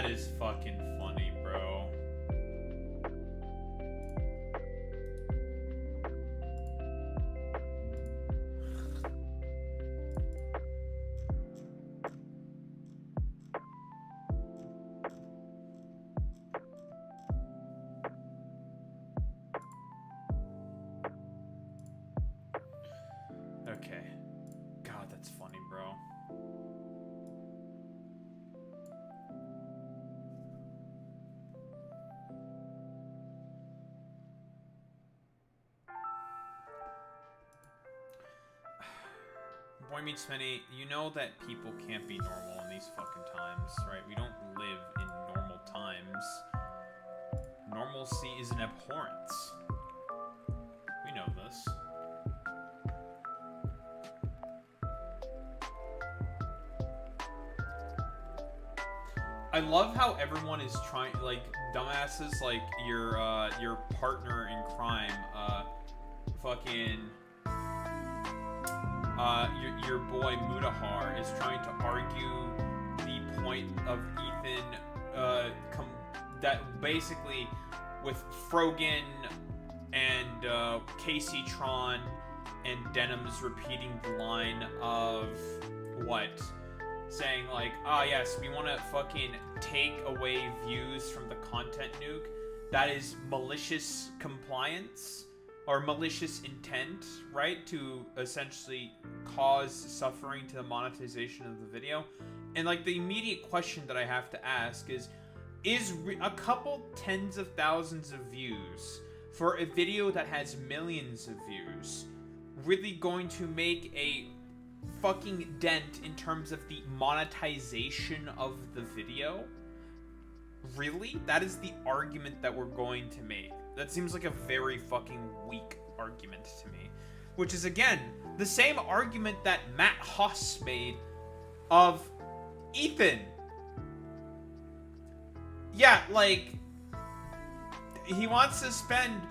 is fucking funny, bro. Okay. God, that's funny, bro. Boy Meets Many, you know that people can't be normal in these fucking times, right? We don't live in normal times. Normalcy is an abhorrence. We know this. I love how everyone is trying, like, dumbasses, like your partner in crime, fucking, your boy Mudahar is trying to argue the point of Ethan, that basically with Frogan and Casey Tron and Denham's repeating the line of what? Saying like, ah yes, we want to fucking take away views from the content nuke. That is malicious compliance or malicious intent, right? To essentially cause suffering to the monetization of the video. And like the immediate question that I have to ask is a couple tens of thousands of views for a video that has millions of views really going to make a fucking dent in terms of the monetization of the video? Really? That is the argument that we're going to make. That seems like a very fucking weak argument to me. Which is, again, the same argument that Matt Haas made of Ethan. Yeah, like, he wants to spend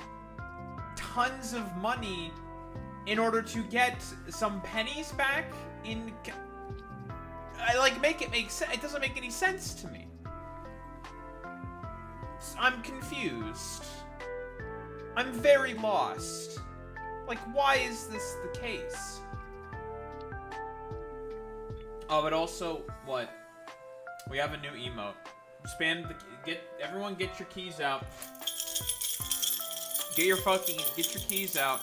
tons of money in order to get some pennies back in... I like, make it make sense. It doesn't make any sense to me. I'm confused. I'm very lost. Like, why is this the case? Oh, but also, what? We have a new emote. Spam the... Everyone get your keys out. Get your keys out.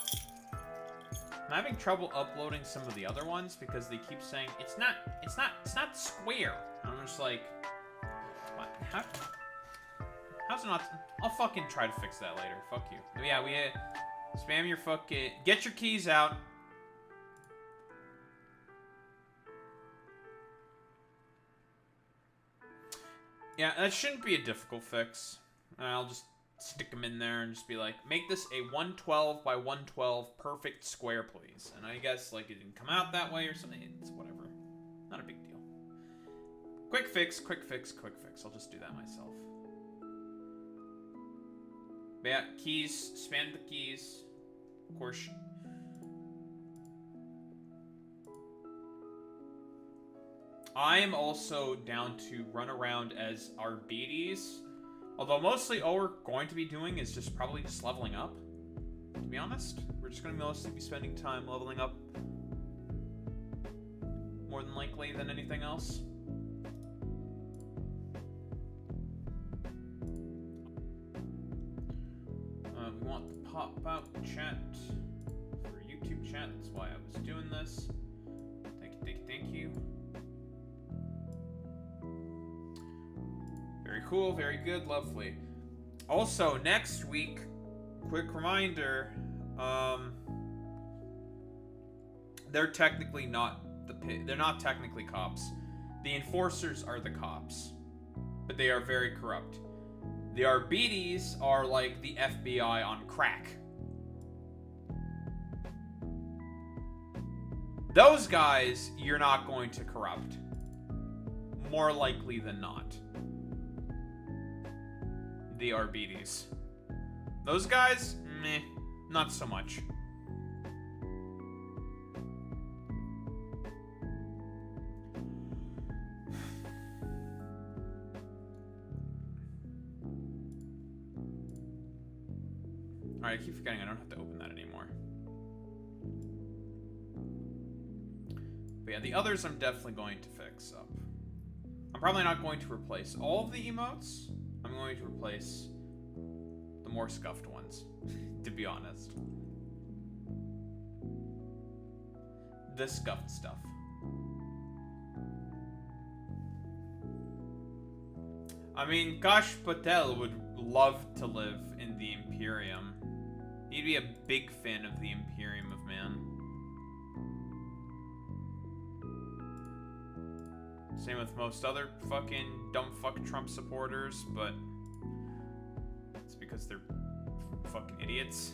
I'm having trouble uploading some of the other ones because they keep saying it's not square. And I'm just like, what? How's it not? I'll fucking try to fix that later. Fuck you. But yeah, we spam your fucking, get your keys out. Yeah, that shouldn't be a difficult fix. I'll just stick them in there and just be like, make this a 112 by 112 perfect square, please. And I guess, like, it didn't come out that way or something. It's whatever. Not a big deal. Quick fix, quick fix, quick fix. I'll just do that myself. But yeah, keys. Spam the keys. Of course. I am also down to run around as our BDs. Although mostly all we're going to be doing is just probably just leveling up. To be honest, we're just going to mostly be spending time leveling up. More than likely than anything else. We want the pop-out chat for YouTube chat. That's why I was doing this. Thank you, thank you, thank you. Very cool, very good, lovely. Also, next week, quick reminder, they're technically not they're not technically cops. The enforcers are the cops, but they are very corrupt. The RBDs are like the FBI on crack. Those guys, you're not going to corrupt. More likely than not. The RBDs. Those guys, meh, not so much. Alright, I keep forgetting I don't have to open that anymore. But yeah, the others I'm definitely going to fix up. I'm probably not going to replace all of the emotes. I'm going to replace the more scuffed ones, to be honest. The scuffed stuff. I mean, Gash Patel would love to live in the Imperium. He'd be a big fan of the Imperium of Man. Same with most other fucking dumb fuck Trump supporters, but it's because they're fucking idiots.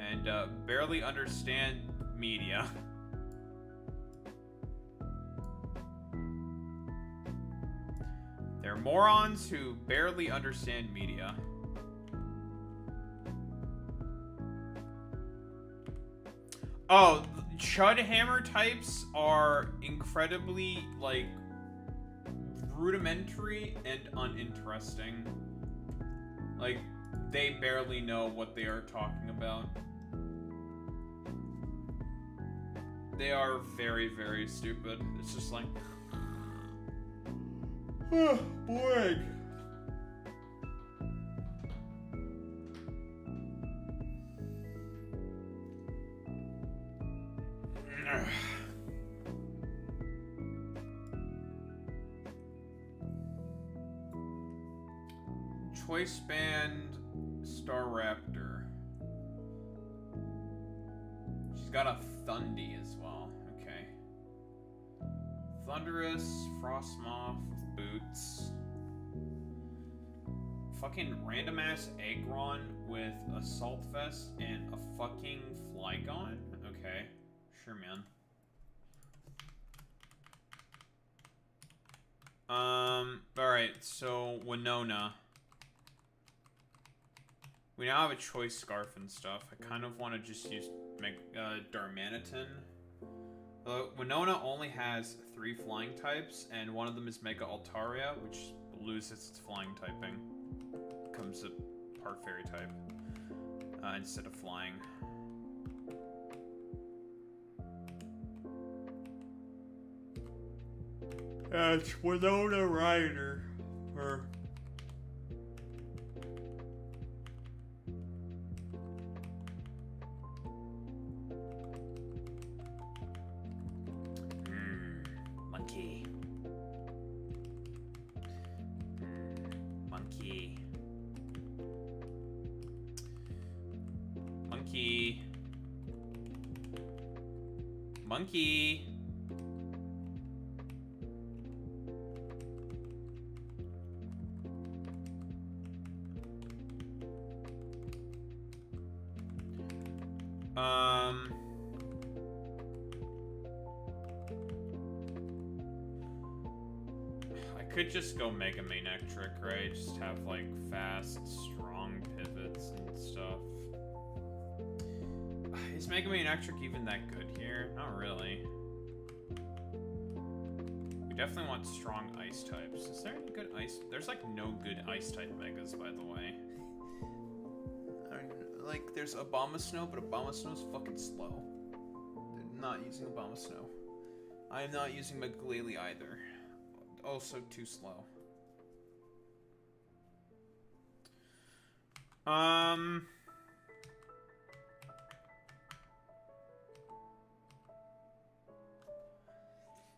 And barely understand media. They're morons who barely understand media. Oh, Chud Hammer types are incredibly, like, rudimentary and uninteresting. Like, they barely know what they are talking about. They are very, very stupid. It's just like... boring. Choice band Star Raptor. She's got a Thundy as well. Okay. Thunderous, Frostmoth with boots. Fucking random ass Aggron with Assault Vest and a fucking Flygon? Okay. Sure, man. Alright, so Winona. We now have a choice scarf and stuff. I kind of want to just use Darmanitan. Winona only has 3 flying types, and one of them is Mega Altaria, which loses its flying typing. Becomes a part fairy type instead of flying. It's Winona Ryder. Monkey. Monkey. Monkey. Monkey. I could just go Mega Manectric, right? Just have, like, fast, strong pivots and stuff. Is Mega Manectric even that good here? Not really. We definitely want strong ice types. Is there any good ice? There's, like, no good ice type Megas, by the way. Like, there's Abomasnow, but Abomasnow's fucking slow. They're not using Abomasnow. I'm not using Megalele either. Also too slow.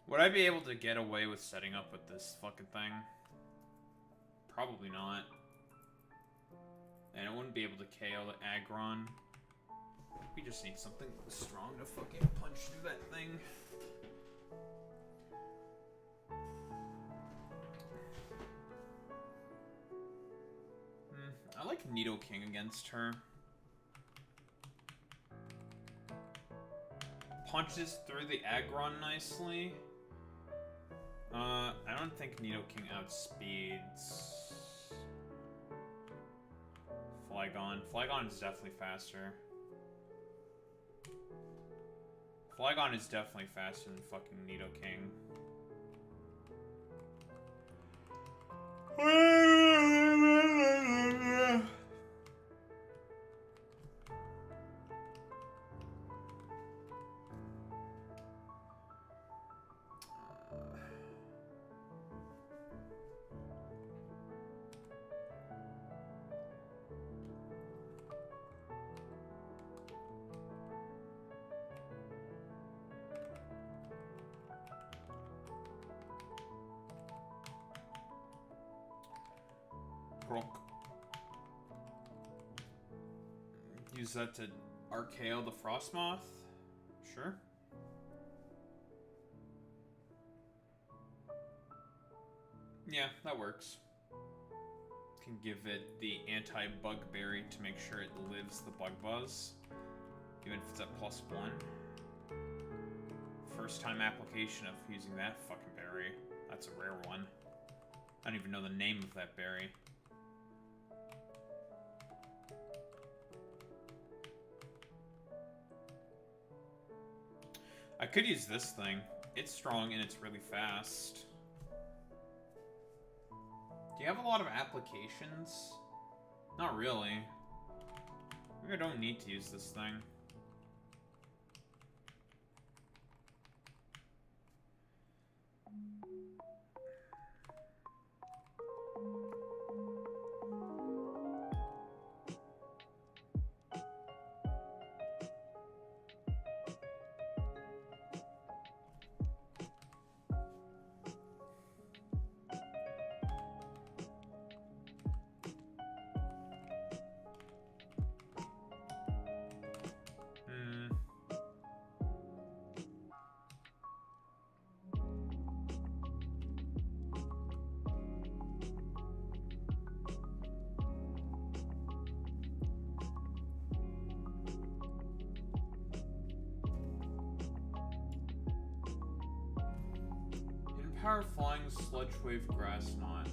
Would I be able to get away with setting up with this fucking thing? Probably not. And I wouldn't be able to KO the Aggron. We just need something strong to fucking punch through that thing. I like Nidoking against her. Punches through the Aggron nicely. I don't think Nidoking outspeeds Flygon. Flygon is definitely faster. Flygon is definitely faster than fucking Nidoking. Brook. Use that to RKO the Frostmoth? Sure. Yeah, that works. Can give it the anti-bug berry to make sure it lives the bug buzz. Even if it's at +1. First time application of using that fucking berry. That's a rare one. I don't even know the name of that berry. I could use this thing. It's strong and it's really fast. Do you have a lot of applications? Not really. Maybe I don't need to use this thing. Power flying sludge wave grass knot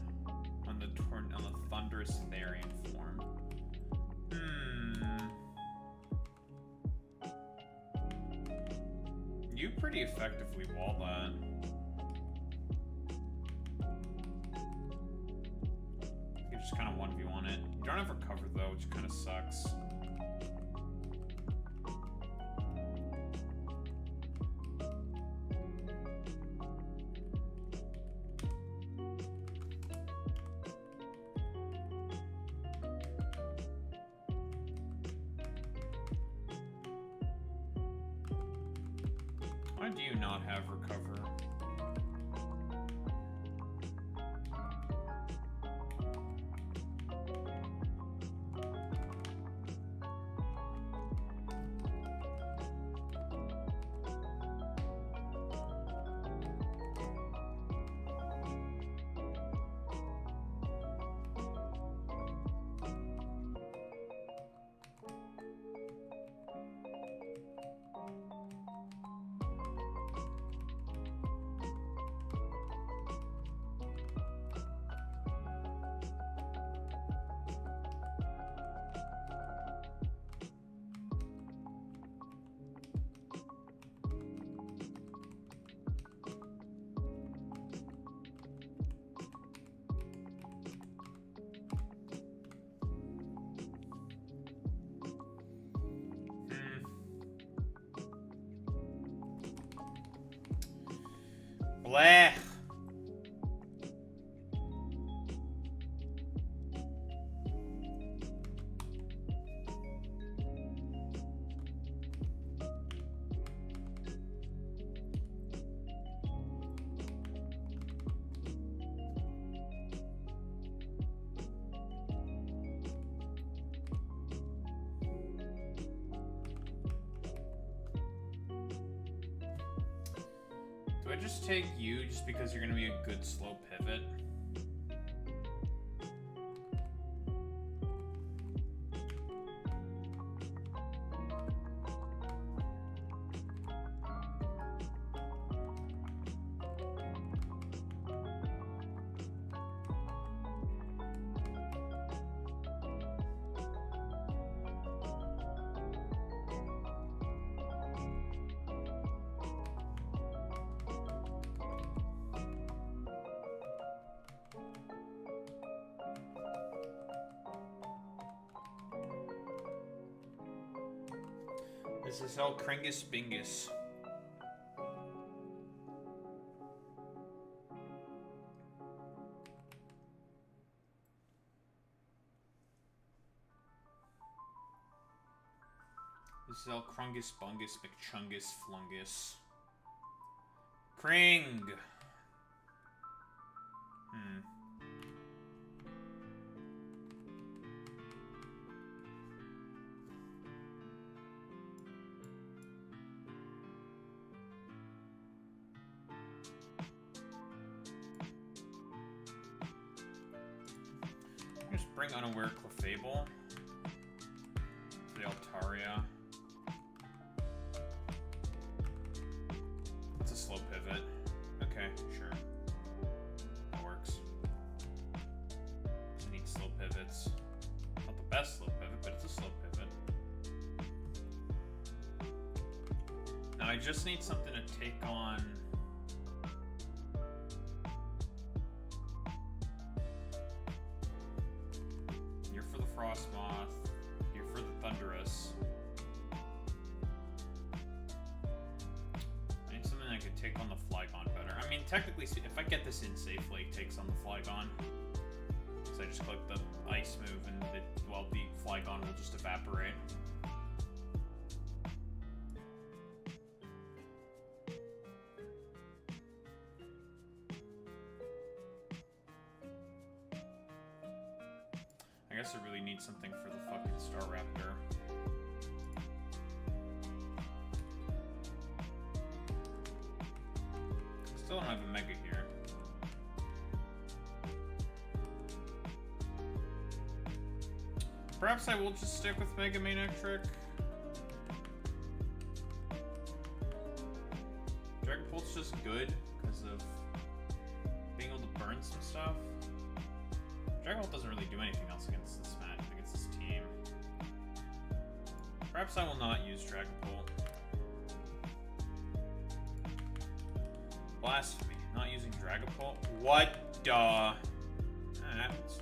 on the thunderous Therian form. You pretty effectively wall that. You just kind of 1v1 it. You don't have recover though, which kind of sucks. Why do you not have recover? Blech. Do I just take you just because you're gonna be a good slow pivot? This is all Kringus Bingus. This is all Krungus Bungus McChungus Flungus. Kring! bring Unaware Clefable for the Altaria. It's a slow pivot. Okay, sure. That works. I need slow pivots. Not the best slow pivot, but it's a slow pivot. Now I just need something to take on... You're for the Frostmoth. You're for the Thunderous. I need something that could take on the Flygon better. I mean, technically, if I get this in safely, it takes on the Flygon. So I just click the Ice move and the Flygon will just evaporate. I guess I really need something for the fucking Staraptor. Still don't have a Mega here. Perhaps I will just stick with Mega Manectric. Dragapult's just good because of being able to burn some stuff. Dragapult doesn't really do anything else against this match, against this team. Perhaps I will not use Dragapult. Blasphemy. Not using Dragapult? What the? That happens.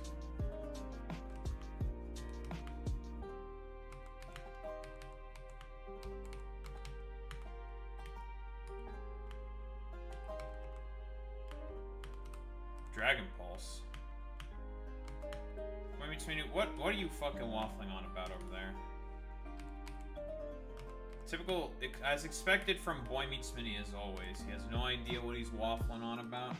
Dragon Pulse. What are you fucking waffling on about over there? Typical, as expected from Boy Meets Mini as always. He has no idea what he's waffling on about.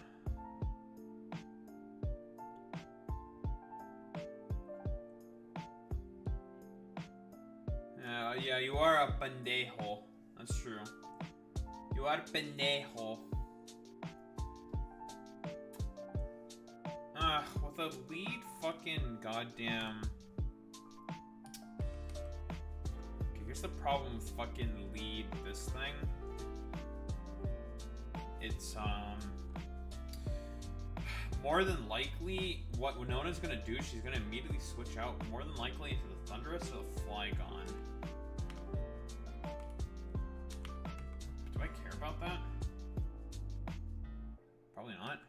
Yeah, you are a pendejo. That's true. You are a pendejo. With a lead fucking goddamn... Okay, here's the problem with fucking lead this thing. It's, more than likely, what Winona's gonna do, she's gonna immediately switch out, more than likely, into the Thunderous or the Flygon. Do I care about that? Probably not.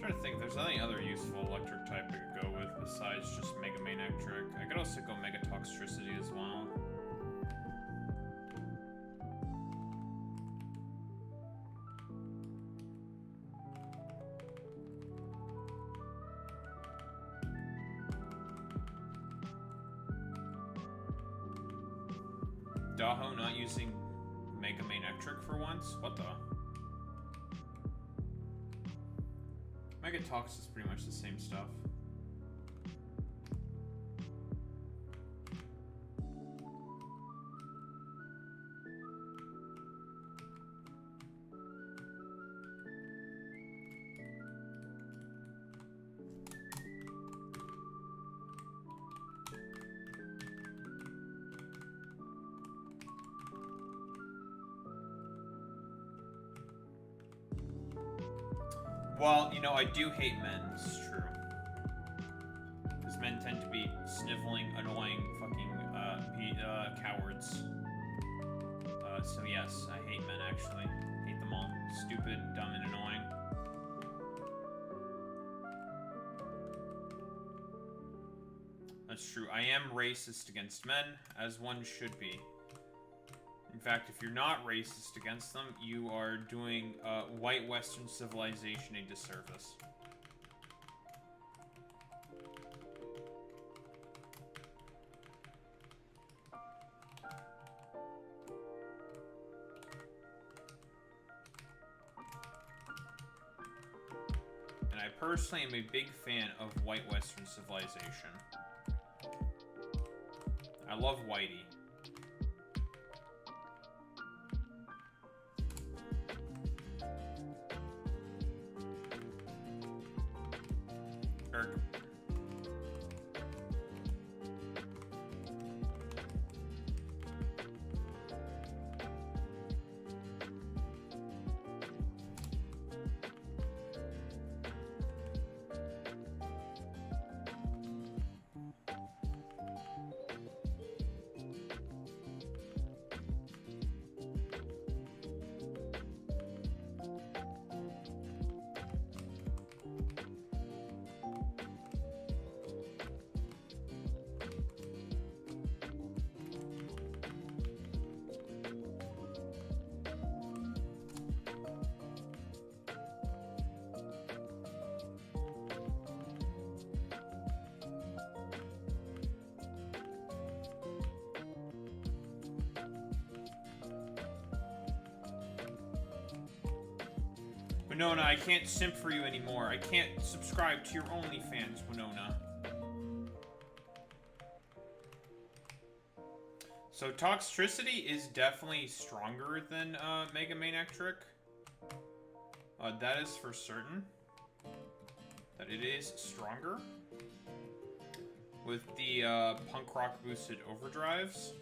Trying to think if there's any other useful electric type I could go with besides just Mega Manectric. I could also go Mega Toxtricity as well. Daho not using Mega Manectric for once? What the? Mega Tox is pretty much the same stuff. Well, you know, I do hate men. This is true. Because men tend to be sniveling, annoying, fucking cowards. So yes, I hate men, actually. Hate them all. Stupid, dumb, and annoying. That's true. I am racist against men, as one should be. In fact, if you're not racist against them, you are doing white Western civilization a disservice. And I personally am a big fan of white Western civilization. I love Whitey. Winona, I can't simp for you anymore. I can't subscribe to your OnlyFans, Winona. So Toxtricity is definitely stronger than Mega Maniac-Trick. That is for certain. That it is stronger. With the punk rock boosted overdrives.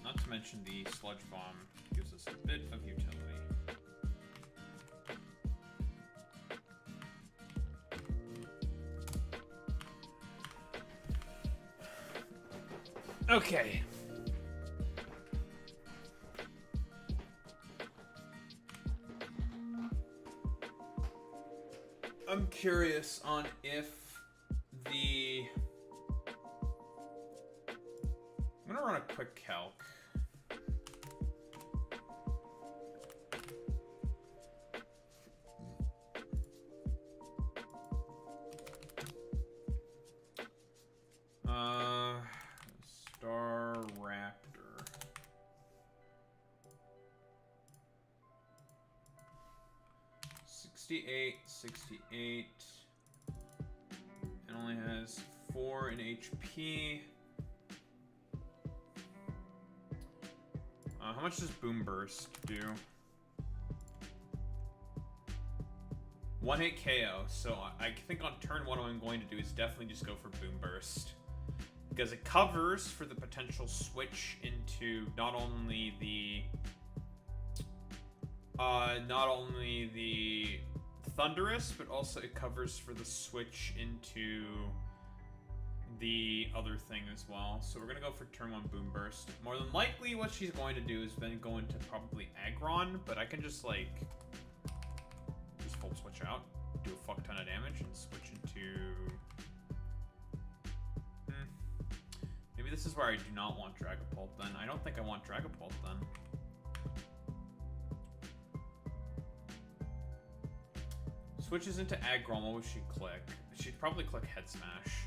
Not to mention the sludge bomb gives us a bit of utility. Okay. I'm curious on if the... I'm gonna run a quick calc. Star Raptor. $68. It only has 4 in HP. How much does Boom Burst do? 1 hit KO. So I think on turn 1 what I'm going to do is definitely just go for Boom Burst. Because it covers for the potential switch into not only the Thunderous, but also it covers for the switch into the other thing as well. So we're gonna go for turn 1 Boom Burst. More than likely what she's going to do is then go into probably Aggron, but I can just like full switch out, do a fuck ton of damage, and switch into maybe this is where I do not want Dragapult then. I don't think I want Dragapult then. Switches into Aggron, what would she click? She'd probably click Head Smash.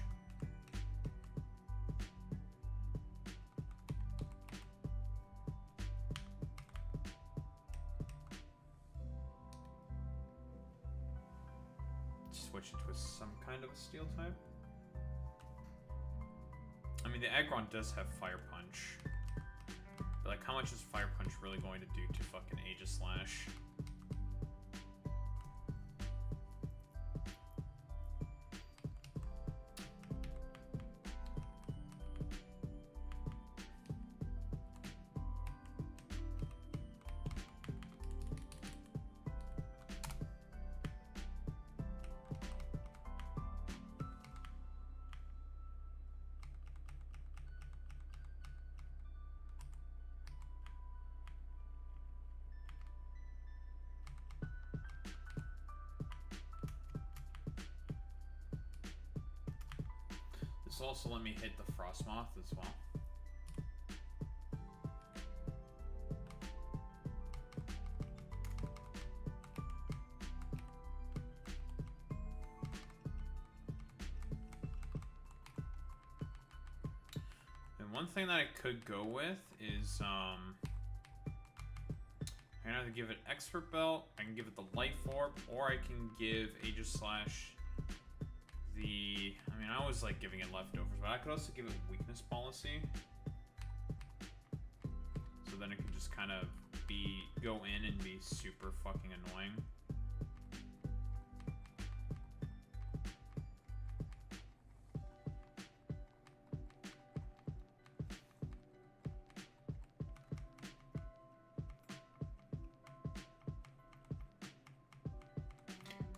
Switch it with some kind of a steel type. I mean, the Aggron does have Fire Punch. But like, how much is Fire Punch really going to do to fucking Aegislash? This will also let me hit the Frostmoth as well. And one thing that I could go with is I can either give it Expert Belt, I can give it the Life Orb, or I can give Aegis Slash the... I mean, I always like giving it leftovers, but I could also give it Weakness Policy. So then it can just kind of go in and be super fucking annoying.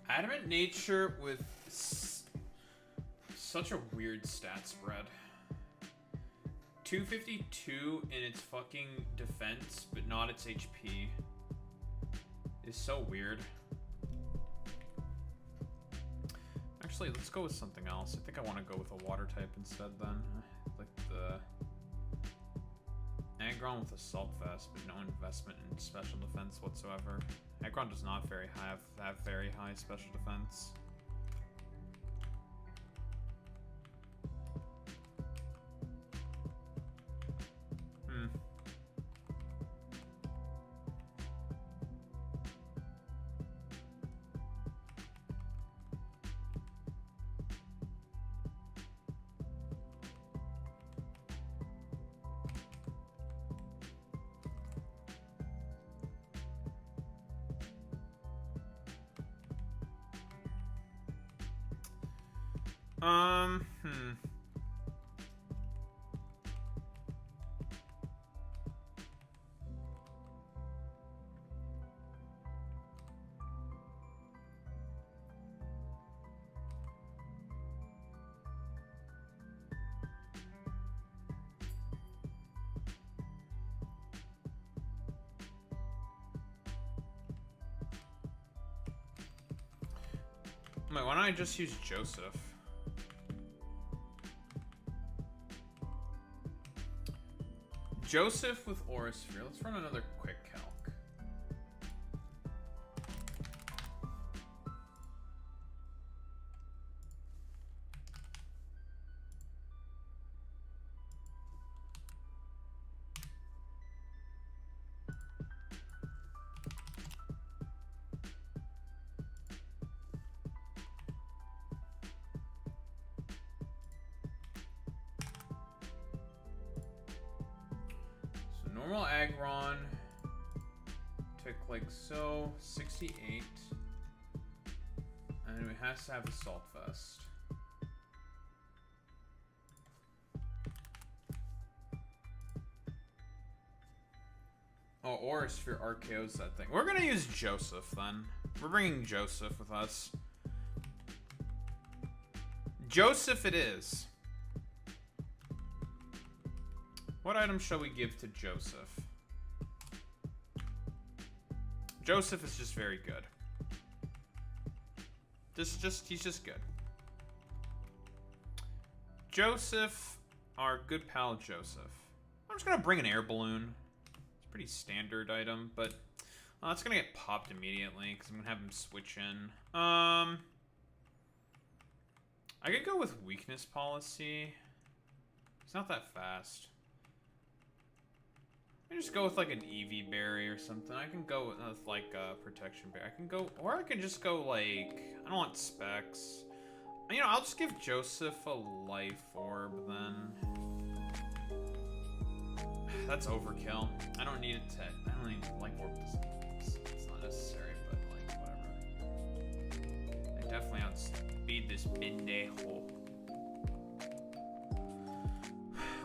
Adamant Nature with such a weird stat spread. 252 in its fucking defense, but not its HP. Is so weird. Actually, let's go with something else. I think I want to go with a water type instead then. Like the Aggron with Assault Vest, but no investment in special defense whatsoever. Aggron does not have very high special defense. Wait, why don't I just use Joseph? Joseph with Aura Sphere. Let's run another quick calc. Normal Aggron took like so 68, and it has to have Assault Vest. Oh, Aura Sphere RKO's that thing. We're gonna use Joseph then. We're bringing Joseph with us. Joseph it is. What item shall we give to Joseph? Joseph is just very good. He's just good. Joseph, our good pal Joseph. I'm just gonna bring an air balloon. It's a pretty standard item, but it's gonna get popped immediately because I'm gonna have him switch in. I could go with weakness policy. It's not that fast. I just go with like an Eevee berry or something. I can go with like a protection berry. I can go, or I can just go like, I don't want specs. You know, I'll just give Joseph a life orb then. That's overkill. I don't need it to, I don't need life orb. It's not necessary, but like whatever. I definitely outspeed this pendejo.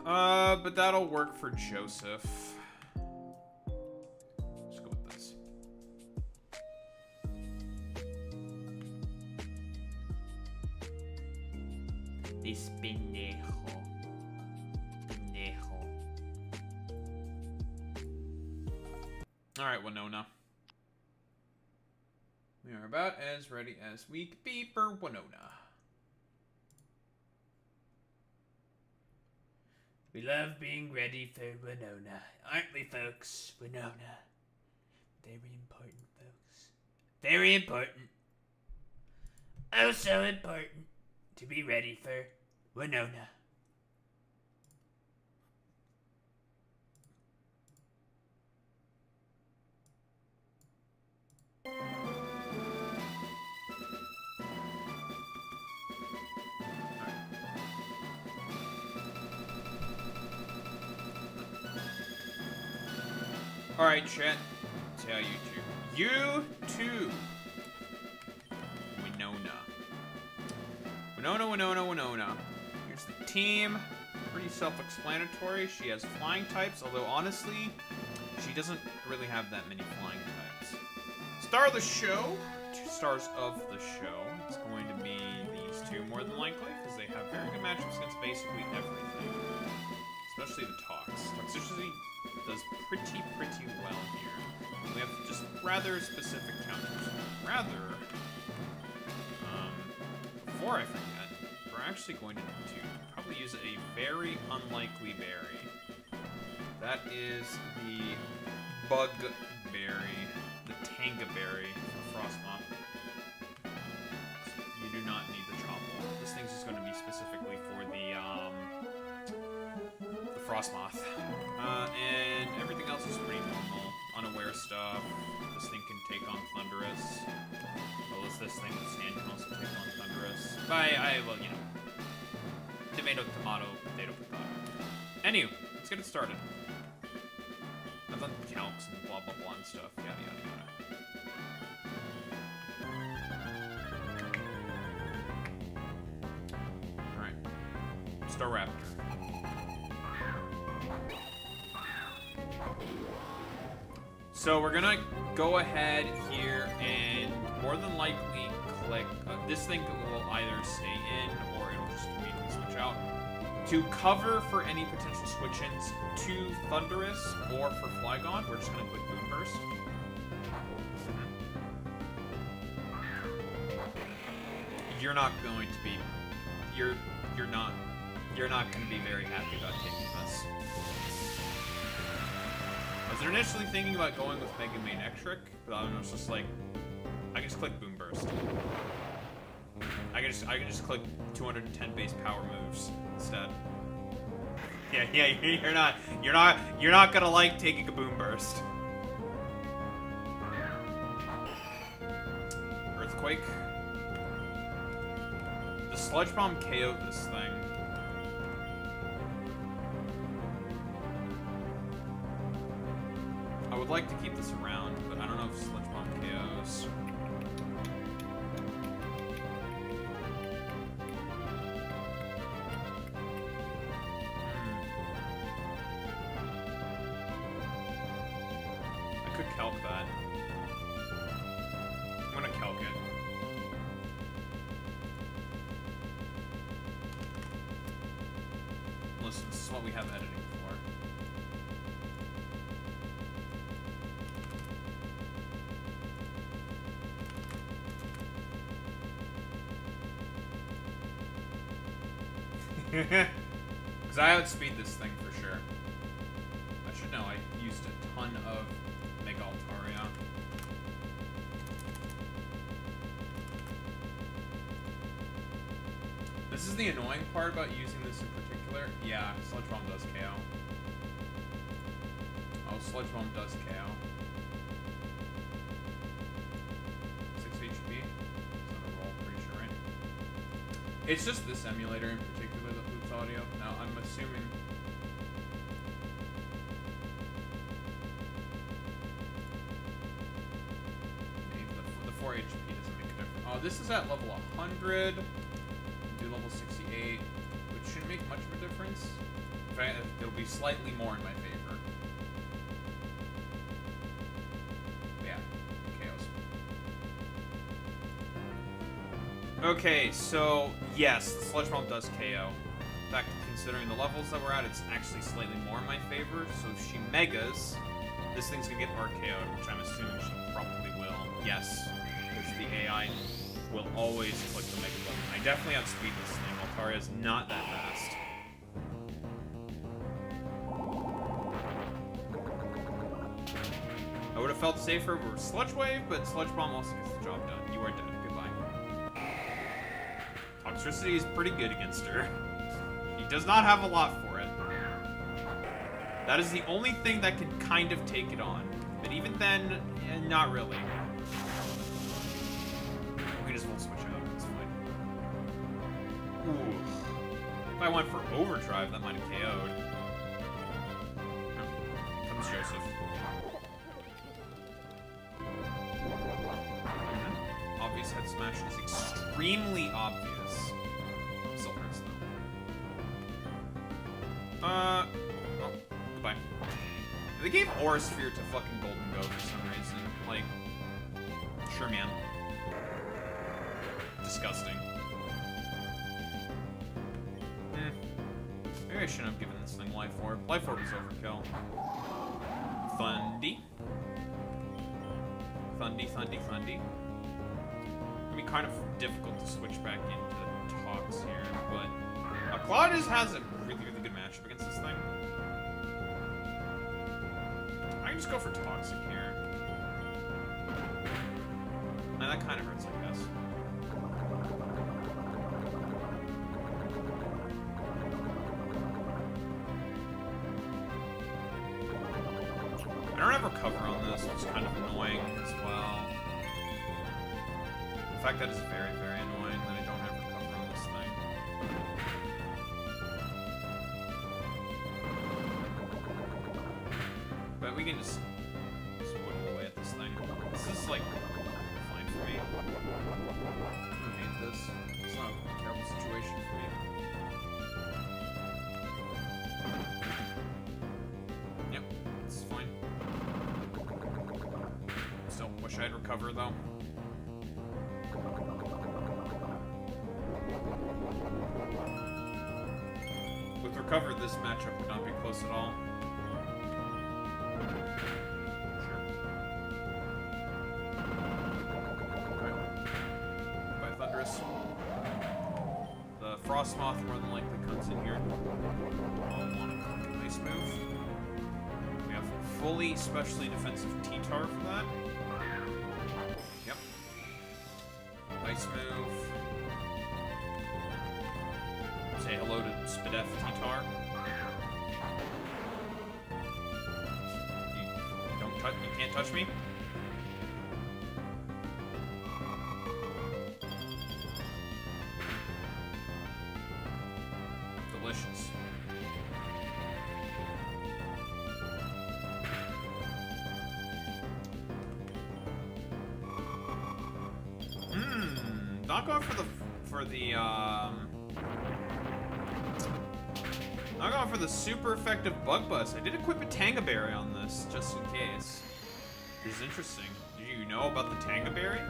But that'll work for Joseph. This pendejo. Alright, Winona. We are about as ready as we could be for Winona. We love being ready for Winona. Aren't we, folks? Winona. Very important, folks. Very important. Oh, so important to be ready for Winona. Alright, chat. See how you two. You too. Winona. Here's the team. Pretty self-explanatory. She has flying types, although honestly, she doesn't really have that many flying types. Star of the show. 2 stars of the show. It's going to be these two more than likely, because they have very good matchups against basically everything. Especially the Tox. Toxicity does pretty well here. We have just rather specific counters. Before I forget, we're actually going to probably use a very unlikely berry. That is the bug berry, the tanga berry for Frostmoth. You do not need the Chople. This thing's just going to be specifically for the Frostmoth. And everything else is pretty normal. Unaware stuff. This thing can take on Thunderous. Well, this thing with Sand can also take on Thunderous. Well, you know. Tomato, tomato, potato, potato. Anywho, let's get it started. I've done calcs and blah blah blah and stuff. Yada yada yada. Alright. Staraptor. So we're gonna go ahead here and more than likely click, this thing will either stay in or it'll just immediately switch out. To cover for any potential switch-ins to Thunderous or for Flygon, we're just gonna click Boom Burst. You're not going to be, you're not gonna be very happy about taking this. I was initially thinking about going with Mega Man Ectric, but I was just like, I can just click Boom Burst. I can just click 210 base power moves instead. Yeah, you're not gonna like taking a Boom Burst. Earthquake. The Sludge Bomb KO'd this thing. I would like to keep this around, but I don't know if Sludge Bomb KOs. I could calc that. I'm gonna calc it. Listen, this is what we have editing for. Because I outspeed this thing for sure. I should know, I used a ton of Mega Altaria. This is the annoying part about using this in particular. Yeah, Sludge Bomb does KO. Oh, Sludge Bomb does KO. 6 HP. It's on a roll, pretty sure, right? It's just this emulator in particular that loops audio. Now, I'm assuming... maybe the 4 HP doesn't make a difference. Oh, this is at level 100. Do level 68, which shouldn't make much of a difference. In fact, it'll be slightly more in my favor. Yeah, chaos. Okay, so yes, the Sludge Bomb does KO. In fact, considering the levels that we're at, it's actually slightly more in my favor. So if she megas, this thing's gonna get RKO'd, which I'm assuming she probably will. Yes, because the AI will always click the mega button. I definitely outspeed this thing. Altaria's not that fast. have felt safer with Sludge Wave, but Sludge Bomb also gets the job done. You are dead. Goodbye. Toxicity is pretty good against her. He does not have a lot for it. That is the only thing that can kind of take it on. But even then, not really. We just won't switch out. It's fine. Ooh. If I went for Overdrive, that might have KO'd. Here comes Joseph. Obvious head smash is extremely obvious. Still hurts though. Oh, goodbye. They gave Aura Sphere to fucking Golden Go for some reason. Like, sure, man. Disgusting. Maybe I shouldn't have given this thing Life Orb. Life Orb is overkill. Thundy. Thundy, Thundy, Thundy. It'd be kind of difficult to switch back into Tox here, but Claudius has a really, really good matchup against this thing. I can just go for Toxic here. And that kind of hurts, I guess. I don't have recover on this, which is kind of annoying as well. In fact, that is very, very annoying that I don't have recover on this thing. But we can just whittle away at this thing. This is, like, fine for me. I hate this. It's not a terrible situation for me. Yep, it's fine. Still wish I'd recover, though. With recover, this matchup would not be close at all. Sure. Okay. By Thunderous. The Frostmoth more than likely comes in here. Nice move. We have fully specially defensive T-Tar for that. Yep. Nice move. Say hello to Spadef T-Tar. You can't touch me? Delicious. Not going I'm going for the super effective Bug Buzz. I did equip a Tangaberry on this, just in case. This is interesting. Do you know about the Tangaberry?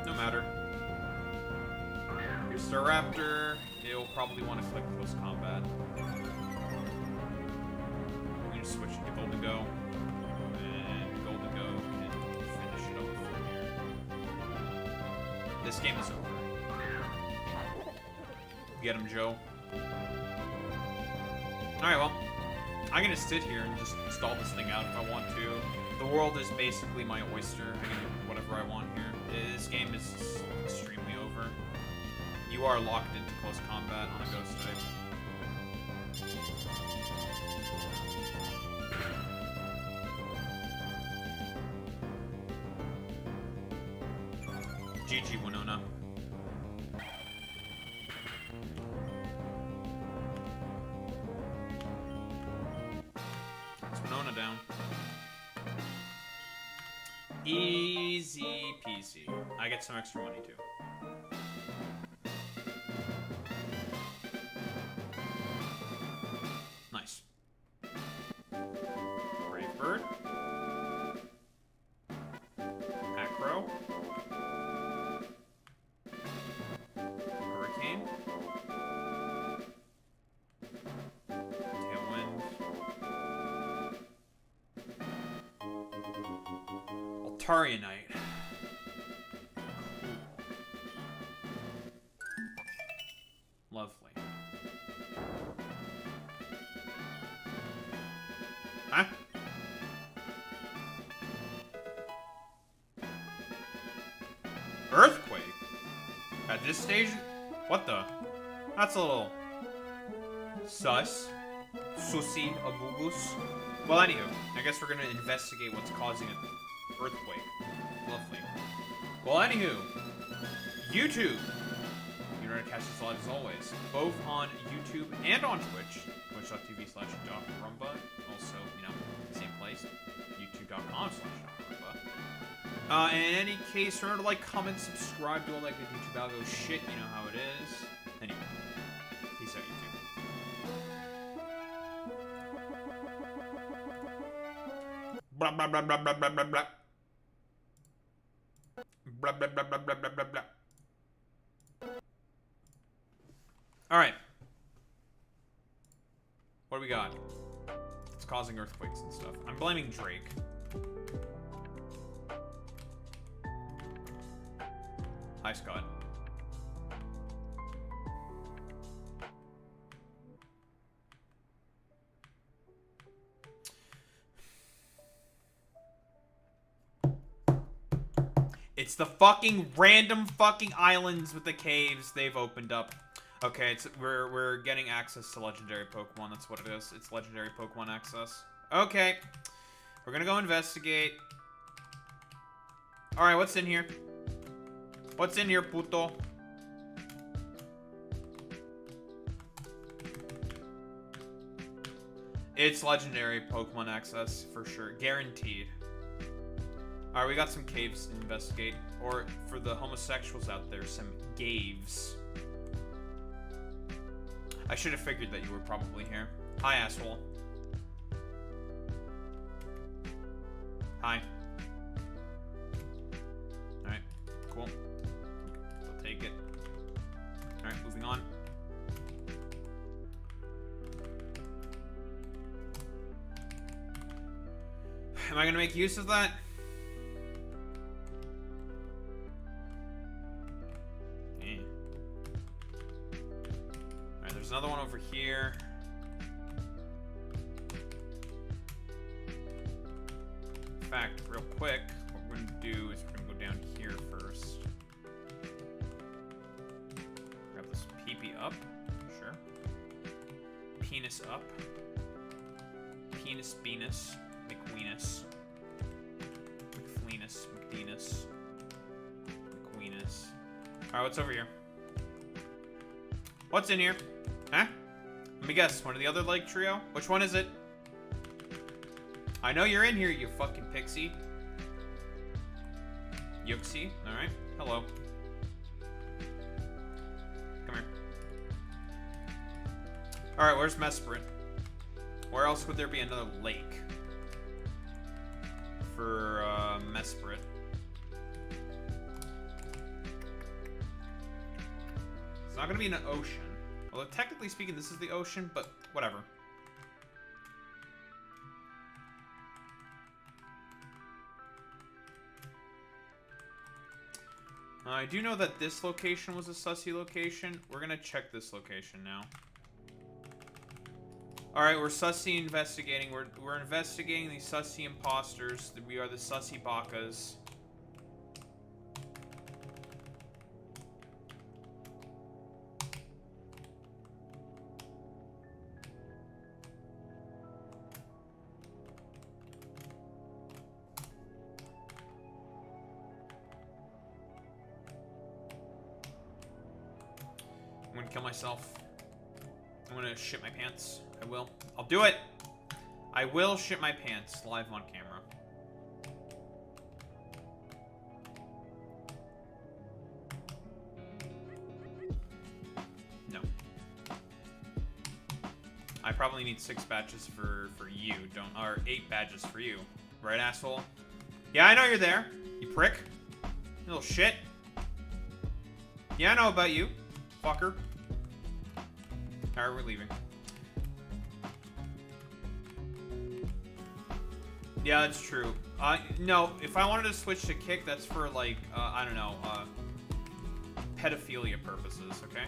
No matter. Your Staraptor, it'll probably want to click close combat. We just switch it to Golden Go. And Golden Go can finish it off from here. This game is over. Get him, Joe. Alright, well. I'm gonna sit here and just stall this thing out if I want to. The world is basically my oyster. I can do whatever I want here. This game is extremely over. You are locked into close combat on a ghost type. GG, Winona. Winona down. Easy peasy. I get some extra money too. Nice. Brave Bird. Acro. Hurricane. Tarianite. Lovely. Huh? Earthquake? At this stage? What the? That's a little... sus. Susi abugus. Well, anywho, I guess we're gonna investigate what's causing an earthquake. Lovely. Well, anywho, YouTube. You know how to catch us live as always, both on YouTube and on Twitch. Twitch.tv/DocRumba. Also, you know, same place. YouTube.com/DocRumba. In any case, remember to like, comment, subscribe, do all that good YouTube algo shit. You know how it is. Anyway, peace out, YouTube. Blah blah blah blah blah blah blah blah. Blah blah blah blah blah blah blah blah. Alright. What do we got? It's causing earthquakes and stuff. I'm blaming Drake. Hi, Scott. It's the fucking random fucking islands with the caves they've opened up. Okay, we're getting access to legendary Pokemon. That's what it is. It's legendary Pokemon access. Okay. We're gonna go investigate. Alright, what's in here? What's in here, puto? It's legendary Pokemon access, for sure. Guaranteed. Alright, we got some caves to investigate. Or, for the homosexuals out there, some gaves. I should have figured that you were probably here. Hi, asshole. Hi. Alright, cool. I'll take it. Alright, moving on. Am I gonna make use of that? Another one over here. In fact, real quick, what we're gonna do is we're gonna go down here first. Grab this pee-pee up. Sure. Penis up. Penis, Venus, McWeenus. McFleenus, McDenus. McWeenus. Alright, what's over here? What's in here? Huh? Let me guess, one of the other leg trio? Which one is it? I know you're in here, you fucking pixie. Yuxie, alright. Hello. Come here. Alright, where's Mesprit? Where else would there be another lake? For, Mesprit. It's not gonna be an ocean. Although, technically speaking, this is the ocean, but whatever. I do know that this location was a sussy location. We're gonna check this location now. Alright, we're sussy investigating. We're investigating these sussy imposters. We are the sussy bakas. I'm gonna kill myself. I'm gonna shit my pants. I will. I'll do it! I will shit my pants live on camera. No. I probably need 6 badges for you, or 8 badges for you. Right, asshole? Yeah, I know you're there, you prick. You little shit. Yeah, I know about you. Fucker. Alright, we're leaving. Yeah, that's true. No, if I wanted to switch to kick, that's for, like, I don't know, pedophilia purposes, okay?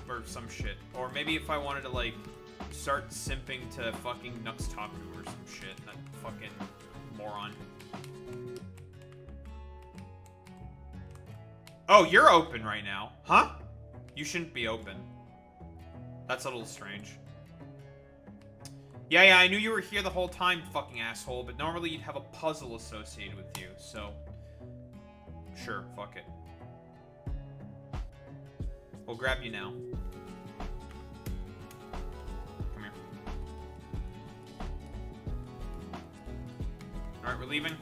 Or some shit. Or maybe if I wanted to, like, start simping to fucking Nuxtaku or some shit. That fucking moron. Oh, you're open right now. Huh? You shouldn't be open. That's a little strange. Yeah, I knew you were here the whole time, fucking asshole, but normally you'd have a puzzle associated with you, so... Sure, fuck it. We'll grab you now. Come here. Alright, we're leaving.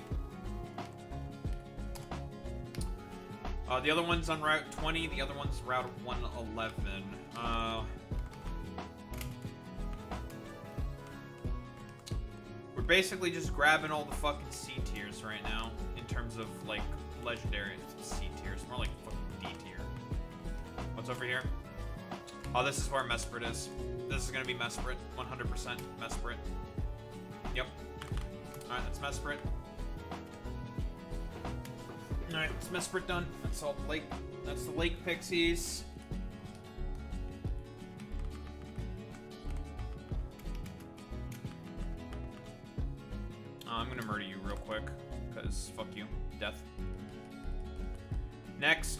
The other one's on Route 20, the other one's Route 111. We're basically just grabbing all the fucking C tiers right now, in terms of, like, legendary C tiers. More like fucking D tier. What's over here? Oh, this is where Mesprit is. This is gonna be Mesprit. 100% Mesprit. Yep. Alright, that's Mesprit. Alright, it's Mesprit done. That's all the lake. That's the lake pixies. I'm gonna murder you real quick, because fuck you. Death. Next.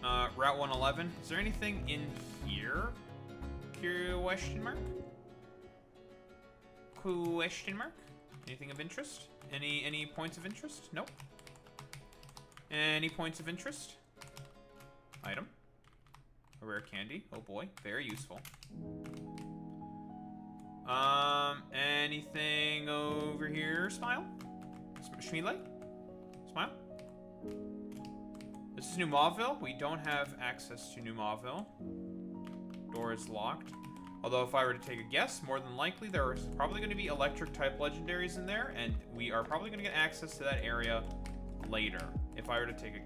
Route 111. Is there anything in here? Question mark? Question mark? Anything of interest? Any points of interest? Nope. Any points of interest? Item. A rare candy. Oh boy. Very useful. Anything over here? Smile? Schmeele? Smile? This is New Mauville. We don't have access to New Mauville. Door is locked. Although if I were to take a guess, more than likely there are probably going to be electric type legendaries in there, and we are probably going to get access to that area later. If I were to take a...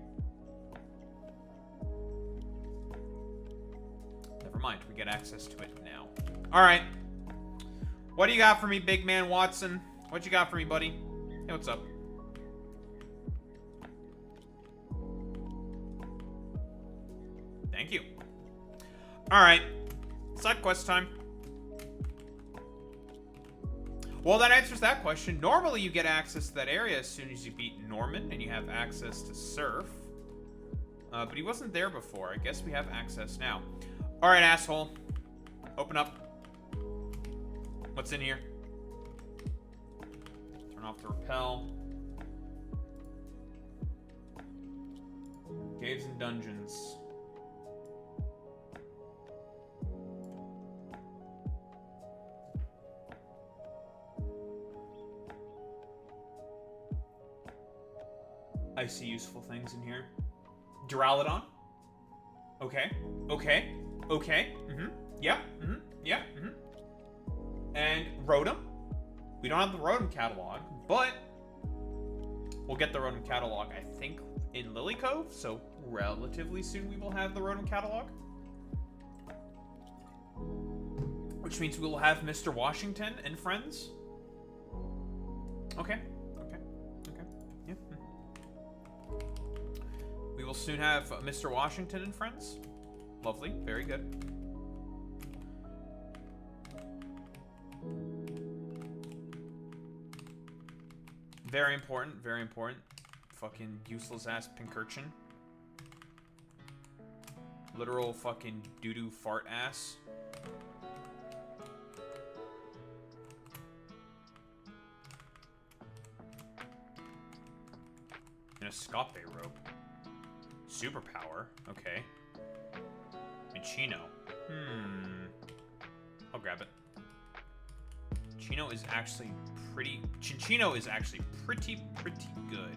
Never mind, we get access to it now. Alright. What do you got for me, big man Watson? What you got for me, buddy? Hey, what's up? Thank you. Alright. Side quest time. Well, that answers that question. Normally, you get access to that area as soon as you beat Norman, and you have access to Surf. But he wasn't there before. I guess we have access now. Alright, asshole. Open up. What's in here? Turn off the rappel. Caves and dungeons. I see useful things in here. Duraludon. Okay. Okay. Okay. Mm-hmm. Yeah. Mm-hmm. Yeah. Mm-hmm. And Rotom. We don't have the Rotom catalog, but we'll get the Rotom catalog, I think, in Lily Cove, so relatively soon we will have the Rotom catalog. Which means we will have Mr. Washington and friends. Okay. Okay. Okay. Yeah. We will soon have Mr. Washington and friends. Lovely. Very good. Very important, very important. Fucking useless ass Pincurchin. Literal fucking doo-doo fart ass. And a Scope rope. Superpower, okay. Minccino. I'll grab it. Cinccino is actually pretty... Cinccino is actually pretty good.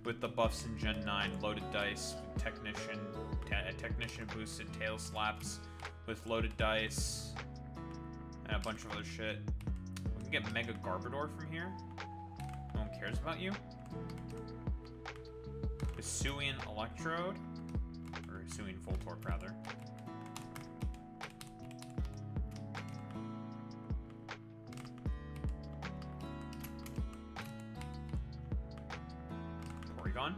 With the buffs in Gen 9, loaded dice, Technician, Technician boosted tail slaps with loaded dice, and a bunch of other shit. We can get Mega Garbodor from here. No one cares about you. Hisuian Electrode. Or Hisuian Voltorb, rather. Porygon.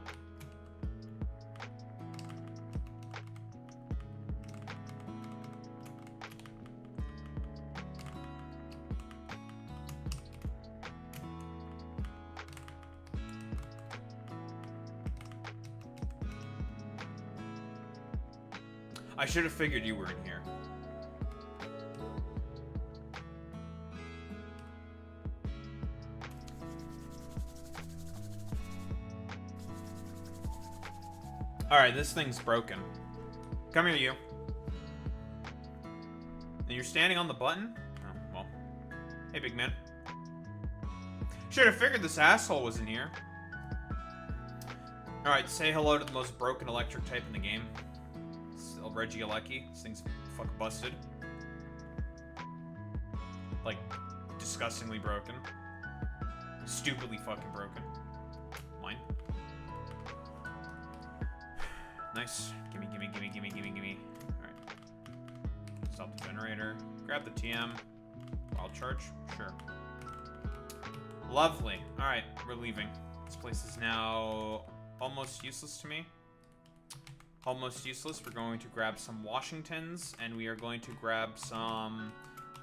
I should have figured you were in here. Alright, this thing's broken. Come here, you. And you're standing on the button? Oh, well. Hey, big man. Should have figured this asshole was in here. Alright, say hello to the most broken electric type in the game. It's Reggie Alecki. This thing's fucking busted. Like, disgustingly broken. Stupidly fucking broken. Mine. Nice. Gimme, gimme, gimme, gimme, gimme, gimme. Alright. Stop the generator. Grab the TM. Wild charge? Sure. Lovely. Alright, we're leaving. This place is now almost useless to me. Almost useless. We're going to grab some Washingtons, and we are going to grab some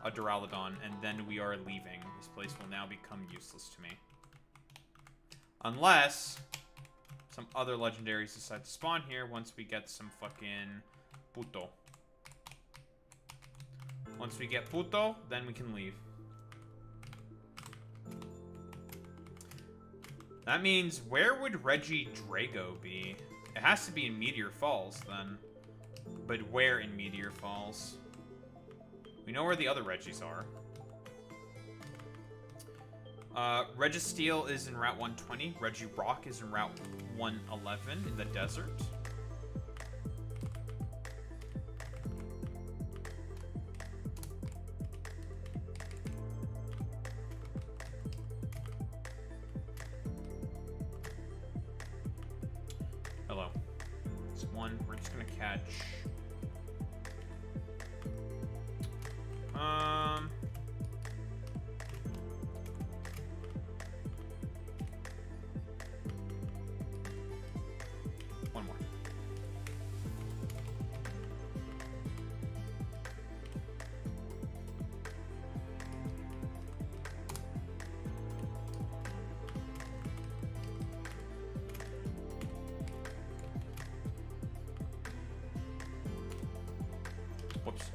Duraludon, and then we are leaving. This place will now become useless to me. Unless some other legendaries decide to spawn here once we get some fucking Puto. Once we get Puto, then we can leave. That means, where would Reggie Drago be? It has to be in Meteor Falls, then. But where in Meteor Falls? We know where the other Reggies are. Registeel is in Route 120. Regirock is in Route 111 in the desert. Hello. It's one. We're just gonna catch. One more. Whoops.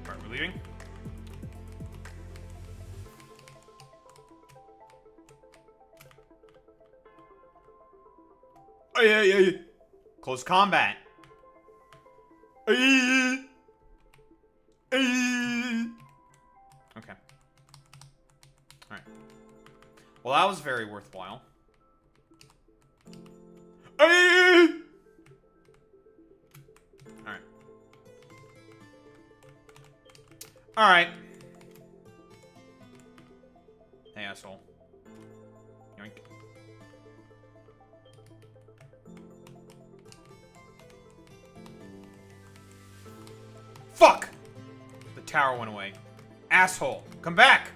Alright, we're leaving. Oh, yeah. Close combat. Okay. Alright. Well, that was very worthwhile. Alright. Alright. Hey, asshole. Yoink. Fuck! The tower went away. Asshole! Come back!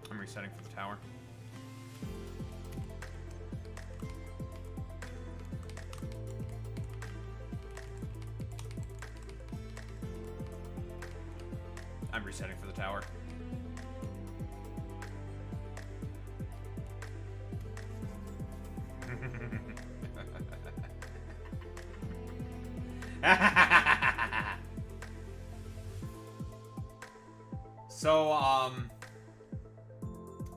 I'm resetting for the tower. I'm resetting for the tower. So,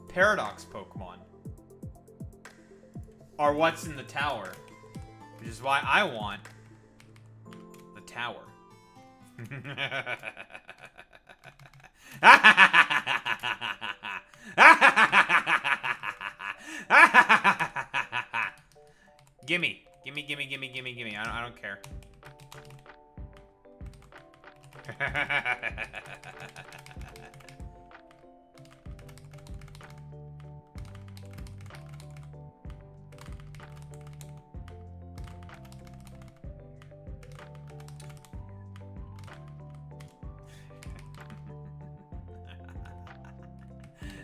Paradox Pokemon are what's in the tower, which is why I want the tower. Gimme. I don't care.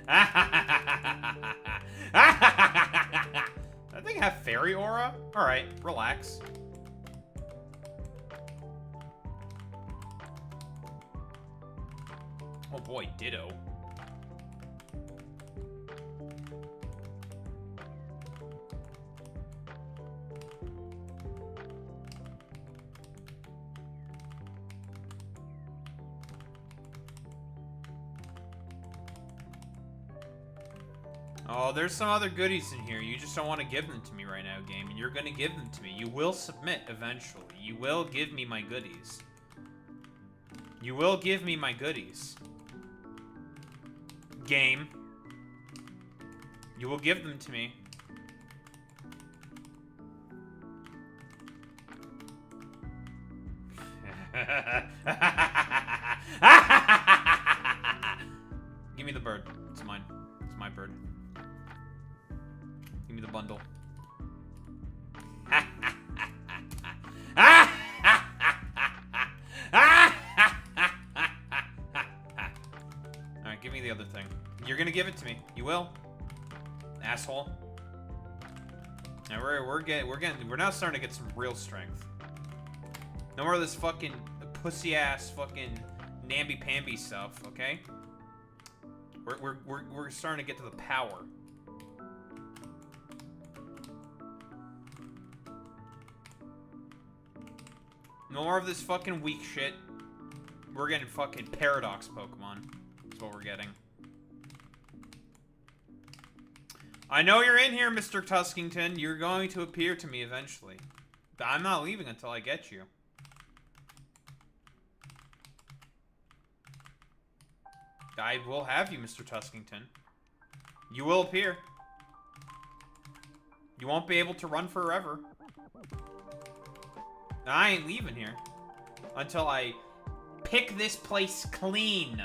That thing have fairy aura? Alright, relax. Oh boy, ditto. Oh, there's some other goodies in here. You just don't want to give them to me right now, game. And you're going to give them to me. You will submit eventually. You will give me my goodies. You will give me my goodies. Game. You will give them to me. Give me the bird. It's mine. It's my bird. Give me the bundle. Alright, give me the other thing. You're gonna give it to me. You will. Asshole. Now we're now starting to get some real strength. No more of this fucking pussy ass fucking namby-pamby stuff, okay? We're starting to get to the power. No more of this fucking weak shit. We're getting fucking paradox Pokemon. That's what we're getting. I know you're in here, Mr. Tuskington. You're going to appear to me eventually. But I'm not leaving until I get you. I will have you, Mr. Tuskington. You will appear. You won't be able to run forever. I ain't leaving here until I pick this place clean.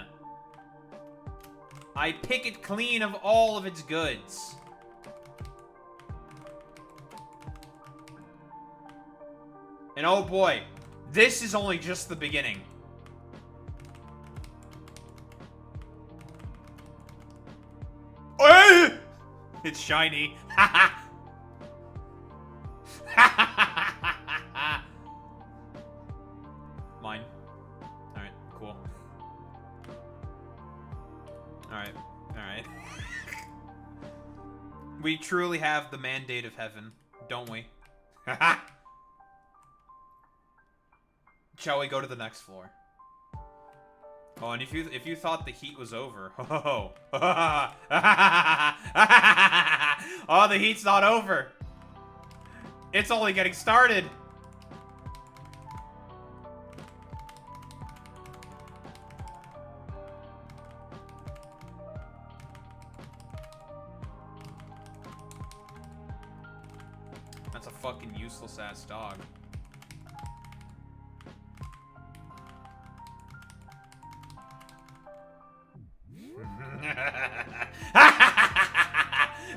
I pick it clean of all of its goods. And oh boy, this is only just the beginning. It's shiny. Mine. Alright, cool. Alright, alright. We truly have the mandate of heaven, don't we? Shall we go to the next floor? Oh, and if you thought the heat was over, oh, oh, the heat's not over. It's only getting started. That's a fucking useless ass dog.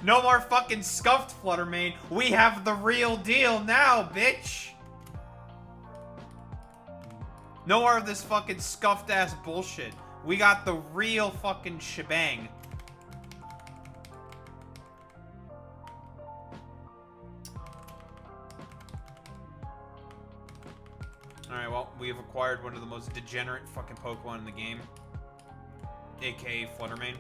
No more fucking scuffed Fluttermane. We have the real deal now, bitch. No more of this fucking scuffed ass bullshit. We got the real fucking shebang. Alright, well, we have acquired one of the most degenerate fucking Pokemon in the game. AKA Fluttermane.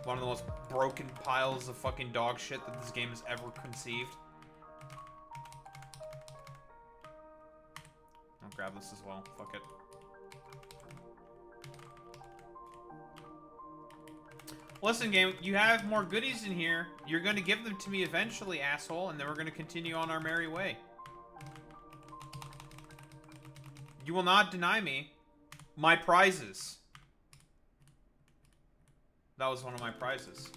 One of the most broken piles of fucking dog shit that this game has ever conceived. I'll grab this as well. Fuck it. Listen, game, you have more goodies in here. You're gonna give them to me eventually, asshole, and then we're gonna continue on our merry way. You will not deny me my prizes. That was one of my prizes.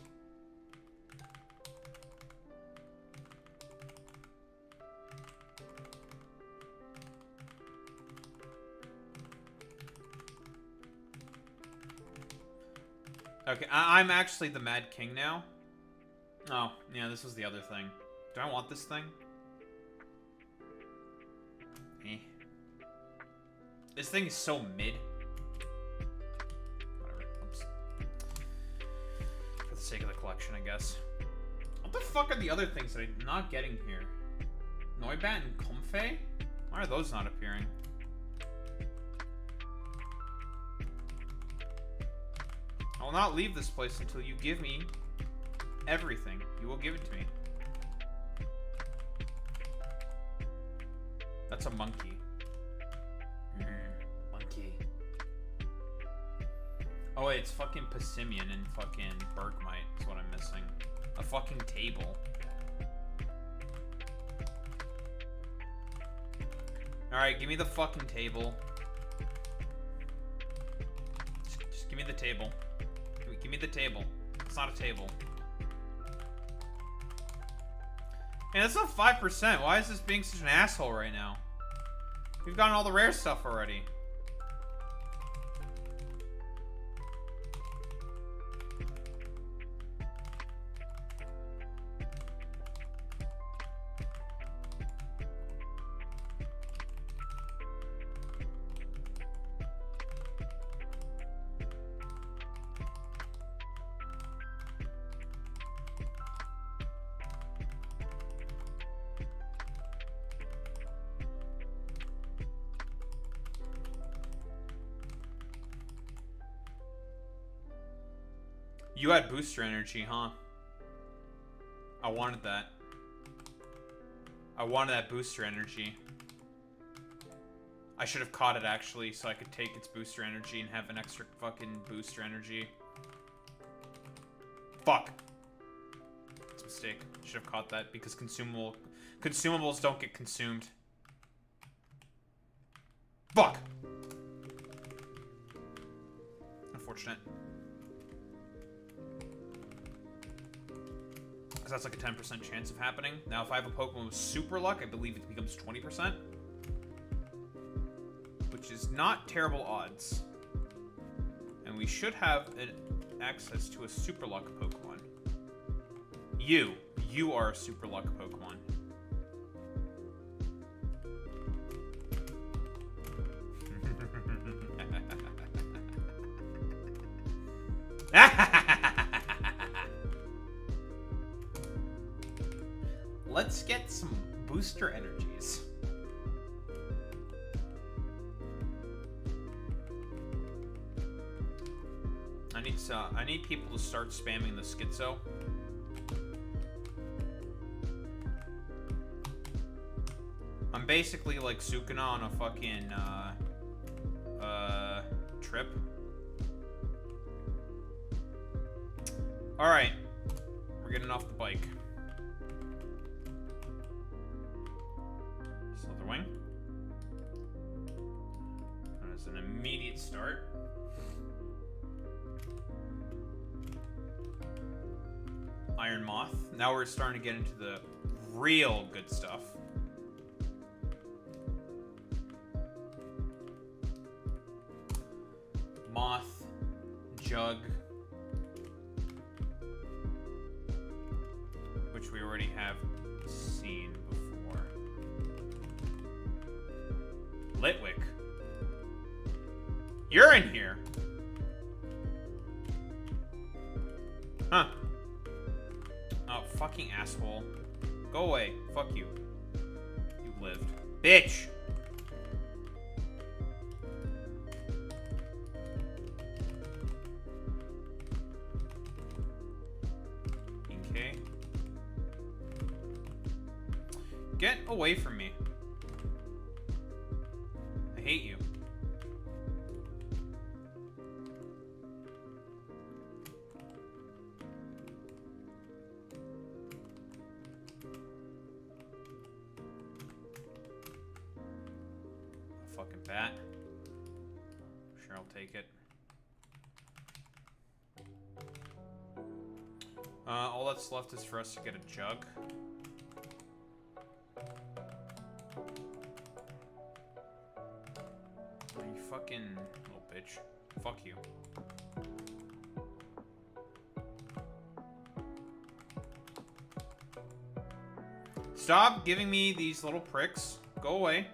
Okay, I'm actually the Mad King now. Oh, yeah, this was the other thing. Do I want this thing? Eh. This thing is so mid. Whatever. Oops. sake of the collection, I guess. What the fuck are the other things that I'm not getting here? Noibat and Comfey? Why are those not appearing? I will not leave this place until you give me everything. You will give it to me. That's a monkey. Monkey. Oh wait, it's fucking Passimian and fucking Bergmite is what I'm missing. A fucking table. Alright, give me the fucking table. Just give me the table. Give me the table. It's not a table. Man, that's not 5%. Why is this being such an asshole right now? We've gotten all the rare stuff already. You had booster energy, huh? I wanted that. I wanted that booster energy. I should have caught it, actually, so I could take its booster energy and have an extra fucking booster energy. Fuck. It's a mistake. Should have caught that, because consumables don't get consumed. Fuck! Unfortunate. Because that's like a 10% chance of happening. Now, if I have a Pokemon with Super Luck, I believe it becomes 20%. Which is not terrible odds. And we should have access to a Super Luck Pokemon. You are a Super Luck Pokemon. Let's get some booster energies. I need people to start spamming the Schizo. I'm basically like Sukuna on a fucking trip. Alright. We're getting off the bike. Slitherwing. That is an immediate start. Iron Moth. Now we're starting to get into the real good stuff. Moth, Jug, which we already have seen before. Litwick. You're in here. Huh. Oh, fucking asshole. Go away. Fuck you. You lived. Bitch! Okay. Get away from me. I hate you. Fucking bat. Sure, I'll take it. All that's left is for us to get a Jug. You fucking little bitch. Fuck you. Stop giving me these little pricks. Go away.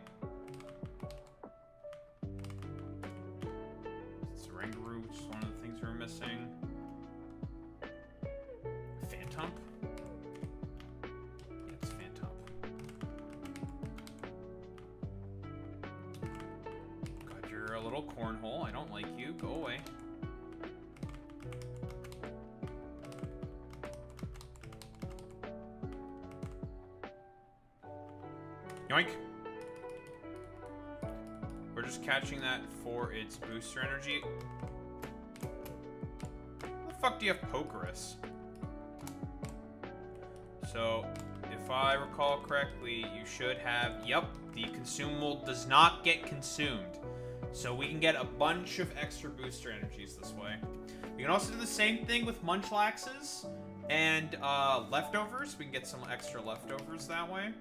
It's Rangaroo, which is one of the things we were missing. Phantomp? Yeah, it's Phantomp. God, you're a little cornhole. I don't like you. Go away. Yoink. We're just catching that for its booster energy. How the fuck do you have Pokerus? So, if I recall correctly, you should have... Yep, the consumable does not get consumed. So we can get a bunch of extra booster energies this way. We can also do the same thing with Munchlaxes and leftovers. We can get some extra leftovers that way.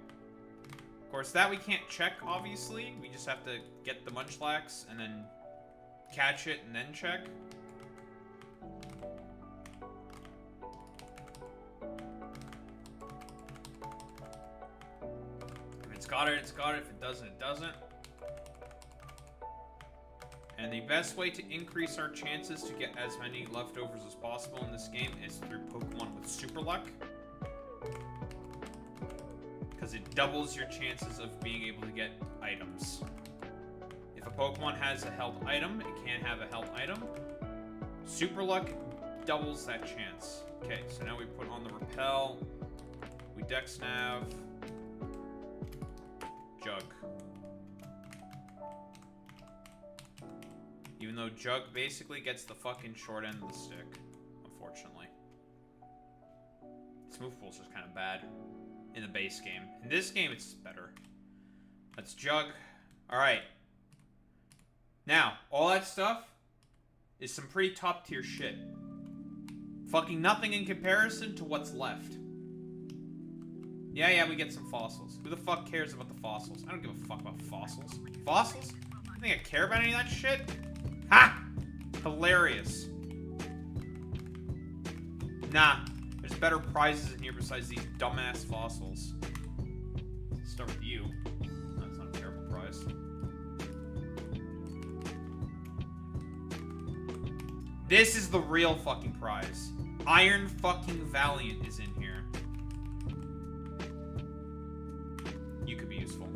Of course, that we can't check, obviously. We just have to get the Munchlax and then catch it and then check. If it's got it, it's got it. If it doesn't, it doesn't. And the best way to increase our chances to get as many leftovers as possible in this game is through Pokemon with Super Luck. Because it doubles your chances of being able to get items. If a Pokemon has a held item, it can't have a held item. Super Luck doubles that chance. Okay, so now we put on the Repel. We Dex Nav. Jug. Even though Jug basically gets the fucking short end of the stick, unfortunately. Smooth Pool's just kind of bad in the base game. In this game, it's better. That's Jug. Alright. Now, all that stuff is some pretty top tier shit. Fucking nothing in comparison to what's left. Yeah, we get some fossils. Who the fuck cares about the fossils? I don't give a fuck about fossils. Fossils? You think I care about any of that shit? Ha! Hilarious. Nah. There's better prizes in here besides these dumbass fossils. Let's start with you. That's not a terrible prize. This is the real fucking prize. Iron fucking Valiant is in here. You could be useful.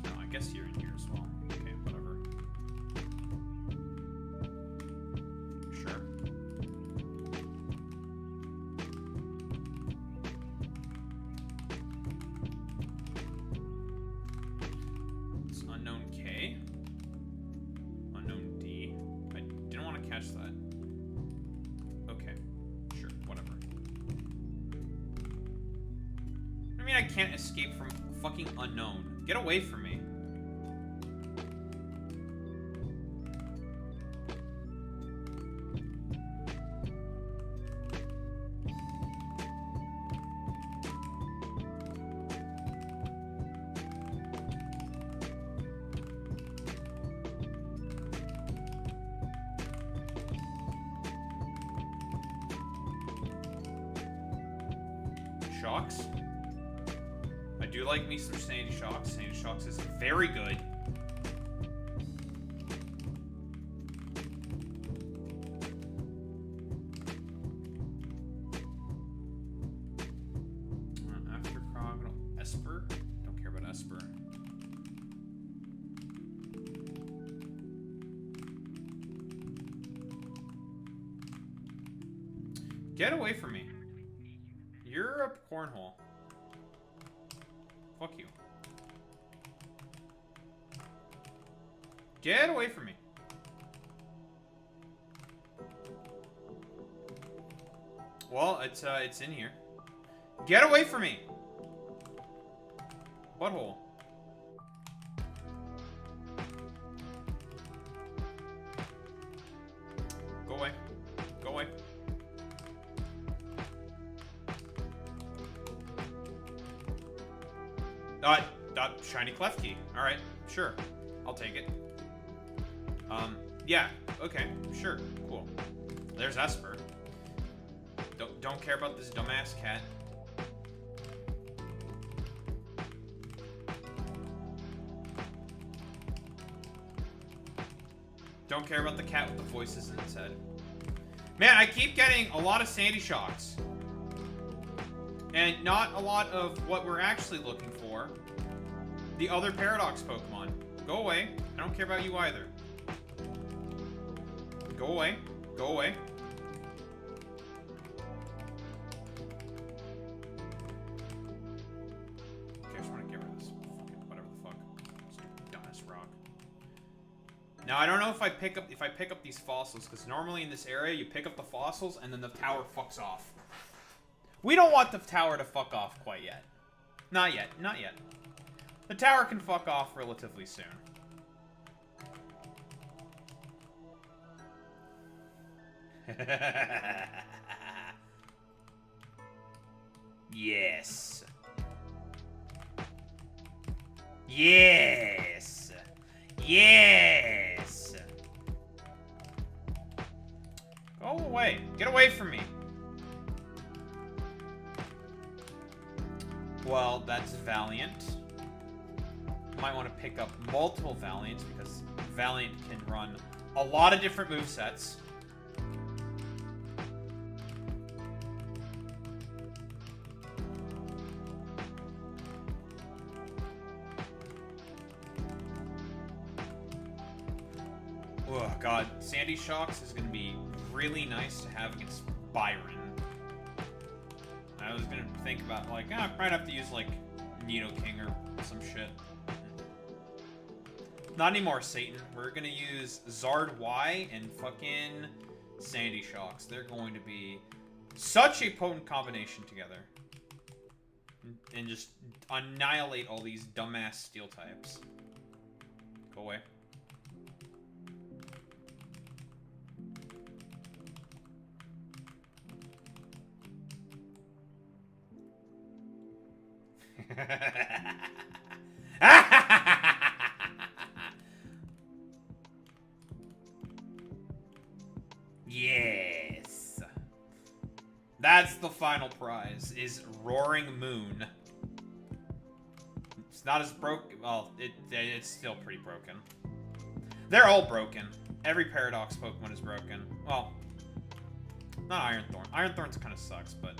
No, I guess you're in here as well. Okay, whatever. Sure. It's unknown K. Unknown D. I didn't want to catch that. Okay. Sure, whatever. I mean, I can't escape from fucking unknown. Get away from me. Shocks. I do like me some Sandy Shocks. Sandy Shocks is very good. After Crocodile. Esper? Don't care about Esper. Get away from me. You're a cornhole. Fuck you. Get away from me. Well, it's in here. Get away from me. Butthole. Go away. Go away. Shiny Klefki. Alright, sure. I'll take it. Yeah, okay, sure, cool. There's Esper. Don't care about this dumbass cat. Don't care about the cat with the voices in its head. Man, I keep getting a lot of sandy shocks. And not a lot of what we're actually looking for. The other paradox Pokemon. Go away. I don't care about you either. Go away. Go away. Okay, I just want to get rid of this fucking whatever the fuck. Stupid dumbest rock. Now I don't know if I pick up these fossils, because normally in this area you pick up the fossils and then the tower fucks off. We don't want the tower to fuck off quite yet. Not yet. Not yet. The tower can fuck off relatively soon. Yes. Yes. Yes. Go away. Get away from me. Well, that's Valiant. Might want to pick up multiple Valiants, because Valiant can run a lot of different movesets. Oh god, Sandy Shocks is going to be really nice to have against Byron. I was going to think about, like, I might have to use, like, Nidoking or some shit. Not anymore, Satan. We're going to use Zard Y and fucking Sandy Shocks. They're going to be such a potent combination together. And just annihilate all these dumbass steel types. Go away. Yes. That's the final prize, is Roaring Moon. It's not as broken. Well, it's still pretty broken. They're all broken. Every Paradox Pokemon is broken. Well, not Iron Thorn. Iron Thorn kind of sucks, but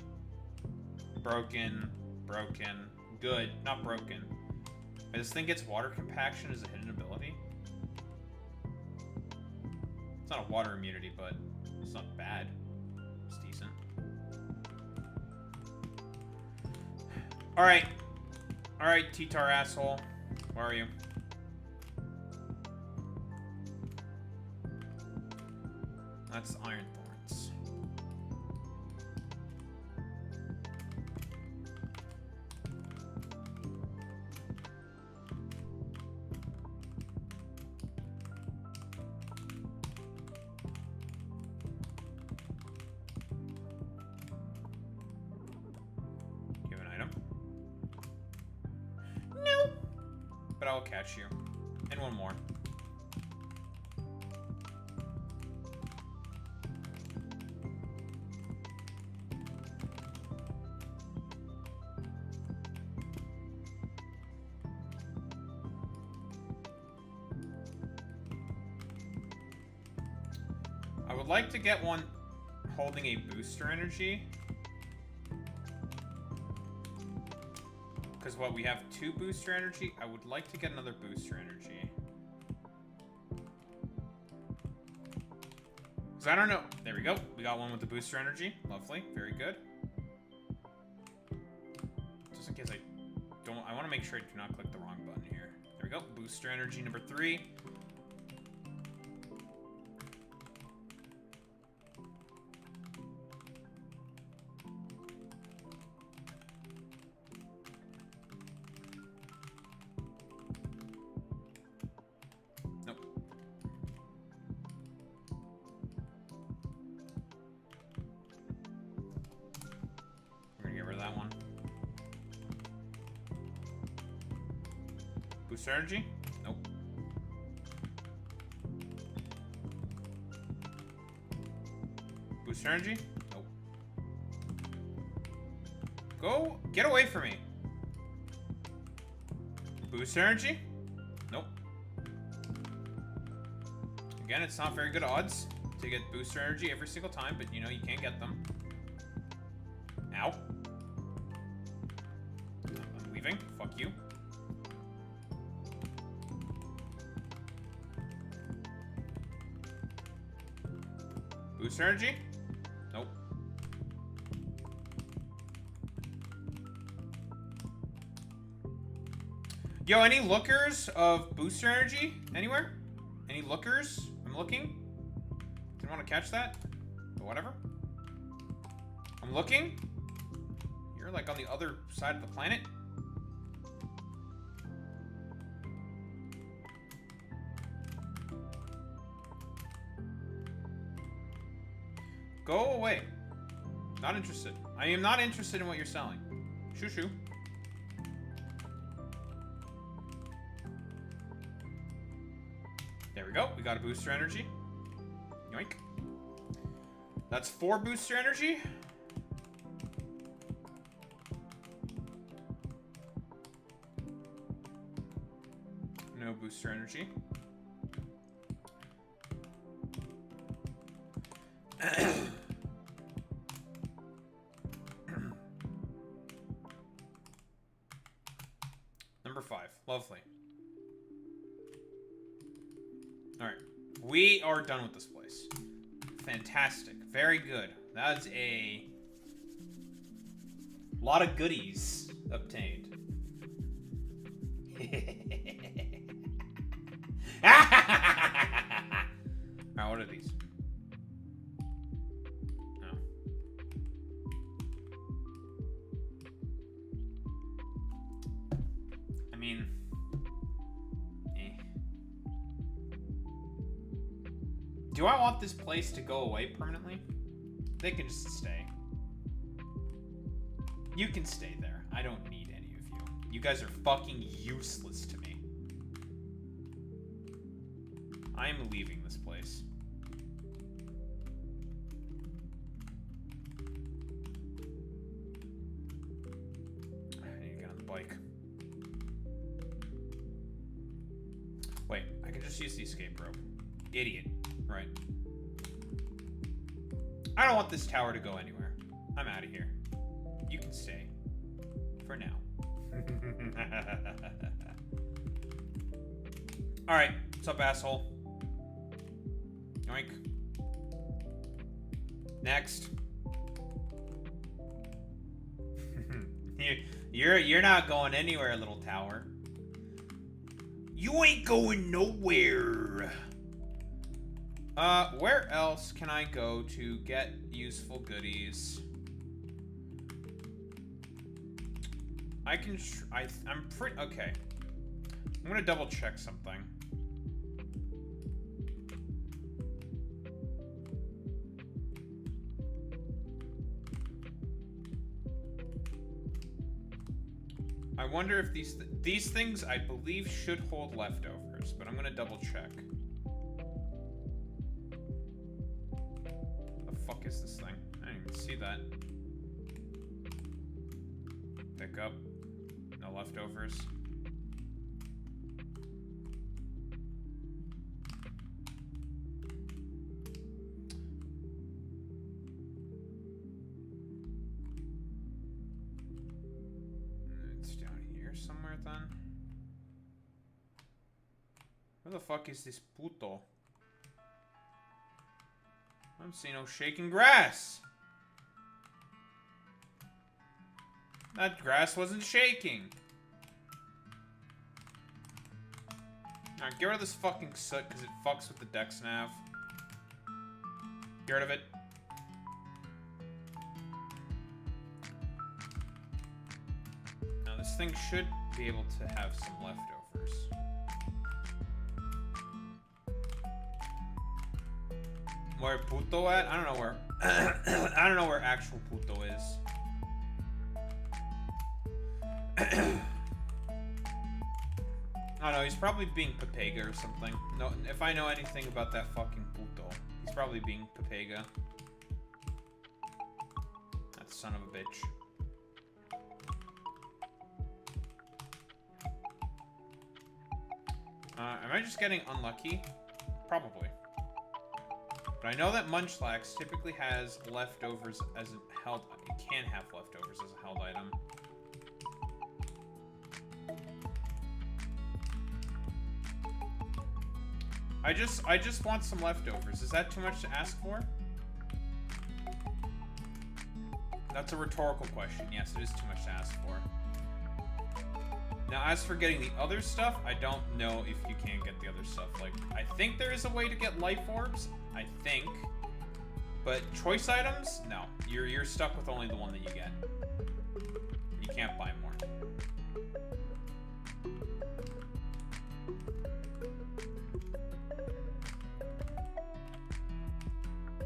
broken, good, not broken. This thing gets water compaction as a hidden ability. It's not a water immunity, but it's not bad. It's decent. Alright. Alright, T-Tar asshole. Where are you? That's Iron Thorns. But I will catch you. And one more. I would like to get one holding a booster energy. Because what, we have 2 booster energy? I would like to get another booster energy. Because I don't know. There we go. We got one with the booster energy. Lovely. Very good. Just in case I don't... I want to make sure I do not click the wrong button here. There we go. Booster energy number 3. Booster energy? Nope. Booster energy? Nope. Go! Get away from me! Booster energy? Nope. Again, it's not very good odds. to get booster energy every single time, but you know, you can't get them. Ow. I'm leaving. Fuck you. Booster energy? Nope. Yo, any lookers of booster energy anywhere? Any lookers? I'm looking. Didn't want to catch that, but whatever. I'm looking. You're like on the other side of the planet. Go away. Not interested. I am not interested in what you're selling. Shoo shoo. There we go. We got a booster energy. Yoink. That's 4 booster energy. No booster energy. Number 5. Lovely. Alright. We are done with this place. Fantastic. Very good. That's a lot of goodies obtained. Alright, what are these? No. I mean... Do I want this place to go away permanently? They can just stay. You can stay there. I don't need any of you. You guys are fucking useless to me. I am leaving this place. I need to get on the bike. Wait, I can just use the escape rope. Idiot. Right. I don't want this tower to go anywhere. I'm out of here. You can stay. For now. Alright. What's up, asshole? Yoink. Next. You're not going anywhere, little tower. You ain't going nowhere. Where else can I go to get useful goodies? I can I'm pretty okay. I'm gonna double check something. I wonder if these things I believe should hold leftovers, but I'm gonna double check. Fuck is this thing? I didn't even see that. Pick up. No leftovers. It's down here somewhere then. Where the fuck is this puto? I don't see no shaking grass. That grass wasn't shaking. Alright, get rid of this fucking soot because it fucks with the dex nav. Get rid of it. Now this thing should be able to have some leftovers. Where Puto at? I don't know where. I don't know where actual Puto is. I don't know. He's probably being Pepega or something. No, if I know anything about that fucking Puto, he's probably being Pepega. That son of a bitch. Am I just getting unlucky? Probably. But I know that Munchlax typically has leftovers as a held... It can have leftovers as a held item. I just want some leftovers. Is that too much to ask for? That's a rhetorical question. Yes, it is too much to ask for. Now, as for getting the other stuff, I don't know if you can get the other stuff. Like, I think there is a way to get life orbs. I think. But choice items? No. You're stuck with only the one that you get. You can't buy more.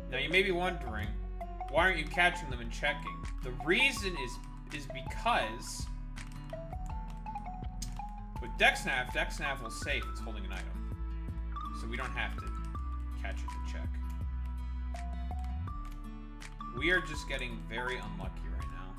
Now, you may be wondering, why aren't you catching them and checking? The reason is because with Dexnav will say if it's holding an item. So we don't have to catch it to check. We are just getting very unlucky right now.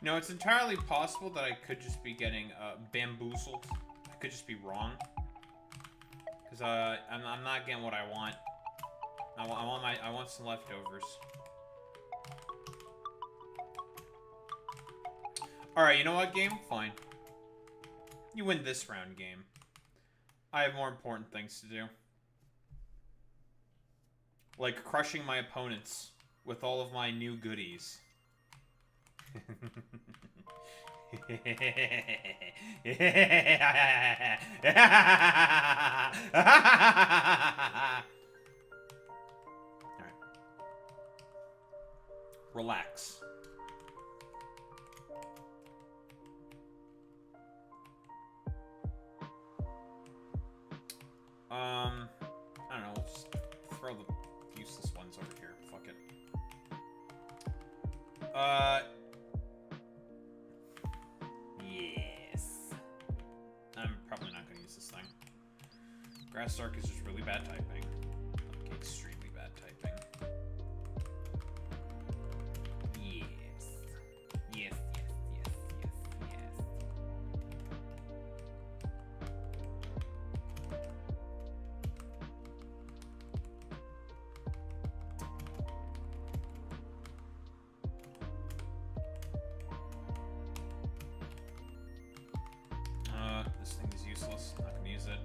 No, it's entirely possible that I could just be getting bamboozled. I could just be wrong. Because I'm not getting what I want. I want some leftovers. Alright, you know what, game? Fine. You win this round, game. I have more important things to do. Like crushing my opponents with all of my new goodies. Alright. Relax. I don't know, we'll just throw the useless ones over here. Fuck it. Yes. I'm probably not gonna use this thing. Grass Dark is just really bad typing. Like, extremely bad typing. Yes. Yes, yes, yes, yes, yes. This thing is useless. Not gonna use it.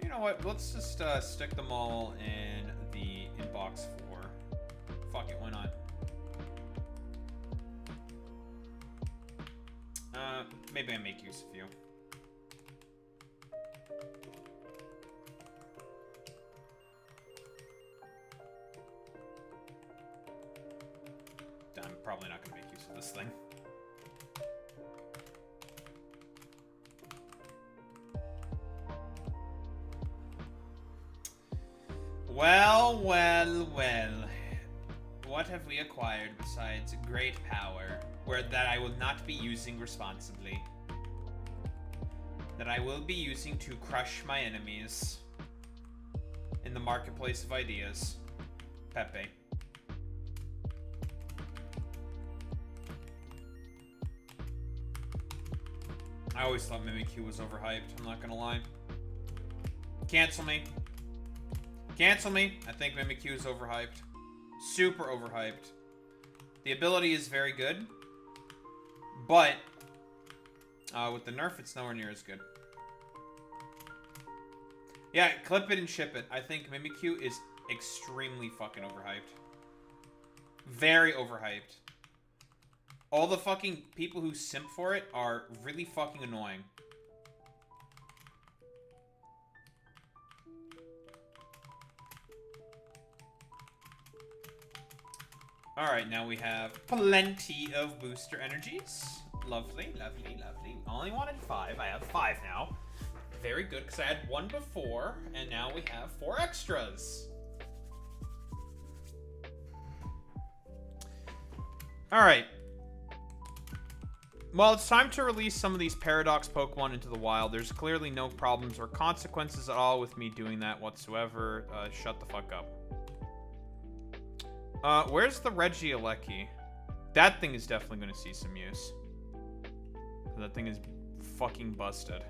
You know what? Let's just stick them all in the inbox 4. Fuck it, why not? Maybe I make use of you. I'm probably not gonna make use of this thing. Well, well, well. What have we acquired besides great power, that I will not be using responsibly? That I will be using to crush my enemies in the marketplace of ideas. Pepe. I always thought Mimikyu was overhyped, I'm not gonna lie. Cancel me. Cancel me. I think Mimikyu is overhyped. Super overhyped. The ability is very good. But, with the nerf, it's nowhere near as good. Yeah, clip it and ship it. I think Mimikyu is extremely fucking overhyped. Very overhyped. All the fucking people who simp for it are really fucking annoying. Alright, now we have plenty of booster energies. Lovely, lovely, lovely. Only wanted 5. I have 5 now. Very good, because I had 1 before, and now we have 4 extras. Alright. Well, it's time to release some of these Paradox Pokemon into the wild. There's clearly no problems or consequences at all with me doing that whatsoever. Shut the fuck up. Where's the Regieleki? That thing is definitely going to see some use. That thing is fucking busted.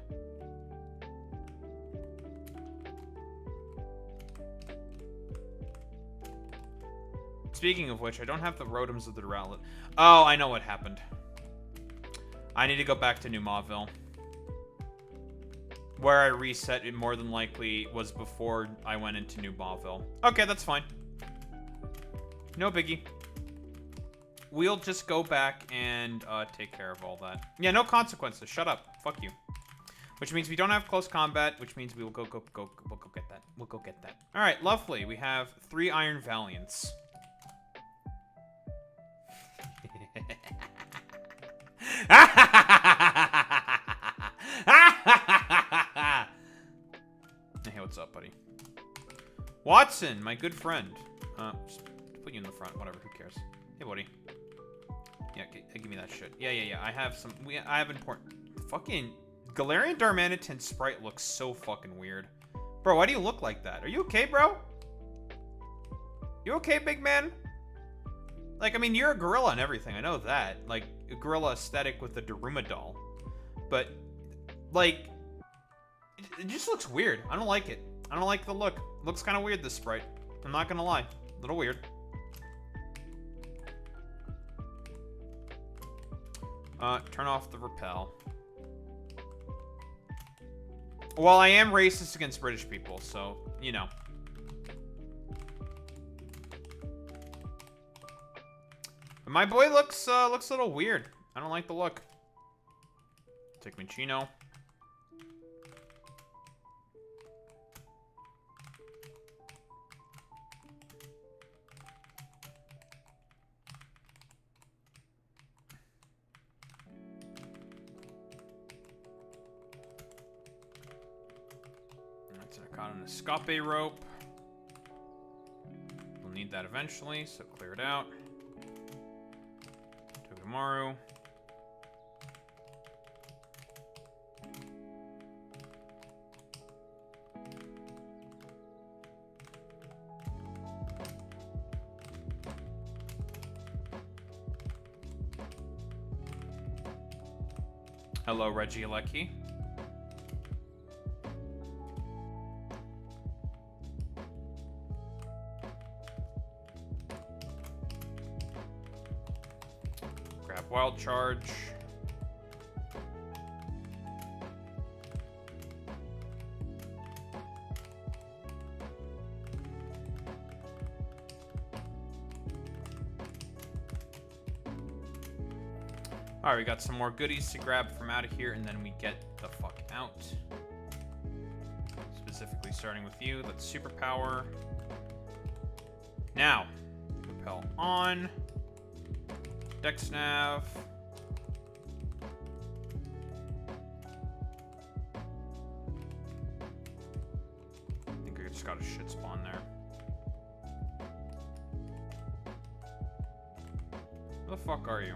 Speaking of which, I don't have the Rotoms of the Rowlet. Oh, I know what happened. I need to go back to New Mauville. Where I reset, it more than likely was before I went into New Mauville. Okay, that's fine. No biggie. We'll just go back and take care of all that. Yeah, no consequences. Shut up. Fuck you. Which means we don't have close combat, which means we will we'll go get that. We'll go get that. All right, lovely. We have 3 Iron Valiants. Hey, what's up, buddy? Watson, my good friend. Just put you in the front. Whatever. Who cares? Hey, buddy. Yeah, give me that shit. Yeah. I have some. I have important. Fucking Galarian Darmanitan sprite looks so fucking weird. Bro, why do you look like that? Are you okay, bro? You okay, big man? Like, I mean, you're a gorilla and everything. I know that. Like, a gorilla aesthetic with a Daruma doll. But, like, it just looks weird. I don't like it. I don't like the look. It looks kind of weird, this sprite. I'm not gonna lie. A little weird. Turn off the repel. Well, I am racist against British people, so, you know. But my boy looks a little weird. I don't like the look. Take Minchino. Got an escape rope. We'll need that eventually, so clear it out. Togamaru. Hello, Regieleki. Wild charge. All right, we got some more goodies to grab from out of here, and then we get the fuck out. Specifically starting with you. That's superpower. Now, repel on. Dex nav. I think I just got a shit spawn there. Where the fuck are you?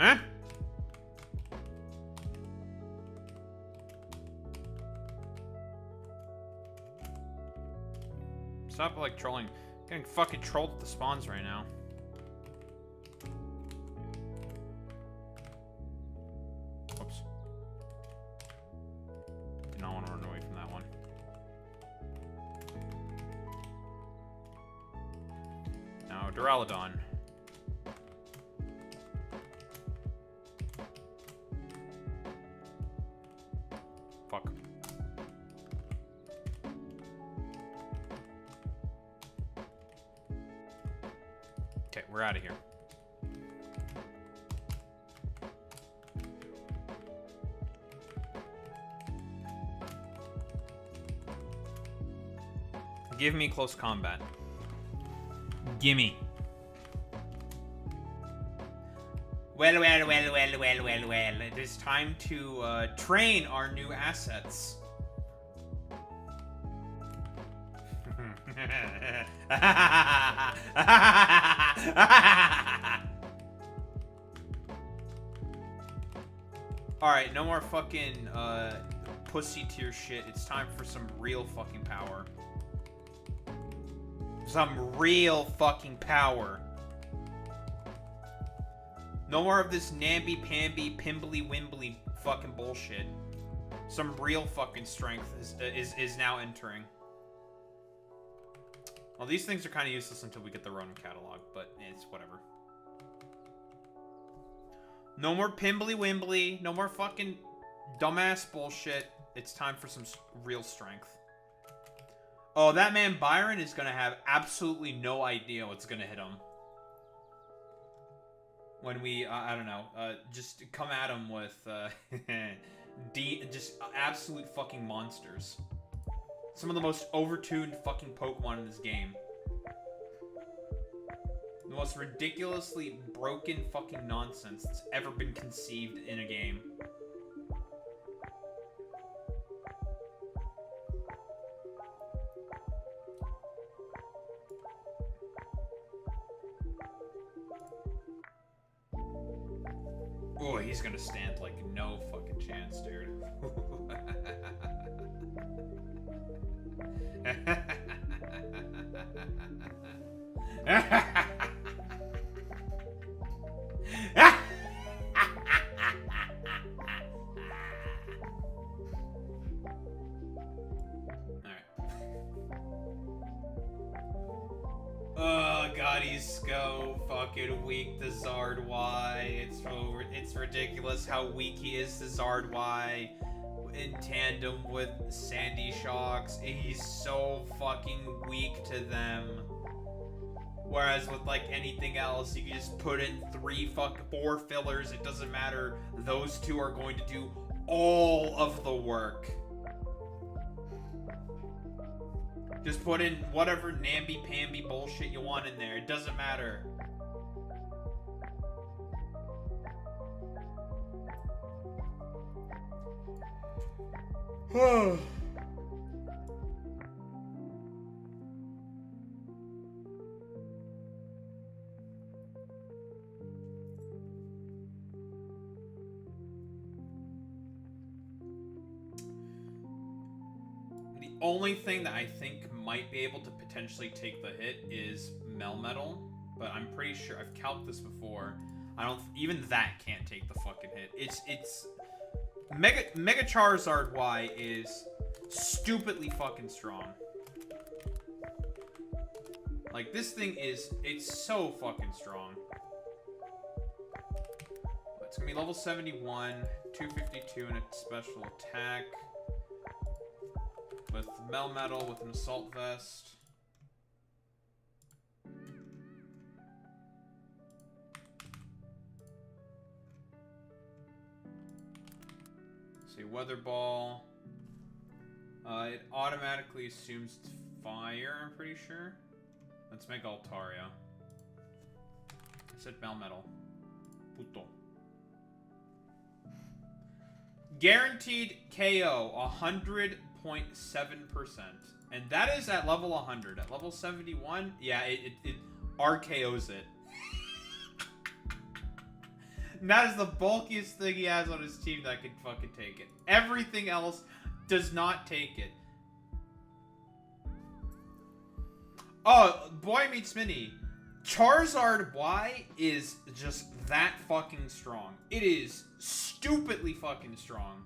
Huh? Stop like trolling. Getting fucking trolled at the spawns right now. Duraludon. Fuck. Okay, we're out of here. Give me close combat. Gimme. Well. It is time to train our new assets. Alright, no more fucking pussy tier shit. It's time for some real fucking power. Some real fucking power. No more of this namby-pamby, pimbly-wimbly fucking bullshit. Some real fucking strength is now entering. Well, these things are kind of useless until we get the Ronin catalog, but it's whatever. No more pimbly-wimbly. No more fucking dumbass bullshit. It's time for some real strength. Oh, that man Byron is going to have absolutely no idea what's going to hit him. When we, I don't know, just come at him with, just absolute fucking monsters. Some of the most overtuned fucking Pokemon in this game. The most ridiculously broken fucking nonsense that's ever been conceived in a game. Oh, he's gonna stand like no fucking chance, dude. Oh god, he's so fucking weak to Zard Y. It's ridiculous how weak he is to Zard Y in tandem with Sandy Shocks. He's so fucking weak to them. Whereas with like anything else, you can just put in 4 fillers. It doesn't matter. Those two are going to do all of the work. Just put in whatever namby-pamby bullshit you want in there. It doesn't matter. The only thing that I think might be able to potentially take the hit is Melmetal, but I'm pretty sure I've calced this before. Even that can't take the fucking hit. It's Mega Charizard Y is stupidly fucking strong. Like this thing it's so fucking strong. It's gonna be level 71, 252 in a special attack. With Melmetal, with an Assault Vest. See, Weather Ball. It automatically assumes fire, I'm pretty sure. Let's make Altaria. I said Melmetal. Puto. Guaranteed KO, 100.7%. And that is at level 100. At level 71, yeah, it RKOs it. And that is the bulkiest thing he has on his team that can fucking take it. Everything else does not take it. Oh, boy meets mini. Charizard Y is just that fucking strong. It is stupidly fucking strong.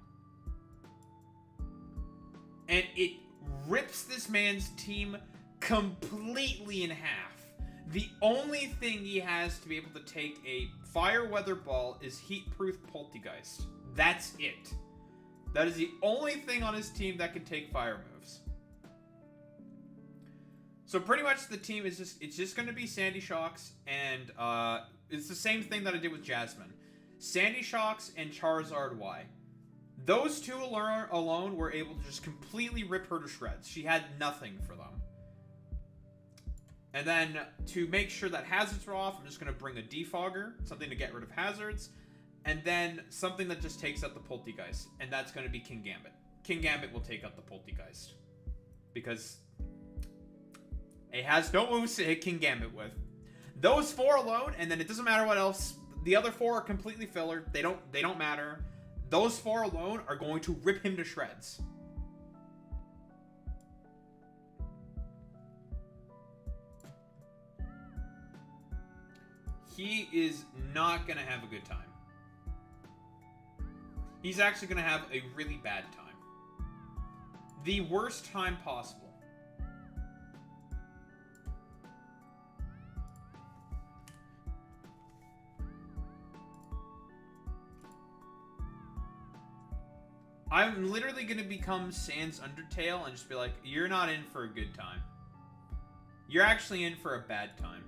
And it rips this man's team completely in half. The only thing he has to be able to take a fire weather ball is heat-proof Poltergeist. That's it. That is the only thing on his team that can take fire moves. So pretty much the team is just going to be Sandy Shocks, and it's the same thing that I did with Jasmine. Sandy Shocks and Charizard Y. Those two alone were able to just completely rip her to shreds. She had nothing for them. And then to make sure that hazards are off, I'm just going to bring a defogger, something to get rid of hazards, and then something that just takes out the Poltergeist, and that's going to be King Gambit. King Gambit will take out the Poltergeist because it has no moves to hit King Gambit with. Those four alone, and then it doesn't matter what else. The other four are completely filler. They don't matter. Those four alone are going to rip him to shreds. He is not going to have a good time. He's actually going to have a really bad time. The worst time possible. I'm literally going to become Sans Undertale and just be like, you're not in for a good time. You're actually in for a bad time.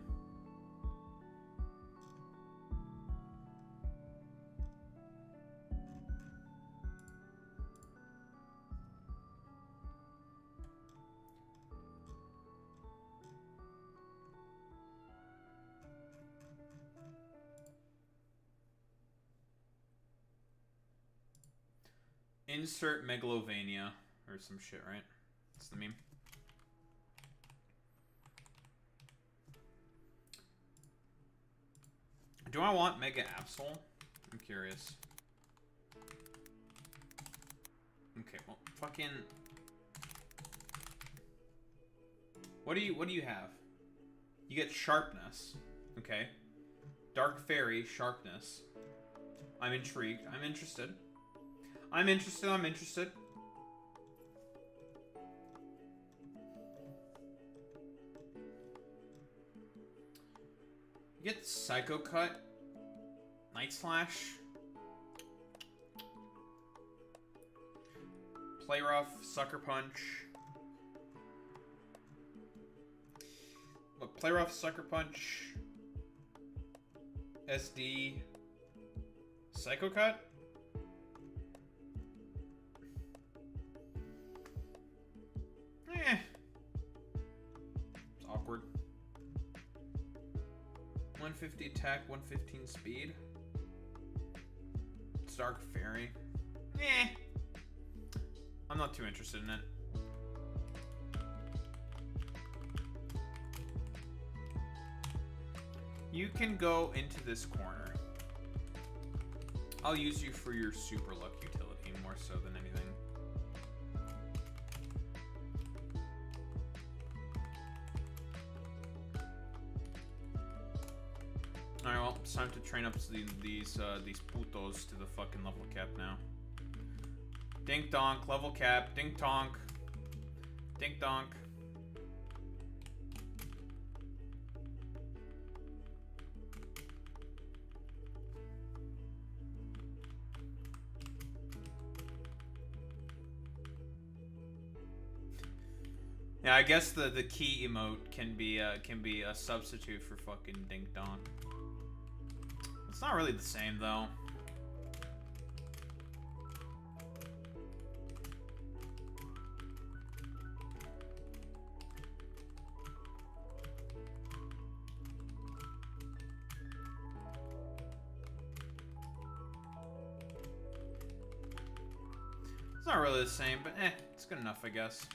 Insert Megalovania or some shit, right? That's the meme. Do I want Mega Absol? I'm curious. Okay, well, fucking. What do you have? You get Sharpness. Okay. Dark Fairy, Sharpness. I'm intrigued. I'm interested. I'm interested. You get Psycho Cut, Night Slash, Play Rough, Sucker Punch. Look, Play Rough, Sucker Punch, SD, Psycho Cut. It's awkward. 150 attack, 115 speed. It's Dark Fairy. I'm not too interested in it. You can go into this corner. I'll use you for your super luck utility more so than anything. Alright, well, it's time to train up these putos to the fucking level cap now. Dink donk, level cap, dink donk. Dink donk. Yeah, I guess the key emote can be a substitute for fucking dink donk. It's not really the same, though. It's not really the same, but it's good enough, I guess.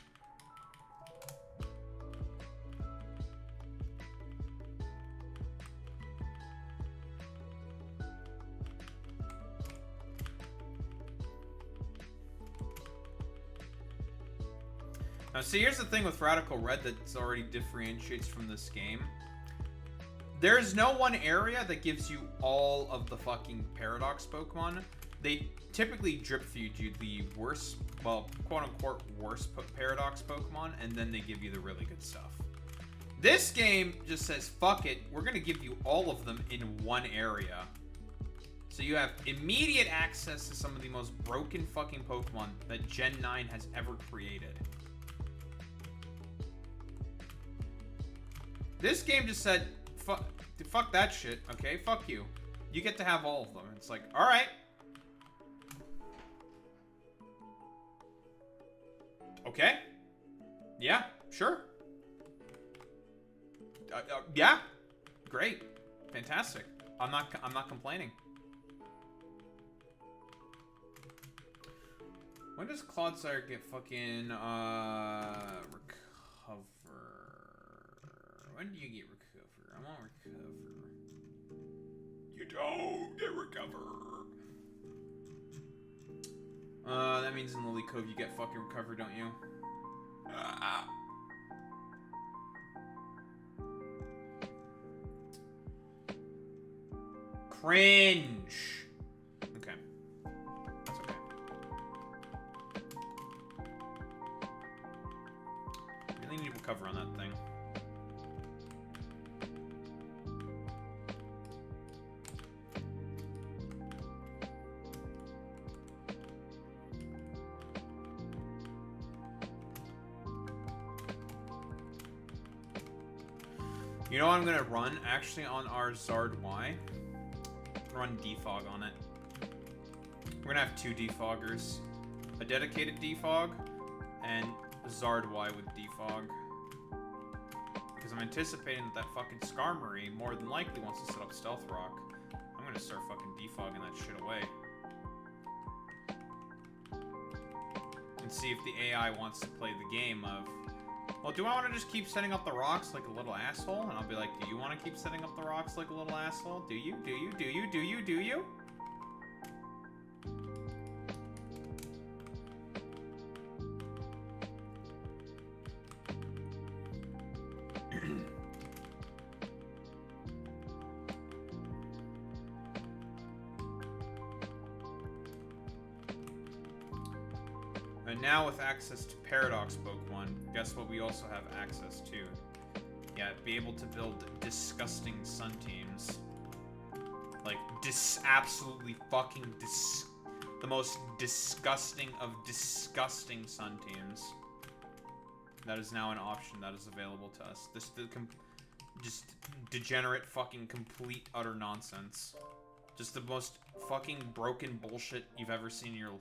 Now, see, here's the thing with Radical Red that already differentiates from this game. There's no one area that gives you all of the fucking Paradox Pokemon. They typically drip feed you the worst, well, quote-unquote worst Paradox Pokemon, and then they give you the really good stuff. This game just says, fuck it, we're gonna give you all of them in one area. So you have immediate access to some of the most broken fucking Pokemon that Gen 9 has ever created. This game just said, fuck that shit, okay? Fuck you. You get to have all of them. It's like, alright. Okay. Yeah, sure. Yeah. Great. Fantastic. I'm not complaining. When does Clodsire get fucking recover? When do you get recover? I want recover. You don't get recover. That means in Lily Cove you get fucking recover, don't you? Cringe. Okay. That's okay. Really need to recover on that thing. You know what I'm gonna run actually on our Zard Y? Run defog on it. We're gonna have two defoggers. A dedicated defog and Zard Y with defog. Because I'm anticipating that fucking Skarmory more than likely wants to set up Stealth Rock. I'm gonna start fucking defogging that shit away. And see if the AI wants to play the game of, well, do I want to just keep setting up the rocks like a little asshole? And I'll be like, do you want to keep setting up the rocks like a little asshole? Do you? Do you? Do you? Do you? Do you? And now with access to Paradox Pokemon, guess what we also have access to? Yeah, be able to build disgusting sun teams. Like, absolutely fucking the most disgusting of disgusting sun teams. That is now an option that is available to us. Just degenerate fucking complete utter nonsense. Just the most fucking broken bullshit you've ever seen in your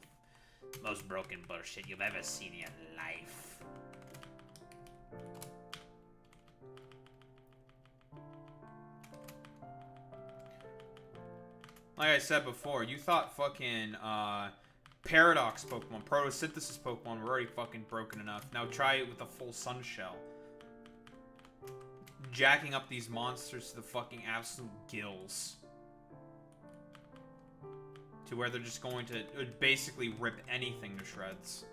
most broken bullshit you've ever seen in your life. Like I said before, you thought fucking Paradox Pokemon, Photosynthesis Pokemon were already fucking broken enough. Now try it with a full Sun Shell. Jacking up these monsters to the fucking absolute gills. To where they're just going to basically rip anything to shreds.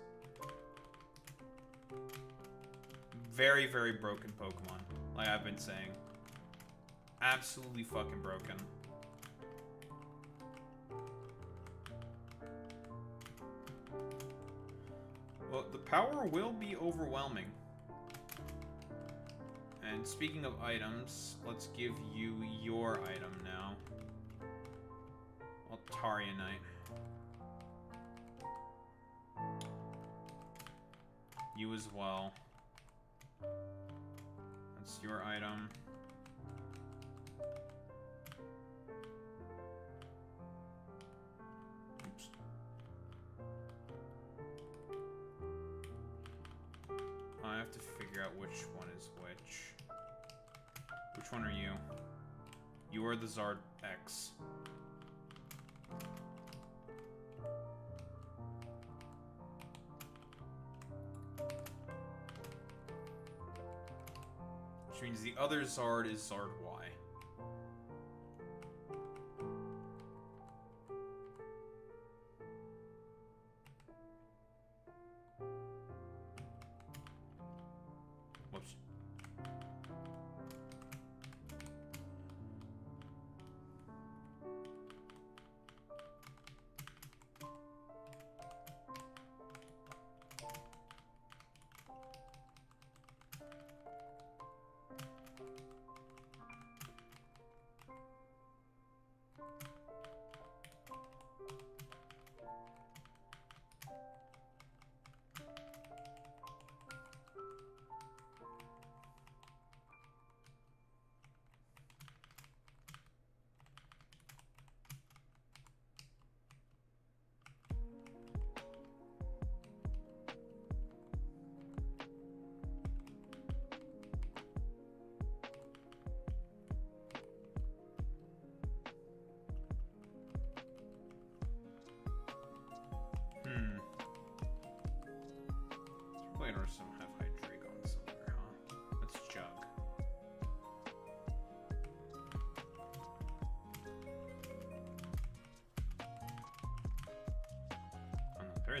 Very, very broken Pokemon. Like I've been saying. Absolutely fucking broken. Well, the power will be overwhelming. And speaking of items, let's give you your item now. Altarianite. You as well. That's your item. Oops. I have to figure out which one is which. Which one are you? You are the Zard X. Which means the other Zard is Zard Y. Whoops.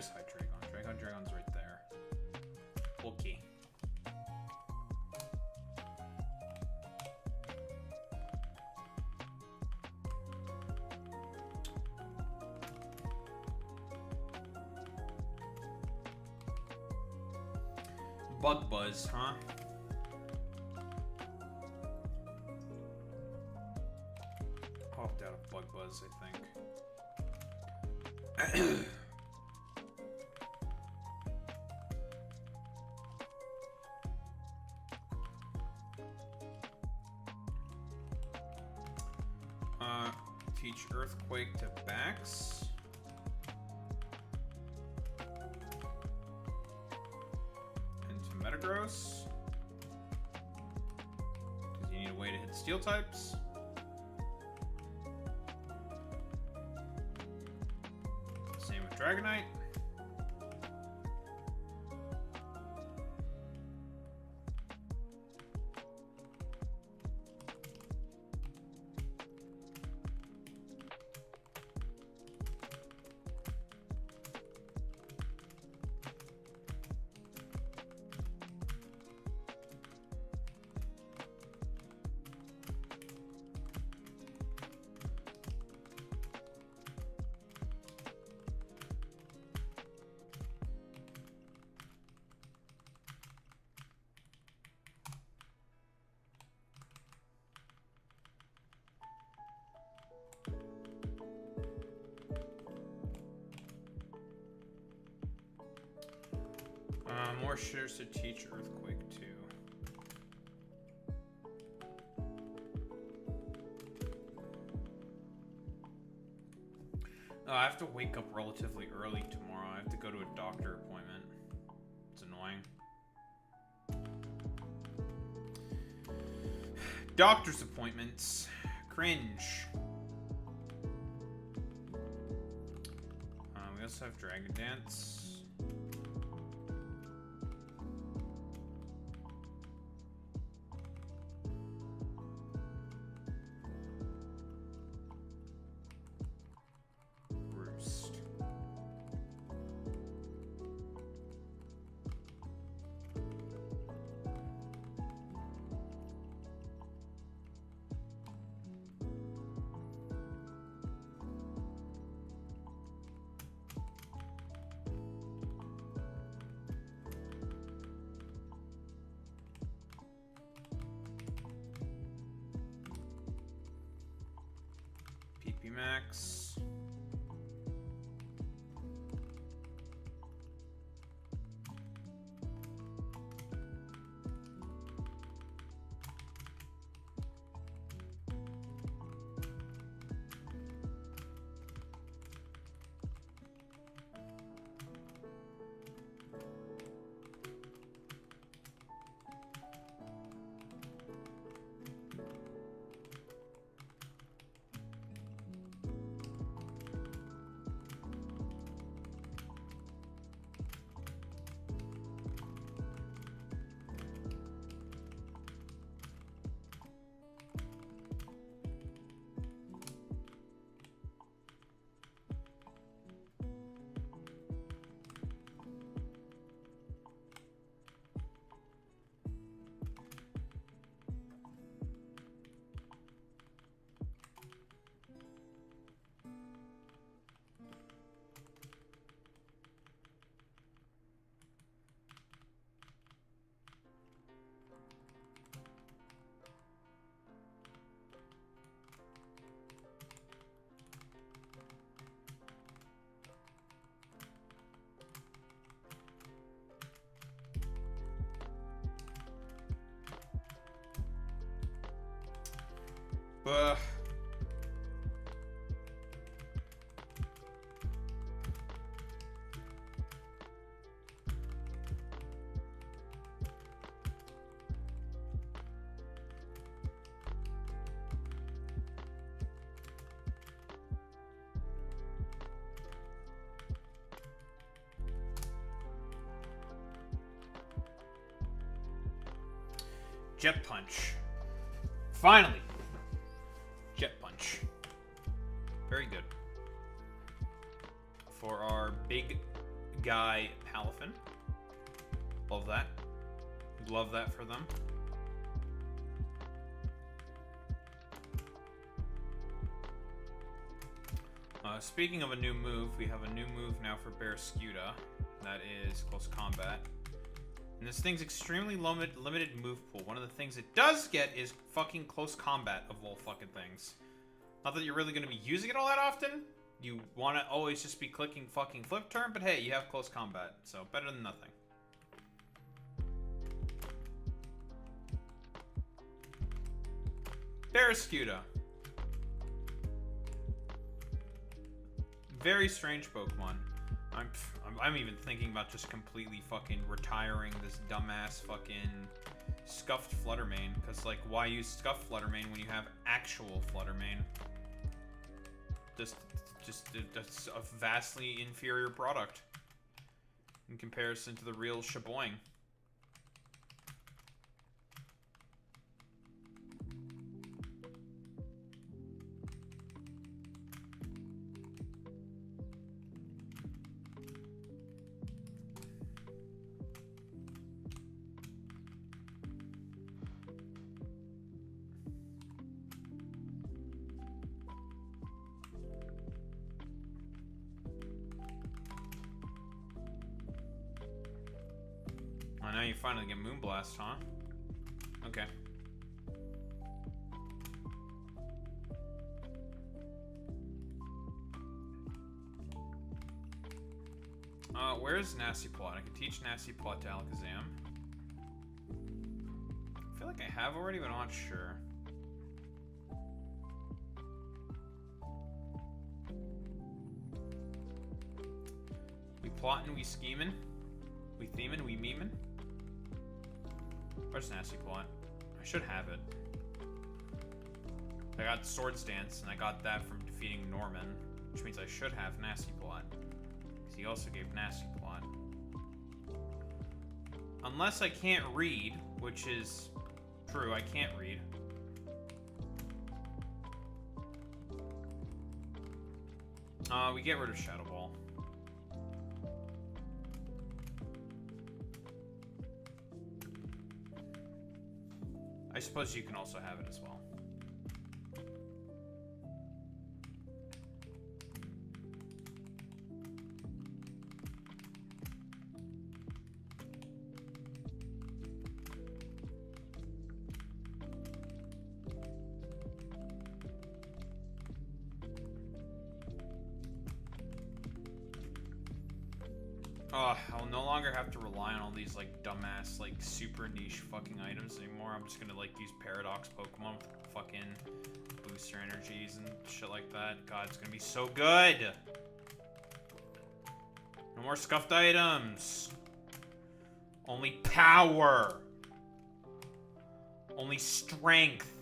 is High Dragon? Dragon's right there. Okay. Bug Buzz, huh? I'll opt out of Bug Buzz, I think. Teach Earthquake to Bax. Metagross, because you need a way to hit steel types. Same with Dragonite. More shares to teach Earthquake too. I have to wake up relatively early tomorrow. I have to go to a doctor appointment. It's annoying. Doctor's appointments. Cringe. We also have Dragon Dance. Max. Jet Punch. Finally. Jet Punch. Very good. For our big Guy Palafin. Love that. Love that for them. Speaking of a new move, we have a new move now for Barrascuda. That is close combat. And this thing's extremely limited move pool. One of the things it does get is fucking close combat, of all fucking things. Not that you're really going to be using it all that often. You want to always just be clicking fucking flip turn, but hey, you have close combat, so better than nothing. Barrascuda. Very strange Pokemon. I'm even thinking about just completely fucking retiring this dumbass fucking Scuffed Fluttermane. Because, like, why use Scuffed Fluttermane when you have actual Fluttermane? Just that's a vastly inferior product in comparison to the real Shaboing. Oh, now you finally get Moonblast, huh? Okay. Where's Nasty Plot? I can teach Nasty Plot to Alakazam. I feel like I have already, but I'm not sure. We plotting, we scheming, we theming, we memeing. Where's Nasty Plot? I should have it. I got Swords Dance, and I got that from defeating Norman, which means I should have Nasty Plot. Because he also gave Nasty Plot. Unless I can't read, which is true, I can't read. We get rid of Shadow Ball. I suppose you can also have it as well. I'll no longer have to rely on all these, like, dumbass, like, super niche fucking items anymore. I'm just gonna, like, use Paradox Pokemon with fucking booster energies and shit like that. God, it's gonna be so good! No more scuffed items! Only power! Only strength!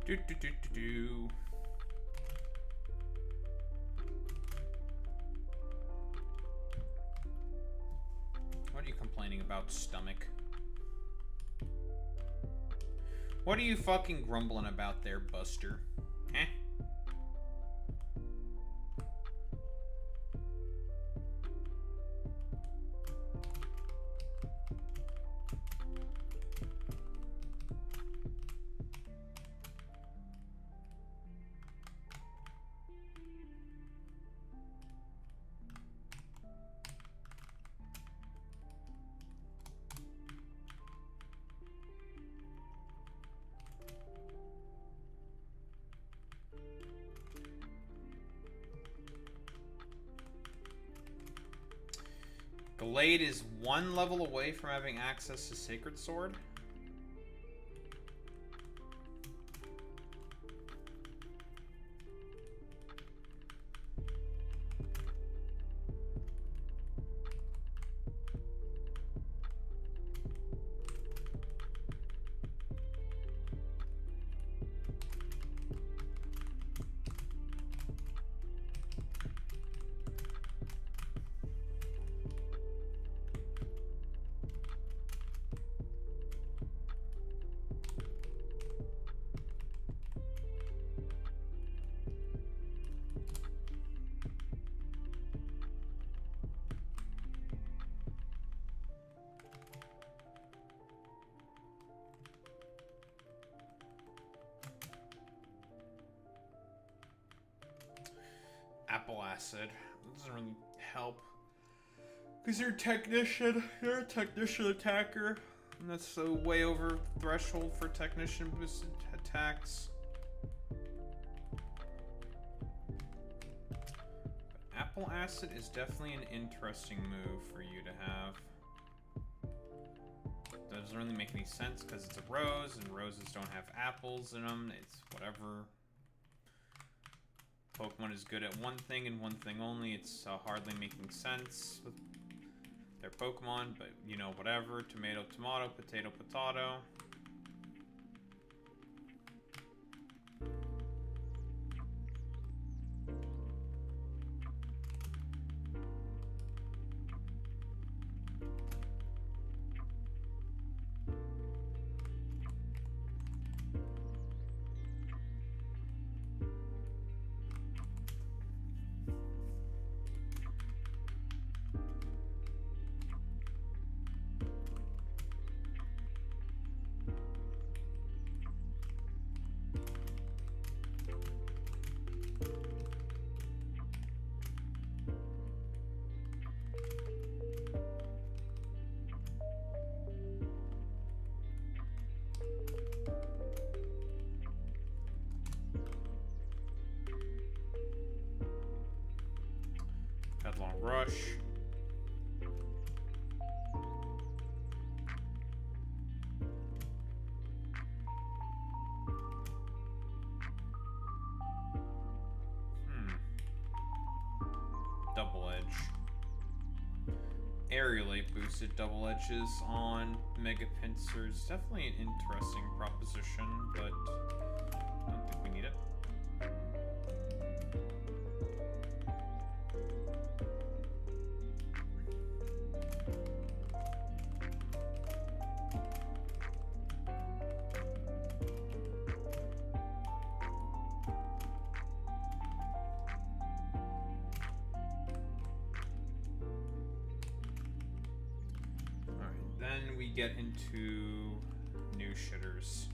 Do do do do do. What are you complaining about, stomach? What are you fucking grumbling about there, Buster? Huh? Glade is one level away from having access to Sacred Sword. Apple acid. That doesn't really help. Because you're a technician. You're a technician attacker. And that's so way over the threshold for technician boosted attacks. But apple acid is definitely an interesting move for you to have. Doesn't really make any sense because it's a rose and roses don't have apples in them. It's whatever. Pokemon is good at one thing and one thing only. It's hardly making sense with their Pokemon, but you know, whatever. Tomato, tomato, potato, potato. Headlong Rush. Double Edge. Aerialate boosted double edges on Mega Pincers. Definitely an interesting proposition, but I don't think we need it. Then we get into new shitters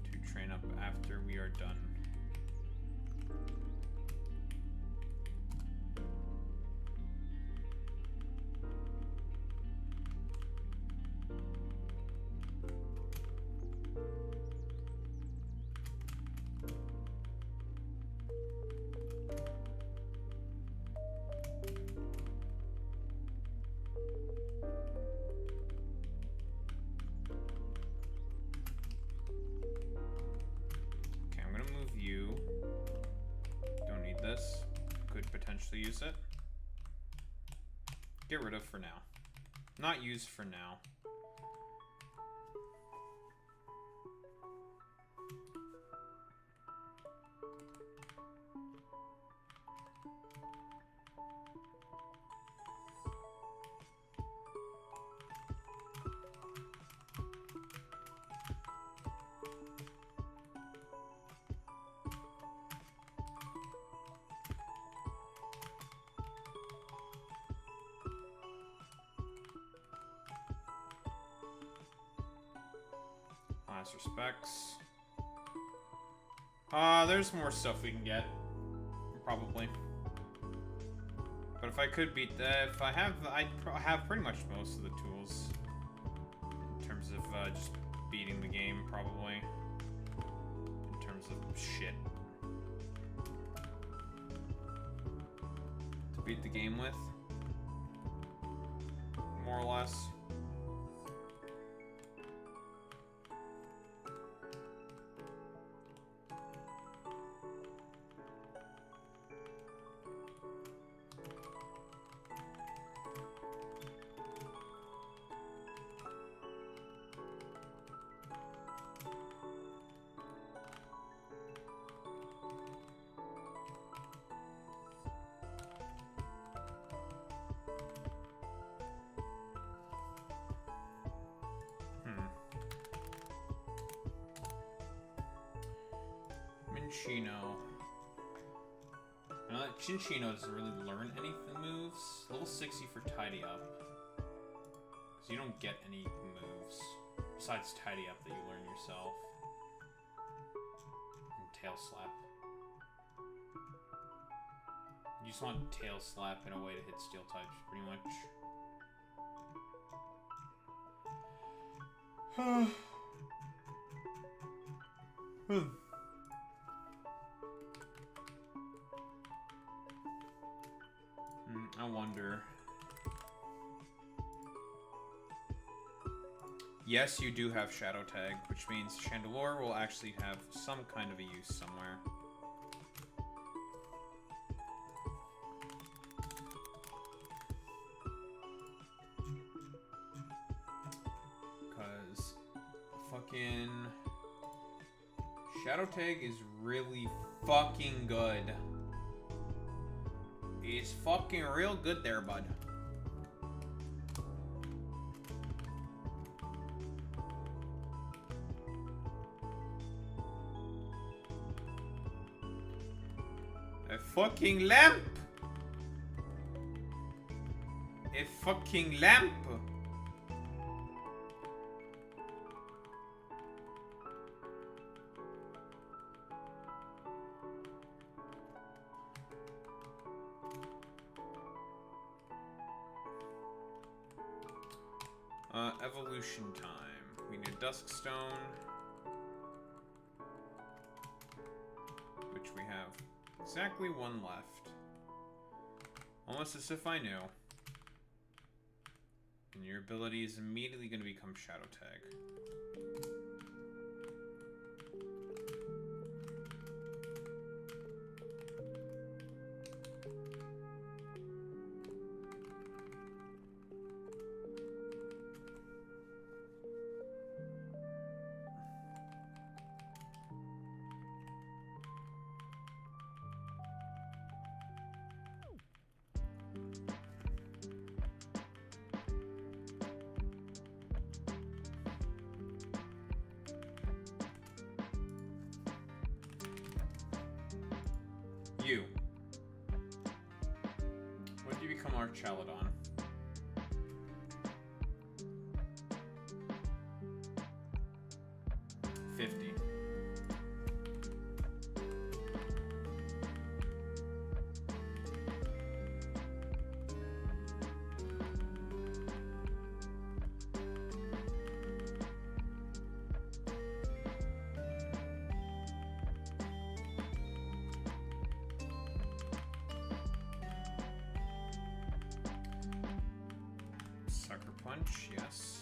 to train up after we are done. Use it. Get rid of for now. Not used for now. Master Specs. There's more stuff we can get. Probably. But if I could beat that, if I have, I have pretty much most of the tools. In terms of, just beating the game, probably. In terms of shit. To beat the game with. More or less. Chinchino doesn't really learn any moves. Level 60 for Tidy Up. So you don't get any moves. Besides Tidy Up that you learn yourself. And Tail Slap. You just want Tail Slap in a way to hit Steel types, pretty much. I wonder. Yes, you do have Shadow Tag, which means Chandelure will actually have some kind of a use somewhere. Because fucking Shadow Tag is really fucking good. It's fucking real good there, bud. A fucking lamp! A fucking lamp! Evolution time. We need Dusk Stone, which we have exactly one left. Almost as if I knew. And your ability is immediately going to become Shadow Tag. You. When do you become Archaladon? $50. Punch, yes.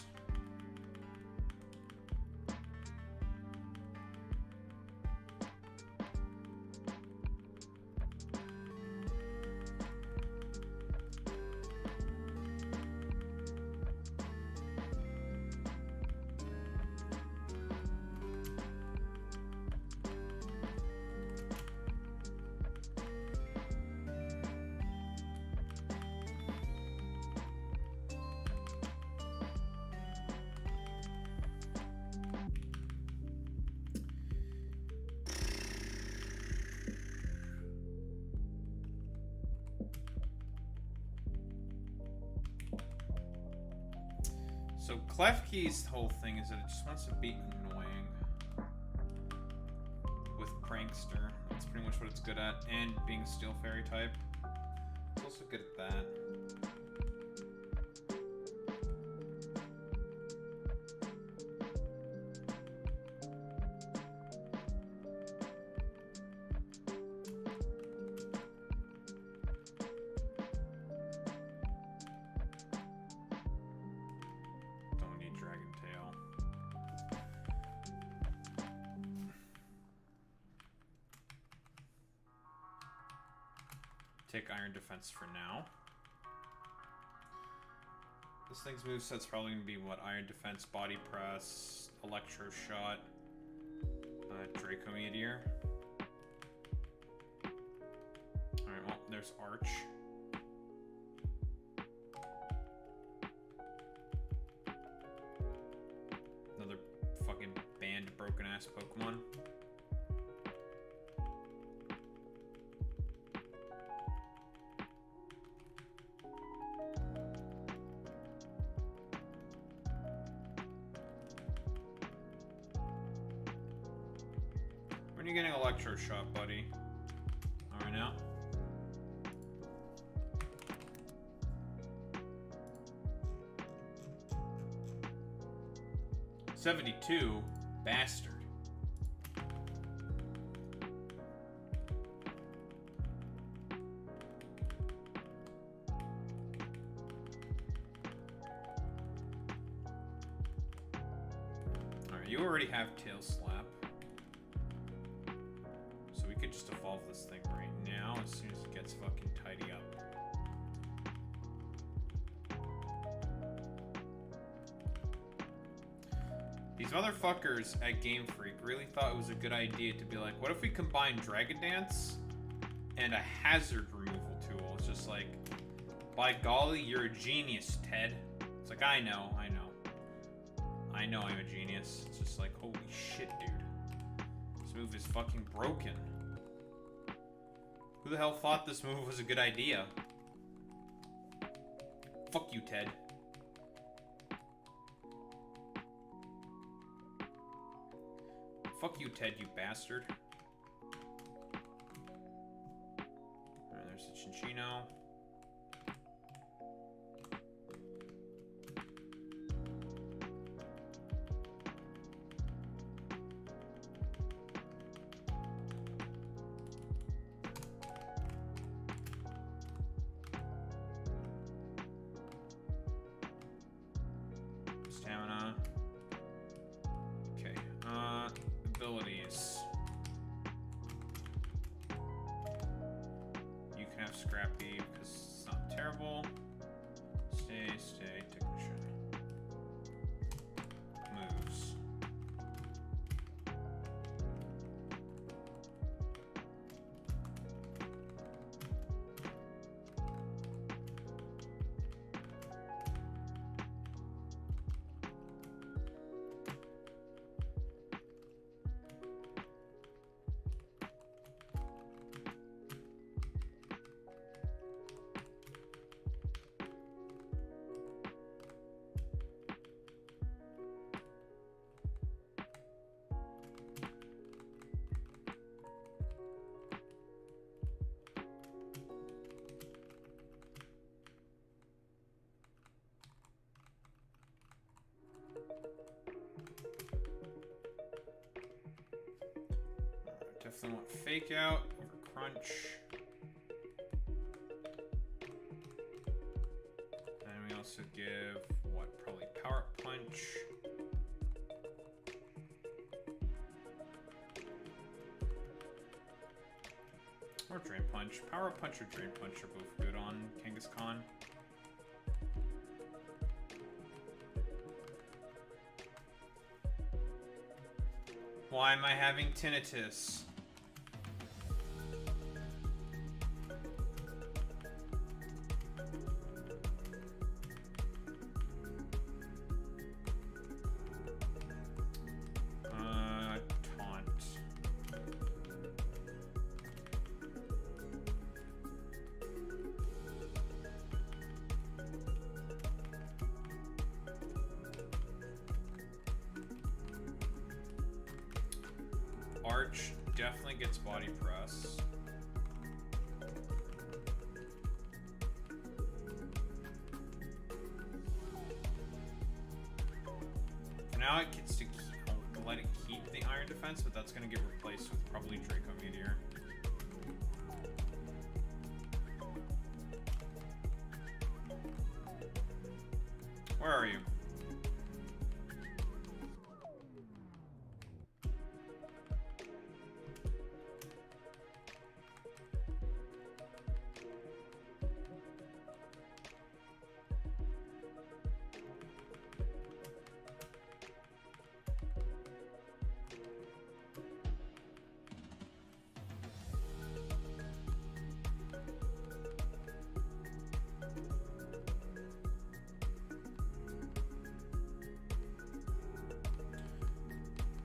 So Klefki's whole thing is that it just wants to be annoying. with Prankster. That's pretty much what it's good at. And being Steel Fairy type. It's also good at that. Take Iron Defense for now. This thing's moveset's probably going to be what? Iron Defense, Body Press, Electro Shot, Draco Meteor. Alright, well, there's Arch. Another fucking banned broken ass Pokemon. When are you getting Electro Shot, buddy? Alright now. $72, bastard. Alright, you already have Tail Slap. So we could just evolve this thing right now as soon as it gets fucking tidy up. These motherfuckers at Game Freak really thought it was a good idea to be like, what if we combine Dragon Dance and a hazard removal tool? It's just like, by golly, you're a genius, Ted. It's like, I know I'm a genius. It's just like, holy shit, dude. This move is fucking broken. Who the hell thought this move was a good idea? Fuck you, Ted. Fuck you, Ted, you bastard. Alright, there's the Chinchino. Stamina. Okay, abilities. You can have Scrappy because it's not terrible. Stay, Technician. Moves. Definitely want Fake Out over Crunch. And we also give, what, probably Power Up Punch. Or Drain Punch. Power Up Punch or Drain Punch are both good on Kangaskhan. Why am I having tinnitus? Taunt. Arch definitely gets body press. For now, it gets to let it keep the iron defense, but that's going to get replaced with probably Draco Meteor. Where are you?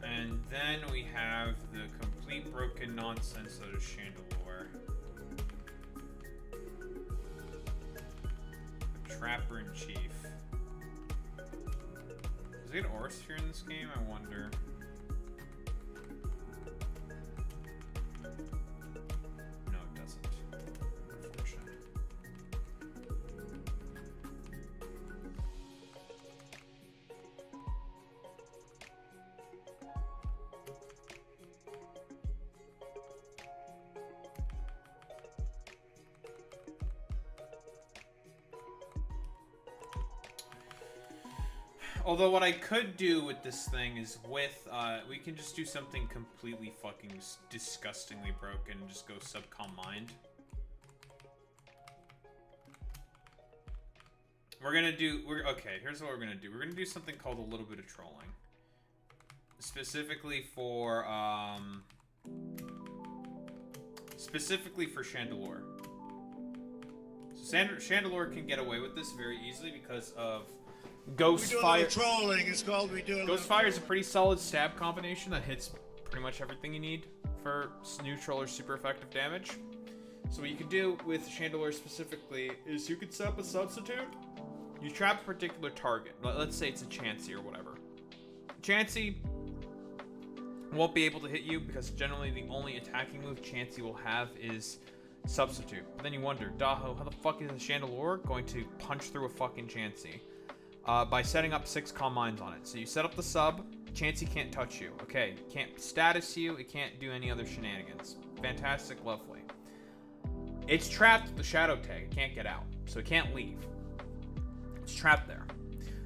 And then we have the complete broken nonsense that is Chandelure. The Trapper in Chief. Does it get Orsphere in this game? I wonder. No, it doesn't. Unfortunate. Although what I could do with this thing is we can just do something completely fucking disgustingly broken and just go subcom mind. Okay, here's what we're gonna do. We're gonna do something called a little bit of trolling. Specifically for Chandelure. So Chandelure can get away with this very easily because of Ghost Fire. Trolling is called. Ghost Fire is a pretty solid stab combination that hits pretty much everything you need for neutral or super effective damage. So what you can do with Chandelure specifically is you can set up a substitute. You trap a particular target. Let's say it's a Chansey or whatever. Chansey won't be able to hit you because generally the only attacking move Chansey will have is substitute. But then you wonder, Daho, how the fuck is a Chandelure going to punch through a fucking Chansey? By setting up 6 Calm Minds on it. So you set up the sub, Chansey can't touch you. Okay, it can't status you, it can't do any other shenanigans. Fantastic, lovely. It's trapped with the Shadow Tag, it can't get out. So it can't leave. It's trapped there.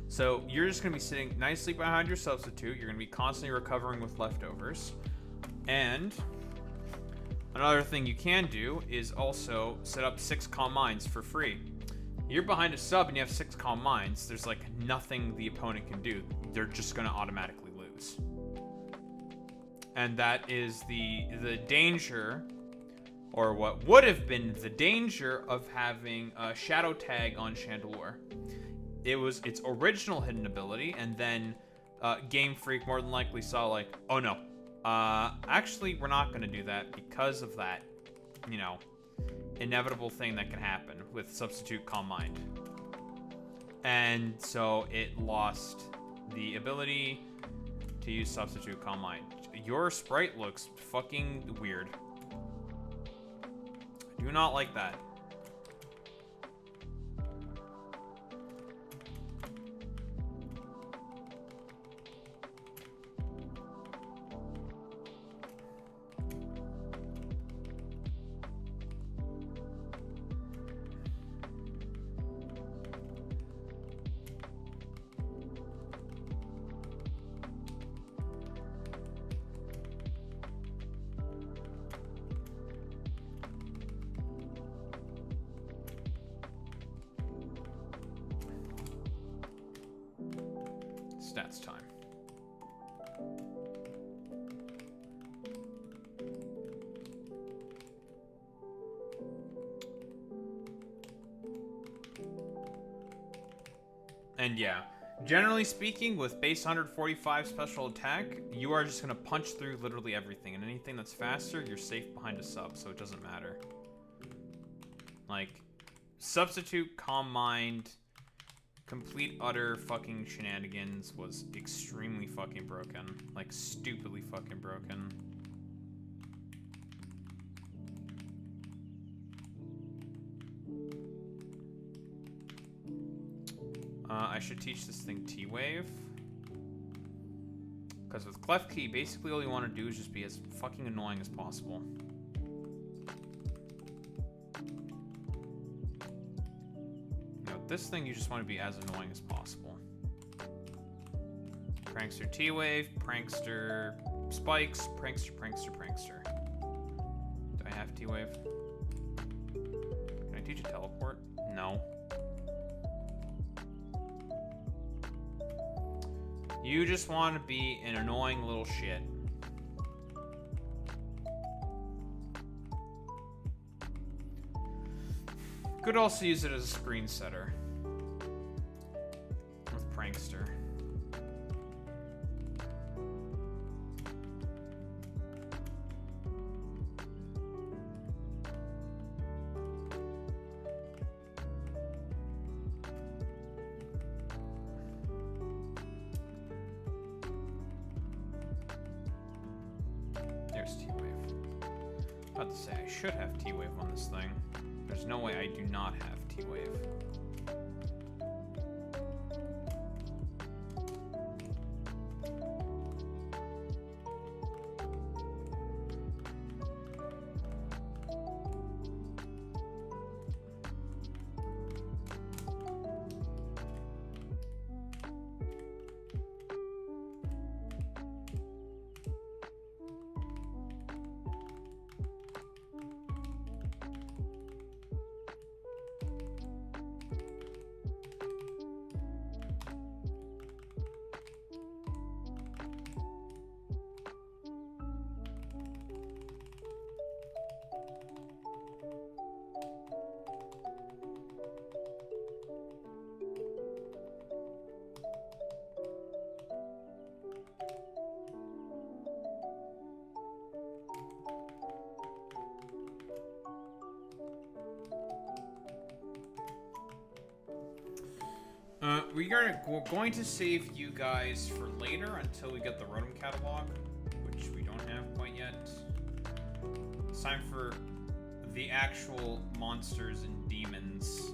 So you're just going to be sitting nicely behind your substitute, you're going to be constantly recovering with leftovers. And another thing you can do is also set up 6 Calm Minds for free. You're behind a sub and you have 6 Calm Minds, there's like nothing the opponent can do. They're just gonna automatically lose. And that is the danger, or what would have been the danger of having a Shadow Tag on Chandelure. It was its original hidden ability, and then Game Freak more than likely saw like, oh no, actually we're not gonna do that because of that, you know, inevitable thing that can happen with substitute Calm Mind. And so it lost the ability to use substitute Calm Mind. Your sprite looks fucking weird. I do not like that. Stats time. And yeah, generally speaking, with base 145 special attack, you are just going to punch through literally everything. And anything that's faster, you're safe behind a sub, so it doesn't matter. Like, substitute Calm Mind, complete utter fucking shenanigans was extremely fucking broken. Like, stupidly fucking broken. I should teach this thing T-Wave. Because with Clef Key, basically all you want to do is just be as fucking annoying as possible. Now with this thing, you just want to be as annoying as possible. Prankster T-Wave, Prankster Spikes, Prankster, Prankster, Prankster. Do I have T-Wave? Can I teach a Teleport? No. You just want to be an annoying little shit. Could also use it as a screen setter. With Prankster. There's T-Wave. About to say, I should have T-Wave on this thing. There's no way I do not have T-Wave. We're going to save you guys for later until we get the Rotom catalog, which we don't have quite yet. It's time for the actual monsters and demons.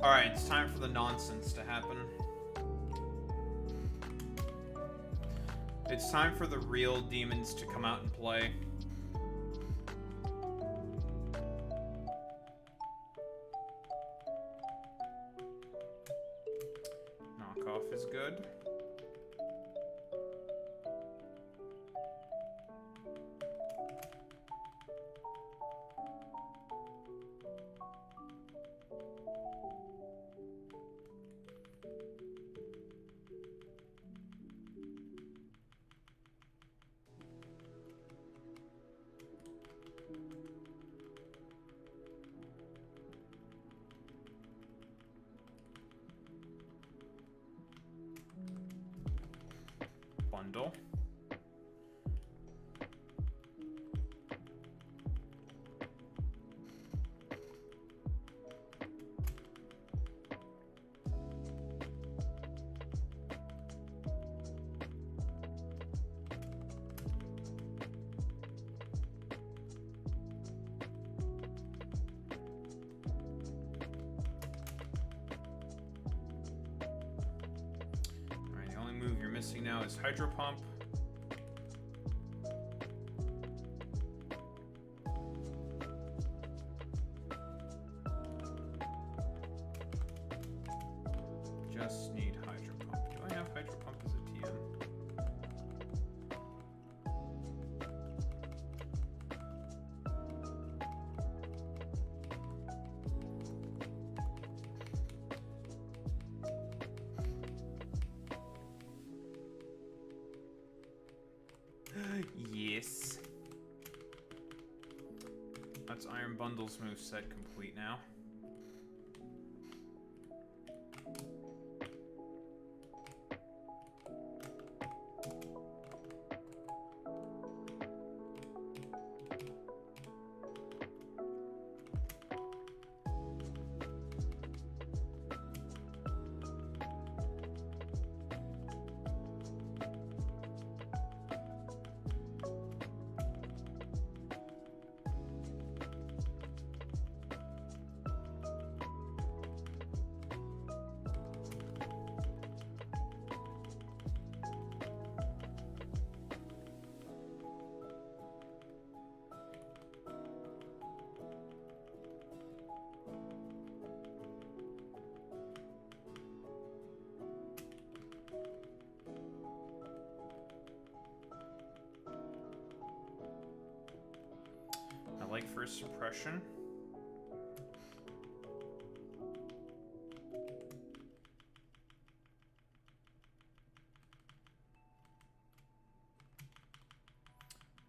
Alright, it's time for the nonsense to happen. It's time for the real demons to come out and play. Knockoff is good. Bundle. Missing now is Hydro Pump. Just need Hydro Pump. Do I have Hydro Pump as a TM? Yes. That's Iron Bundle's moveset complete now. for suppression.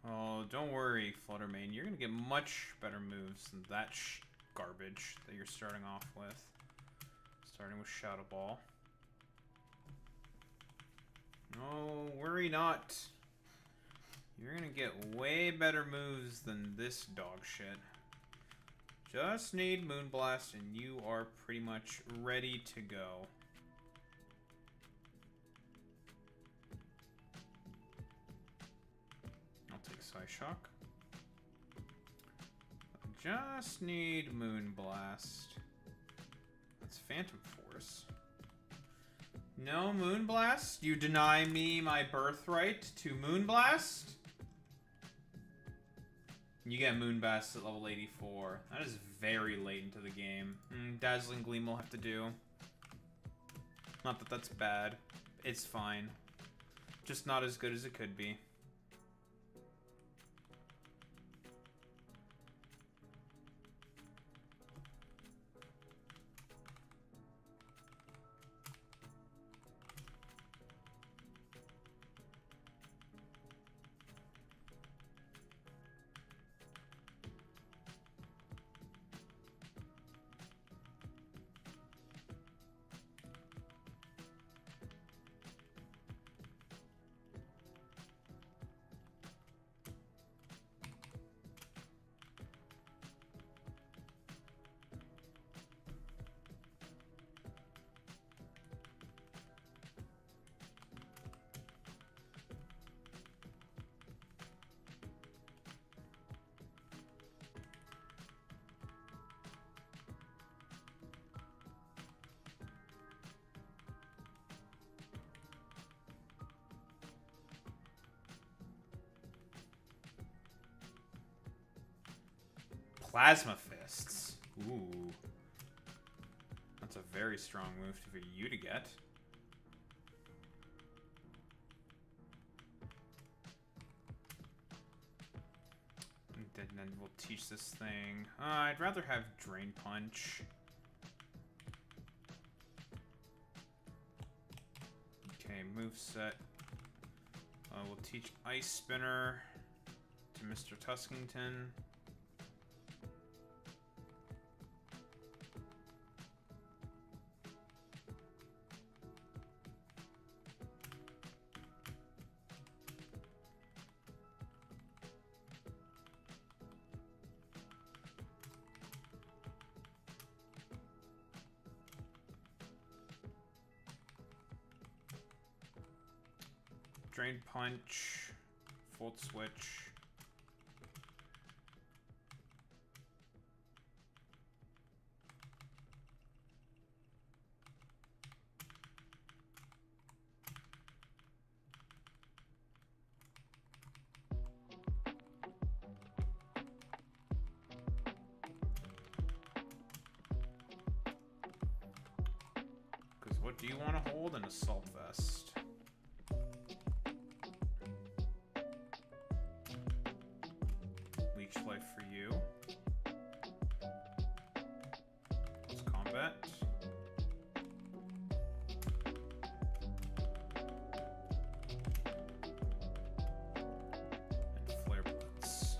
Oh, don't worry, Fluttermane. You're going to get much better moves than that garbage that you're starting off with. Starting with Shadow Ball. No, worry not. You're going to get way better moves than this dog shit. Just need Moonblast and you are pretty much ready to go. Psyshock. Just need Moonblast. That's Phantom Force. No Moonblast? You deny me my birthright to Moonblast? You get Moonblast at level 84. That is very late into the game. Dazzling Gleam will have to do. Not that that's bad. It's fine. Just not as good as it could be. Plasma Fists. Ooh. That's a very strong move for you to get. And then we'll teach this thing. I'd rather have Drain Punch. Okay, moveset. We'll teach Ice Spinner to Mr. Tuskington. Drain Punch, Volt Switch. Because what do you want to hold? An Assault Vest. Life for you. Let's combat. And Flare Blitz.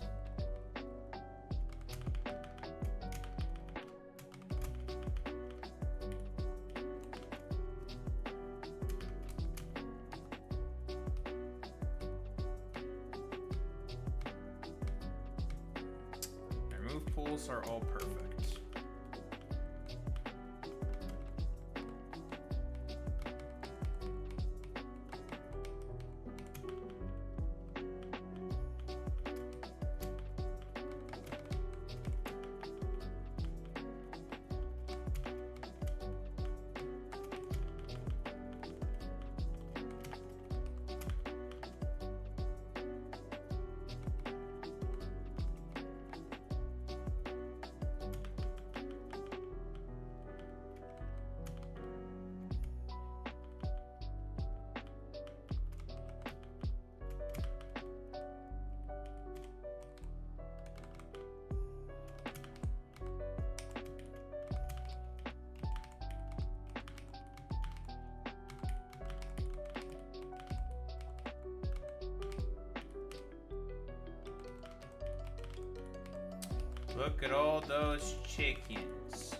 Move pools are all perfect. Look at all those chickens.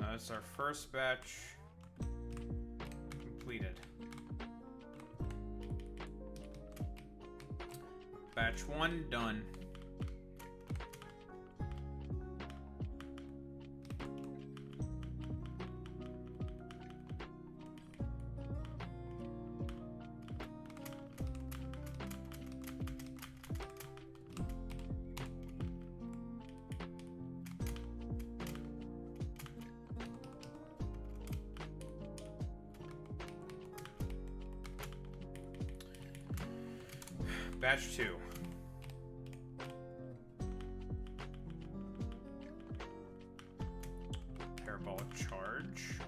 That's our first batch completed. Batch 1 done. Batch 2. Parabolic charge.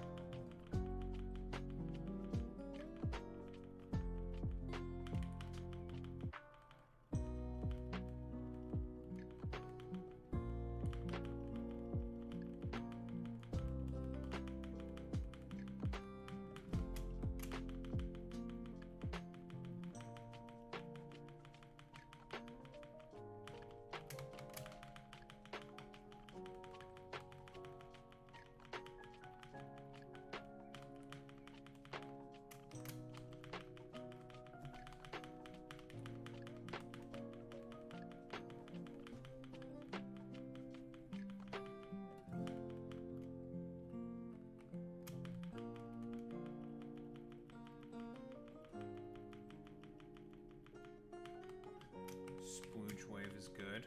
Splooge wave is good.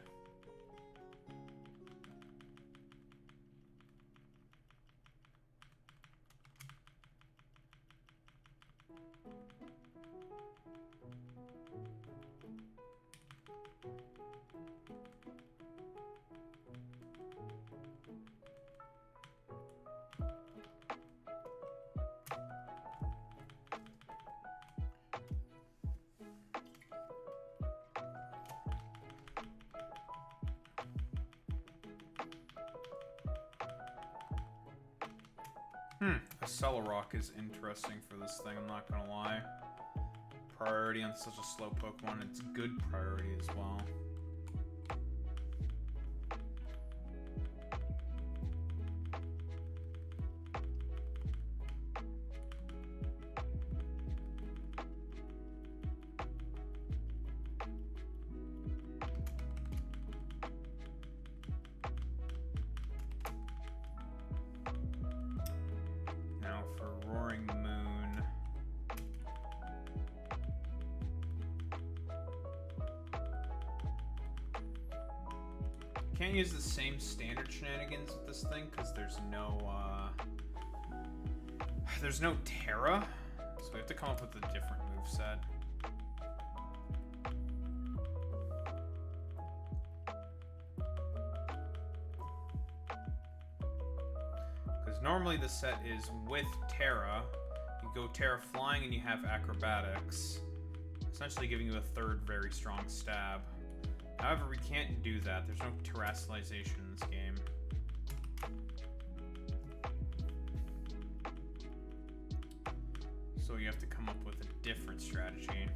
A cellar rock is interesting for this thing, I'm not gonna lie. Priority on such a slow Pokemon, it's good priority as well. Can't use the same standard shenanigans with this thing because there's no Terra, so we have to come up with a different moveset. Because normally the set is with Terra. You go Terra flying and you have acrobatics, essentially giving you a third very strong stab. However, we can't do that. There's no terrestrialization in this game. So you have to come up with a different strategy.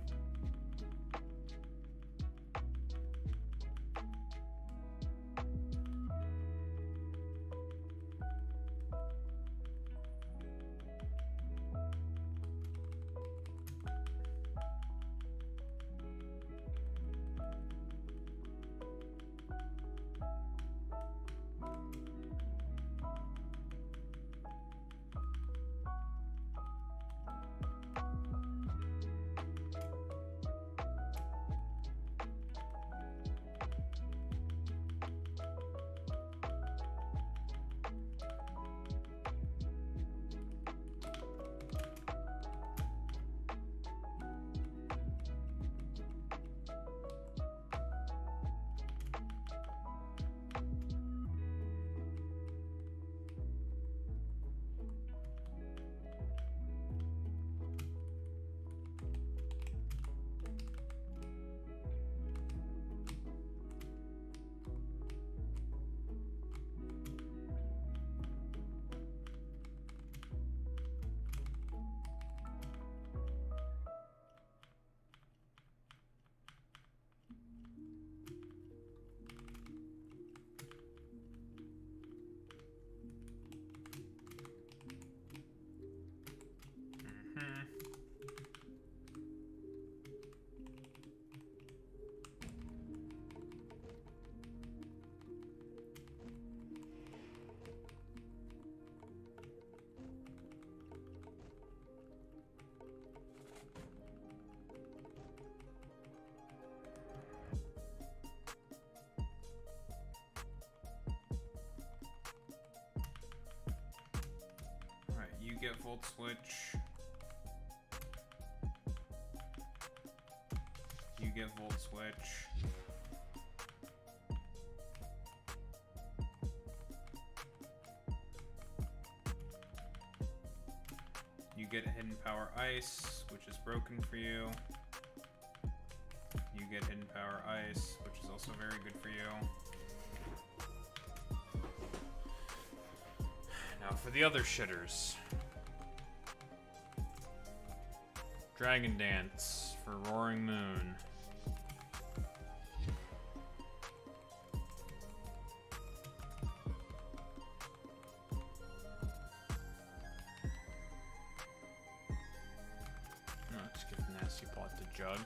get Volt Switch. You get Volt Switch. You get Hidden Power Ice, which is broken for you. You get Hidden Power Ice, which is also very good for you. Now for the other shitters. Dragon Dance for Roaring Moon. Let's give Nasty Pot to Jug.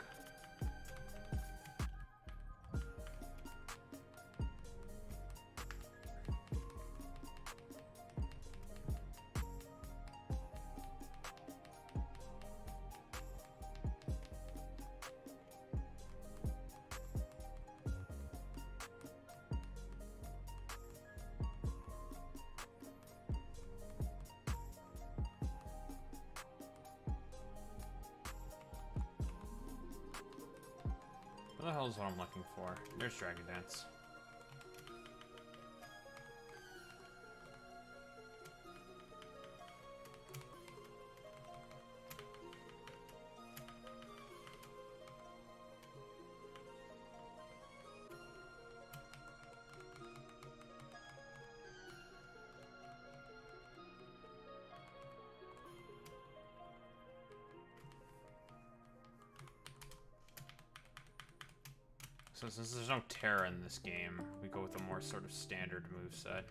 What the hell is what I'm looking for? There's Dragon Dance. So since there's no Terra in this game, we go with a more sort of standard moveset.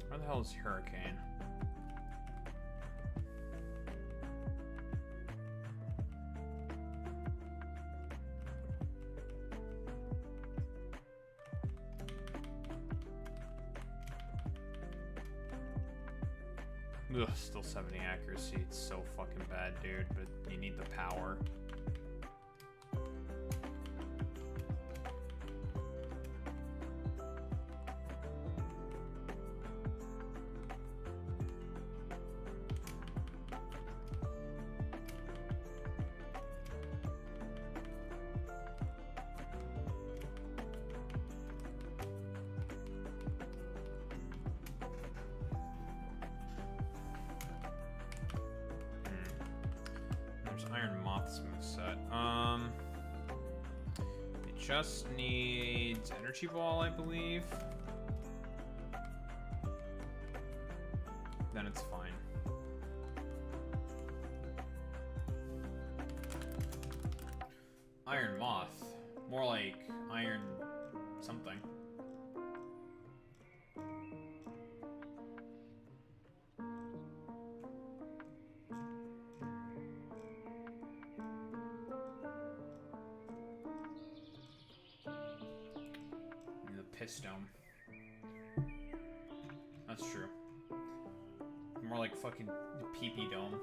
Where the hell is Hurricane? Ugh, still 70 accuracy. It's so fucking bad, dude, but you need the power. Iron Moth's moveset. It just needs Energy Ball, I believe. Then it's fine. Iron Moth. More like Iron something. Piss Dome. That's true. More like fucking the pee-pee dome.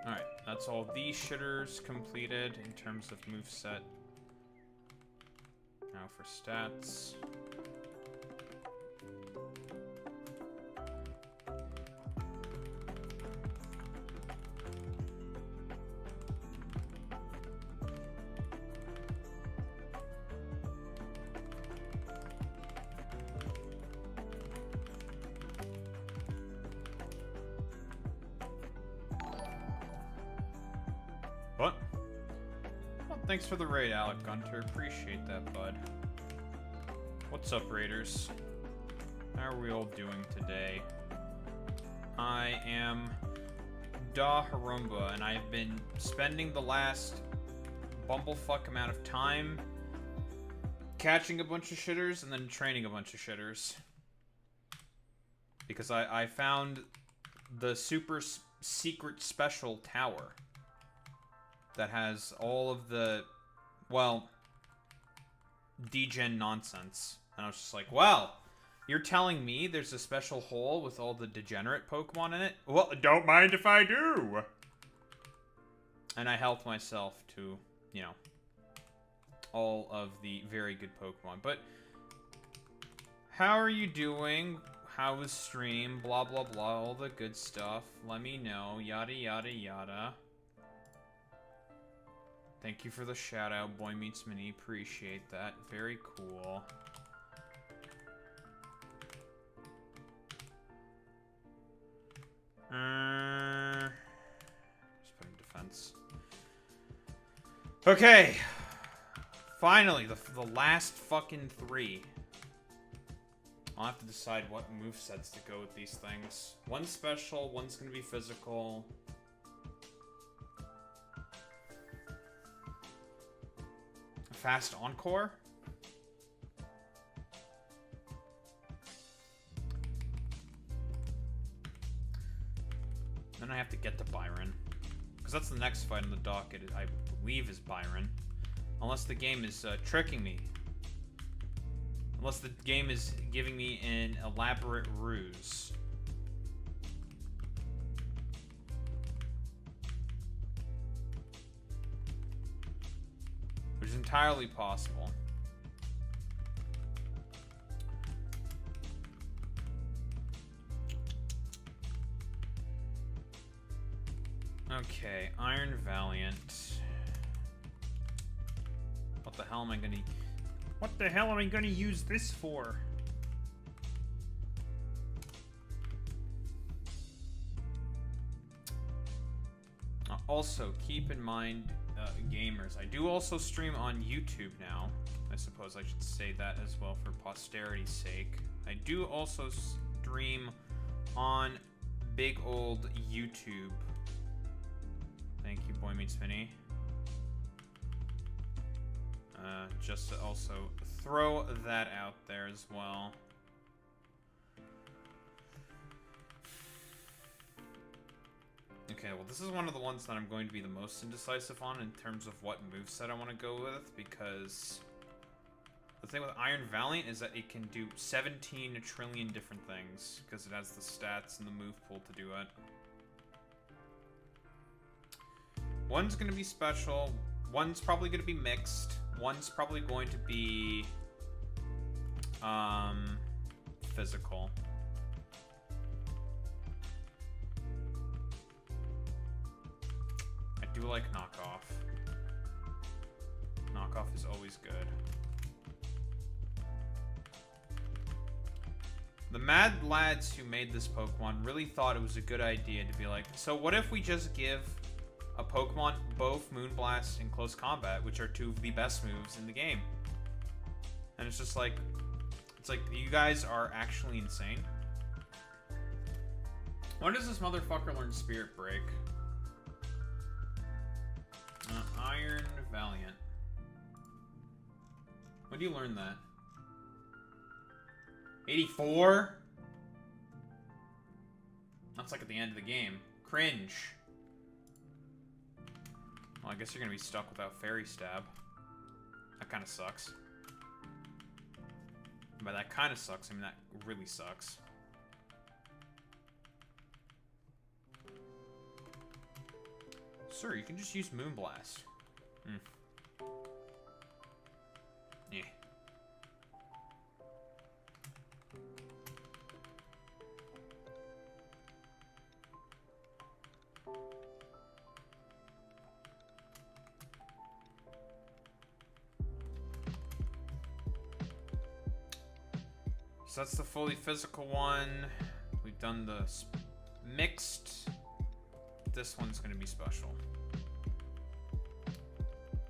Alright, that's all these shitters completed in terms of moveset. Now for stats. What? Well, thanks for the raid, Alec Gunter. Appreciate that, bud. What's up, Raiders? How are we all doing today? I am Da Harumba, and I've been spending the last bumblefuck amount of time catching a bunch of shitters and then training a bunch of shitters. Because I found the super secret special tower that has all of the, well, degen nonsense. And I was just like, well, you're telling me there's a special hole with all the degenerate Pokemon in it? Well, don't mind if I do. And I helped myself to, you know, all of the very good Pokemon. But how are you doing? How was stream? Blah, blah, blah. All the good stuff. Let me know. Yada, yada, yada. Thank you for the shout out, Boy Meets Mini. Appreciate that. Very cool. Just put in defense. Okay. Finally, the last fucking 3. I'll have to decide what movesets to go with these things. One's special, one's gonna be physical. Fast Encore? Then I have to get to Byron. Because that's the next fight on the docket, I believe is Byron. Unless the game is tricking me. Unless the game is giving me an elaborate ruse. Which is entirely possible. Okay, Iron Valiant. What the hell am I gonna... What the hell am I gonna use this for? Also, keep in mind, gamers, I do also stream on YouTube now. I suppose I should say that as well for posterity's sake. I do also stream on big old YouTube. Thank you, Boy Meets Mini. Just to also throw that out there as well. Okay, well, this is one of the ones that I'm going to be the most indecisive on in terms of what moveset I want to go with, because the thing with Iron Valiant is that it can do 17 trillion different things, because it has the stats and the move pool to do it. One's going to be special, one's probably going to be mixed, one's probably going to be physical. I do like knockoff. Knockoff is always good. The mad lads who made this Pokemon really thought it was a good idea to be like, so what if we just give a Pokemon both Moonblast and Close Combat, which are 2 of the best moves in the game? And it's just like, it's like, you guys are actually insane. When does this motherfucker learn Spirit Break? Iron Valiant. When do you learn that? 84? That's like at the end of the game. Cringe. Well, I guess you're gonna be stuck without Fairy Stab. That kind of sucks. By that kind of sucks, I mean that really sucks. Sir, you can just use Moonblast. Yeah. So that's the fully physical one. We've done the mixed. This one's going to be special.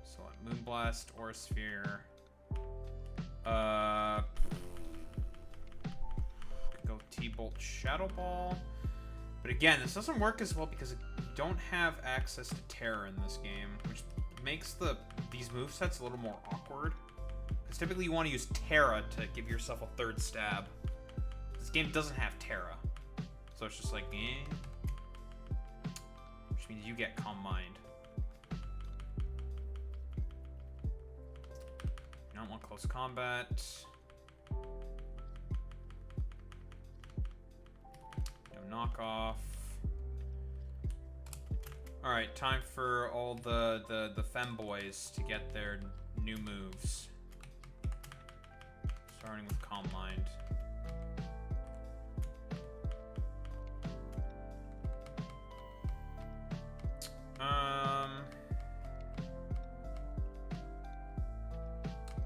So Moonblast, Aura Sphere. Go T-Bolt, Shadow Ball. But again, this doesn't work as well because don't have access to Terra in this game, which makes these movesets a little more awkward. Because typically you want to use Terra to give yourself a third stab. This game doesn't have Terra. So it's just like, eh. Which means you get Calm Mind. You don't want close combat. No knockoff. Alright, time for all the femboys to get their new moves. Starting with Calm Mind.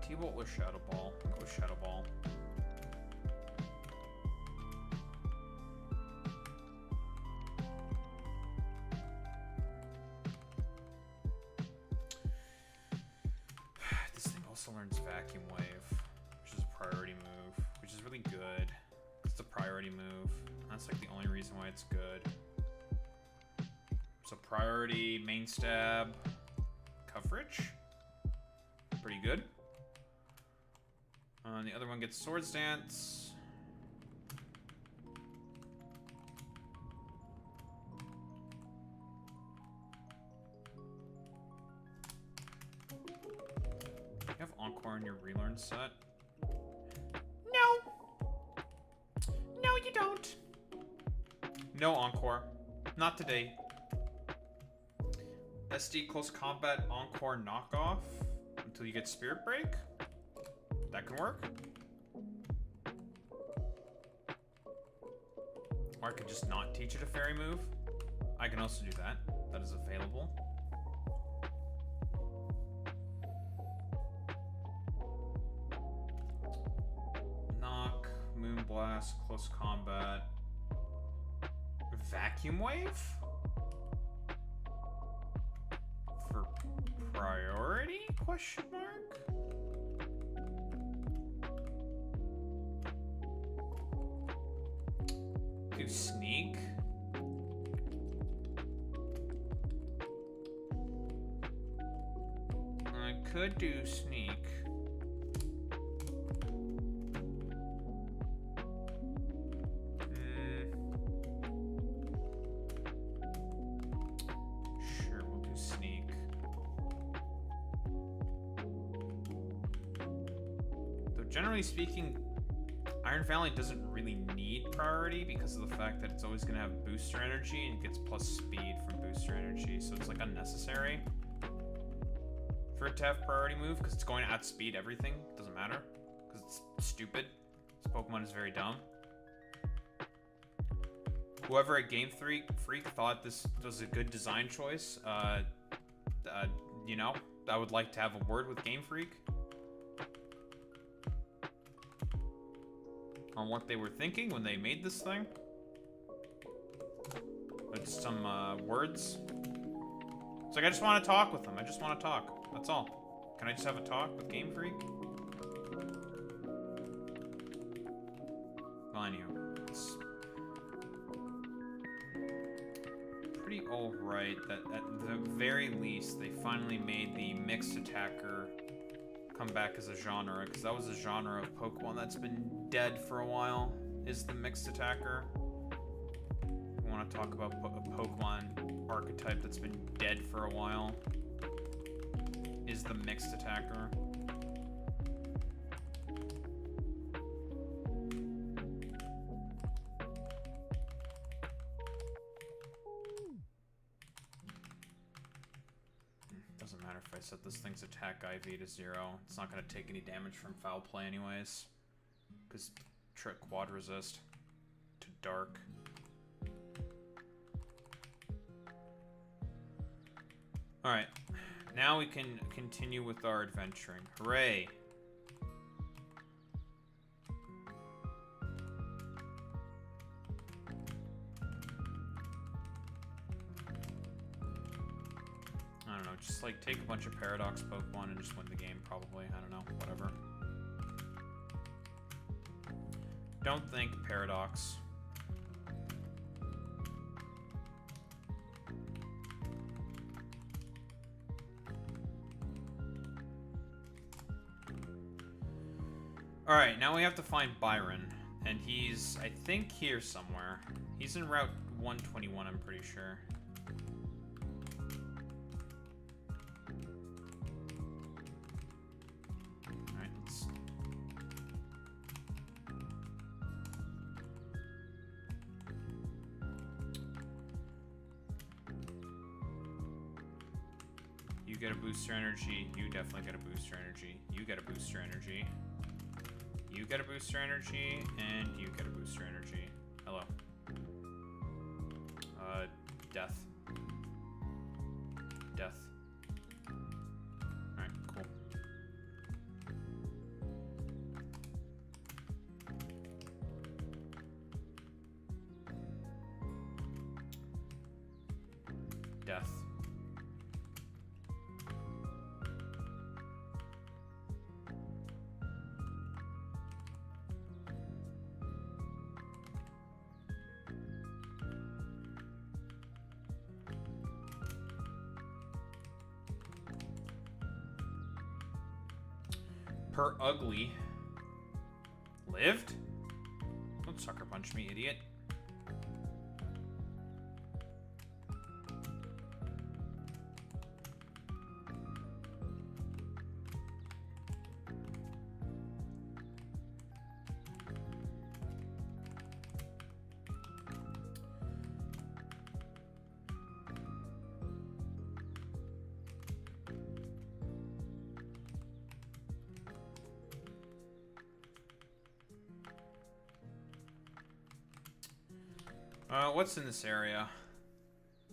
T-Bolt with Shadow Ball. I'll go with Shadow Ball. This thing also learns Vacuum Wave, which is a priority move, which is really good. It's a priority move. That's like the only reason why it's good. So priority, main stab, coverage. Pretty good. The other one gets Swords Dance. You have Encore in your relearn set? No! No, you don't. No Encore. Not today. SD Close Combat Encore Knockoff until you get Spirit Break. That can work. Or I could just not teach it a fairy move. I can also do that. That is available. Knock, Moonblast, Close Combat, Vacuum Wave? For priority? Question mark? Do Sneak? I could do Sneak. Sure, we'll do Sneak. Though generally speaking, Iron Valley doesn't really need priority because of the fact that it's always going to have booster energy and it gets plus speed from booster energy, so it's like unnecessary for it to have priority move because it's going to outspeed everything. It doesn't matter because it's stupid. This Pokemon is very dumb. Whoever at Game Freak thought this was a good design choice, you know, I would like to have a word with Game Freak on what they were thinking when they made this thing. With some words. It's like, I just want to talk with them. I just want to talk. That's all. Can I just have a talk with Game Freak? Well, anyway. It's pretty alright that at the very least they finally made the mixed attacker come back as a genre, because that was a genre of Pokemon that's been dead for a while, is the mixed attacker. We want to talk about a Pokemon archetype that's been dead for a while, is the mixed attacker. Doesn't matter if I set this thing's attack IV to 0. It's not going to take any damage from foul play anyways. Because Trick Quad Resist to Dark. Alright. Now we can continue with our adventuring. Hooray! I don't know, just like take a bunch of Paradox Pokemon and just win the game probably. I don't know, whatever. Don't think Paradox. Alright, now we have to find Byron. And he's, I think, here somewhere. He's in Route 121, I'm pretty sure. Alright, let's... You get a booster energy. You definitely get a booster energy. You get a booster energy. You get a booster energy, and you get a booster energy. Hello. Death. Death. Alright, cool. Death. Per ugly. Lived? Don't sucker punch me, idiot. What's in this area?